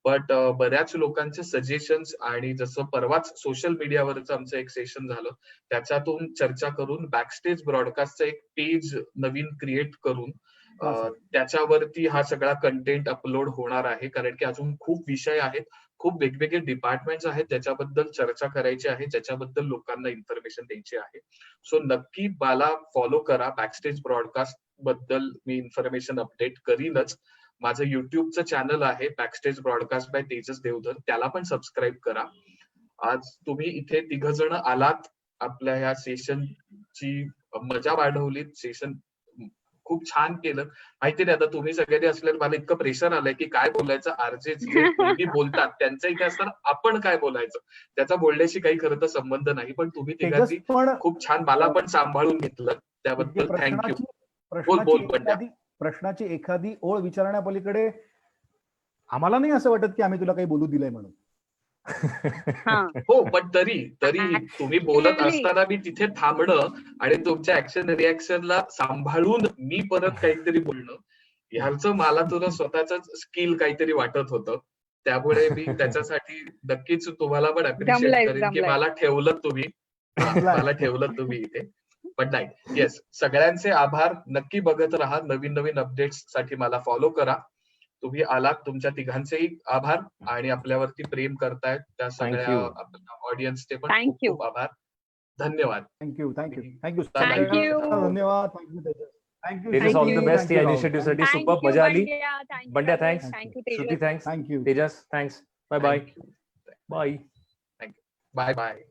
बट बऱ्याच लोकांचे सजेशन्स आणि जसं परवाच सोशल मीडियावरचं आमचं एक सेशन झालं त्याच्यातून चर्चा करून बॅकस्टेज ब्रॉडकास्टचं एक पेज नवीन क्रिएट करून त्याच्यावरती हा सगळा कंटेंट अपलोड होणार आहे. कारण की अजून खूप विषय आहेत, खूप वेगवेगळे डिपार्टमेंट्स आहेत ज्याच्याबद्दल चर्चा करायची आहे, ज्याच्याबद्दल लोकांना इन्फॉर्मेशन द्यायची आहे. सो नक्की मला फॉलो करा. बॅकस्टेज ब्रॉडकास्ट बद्दल मी इन्फॉर्मेशन अपडेट करीनच. माझं युट्यूबचं चॅनल आहे backstage broadcast by Tejas Deodhar, त्याला पण सबस्क्राईब करा. आज तुम्ही इथे 3 जण आलात, आपल्या ह्या सेशनची मजा वाढवली, सेशन खूप छान केलं. माहिती नाही आता तुम्ही सगळ्यांनी असल्यावर मला इतकं प्रेशर आलंय की काय बोलायचं. आरजे जे बोलतात त्यांच्या इथे असताना आपण काय बोलायचं, त्याचा बोलण्याशी काही खरं तर संबंध नाही. पण तुम्ही तिघांनी खूप छान मला पण सांभाळून घेतलं, त्याबद्दल थँक्यू. प्रश्नाची एखादी ओळ विचारण्यापलीकडे आम्हाला नाही असं वाटत की आम्ही तुला काही बोलू दिलंय म्हणून. हो, पण तरी तुम्ही बोलत असताना मी तिथे थांबणं आणि तुमच्या ऍक्शन रिॲक्शनला सांभाळून मी परत काहीतरी बोलणं, ह्याचं मला तुला स्वतःच स्किल काहीतरी वाटत होतं. त्यामुळे मी त्याच्यासाठी नक्कीच तुम्हाला पण अप्रिशिएट करेन की मला ठेवलं तुम्ही इथे. पण नाही, येस, सगळ्यांचे आभार. नक्की बघत राहा. नवीन अपडेट्स साठी मला फॉलो करा. तुम्ही आलात, तुमच्या तिघांचेही आभार आणि आपल्यावरती प्रेम करतायत त्या सगळ्या ऑडियन्सचे पण खूप खूप आभार. धन्यवाद. थँक्यू. धन्यवाद. तेजस, ऑल द बेस्ट या इनिशिएटिव्ह साठी. सुपर मजा आली. Bandya thanks, Shruti thanks, Tejas thanks. Bye bye. Bye.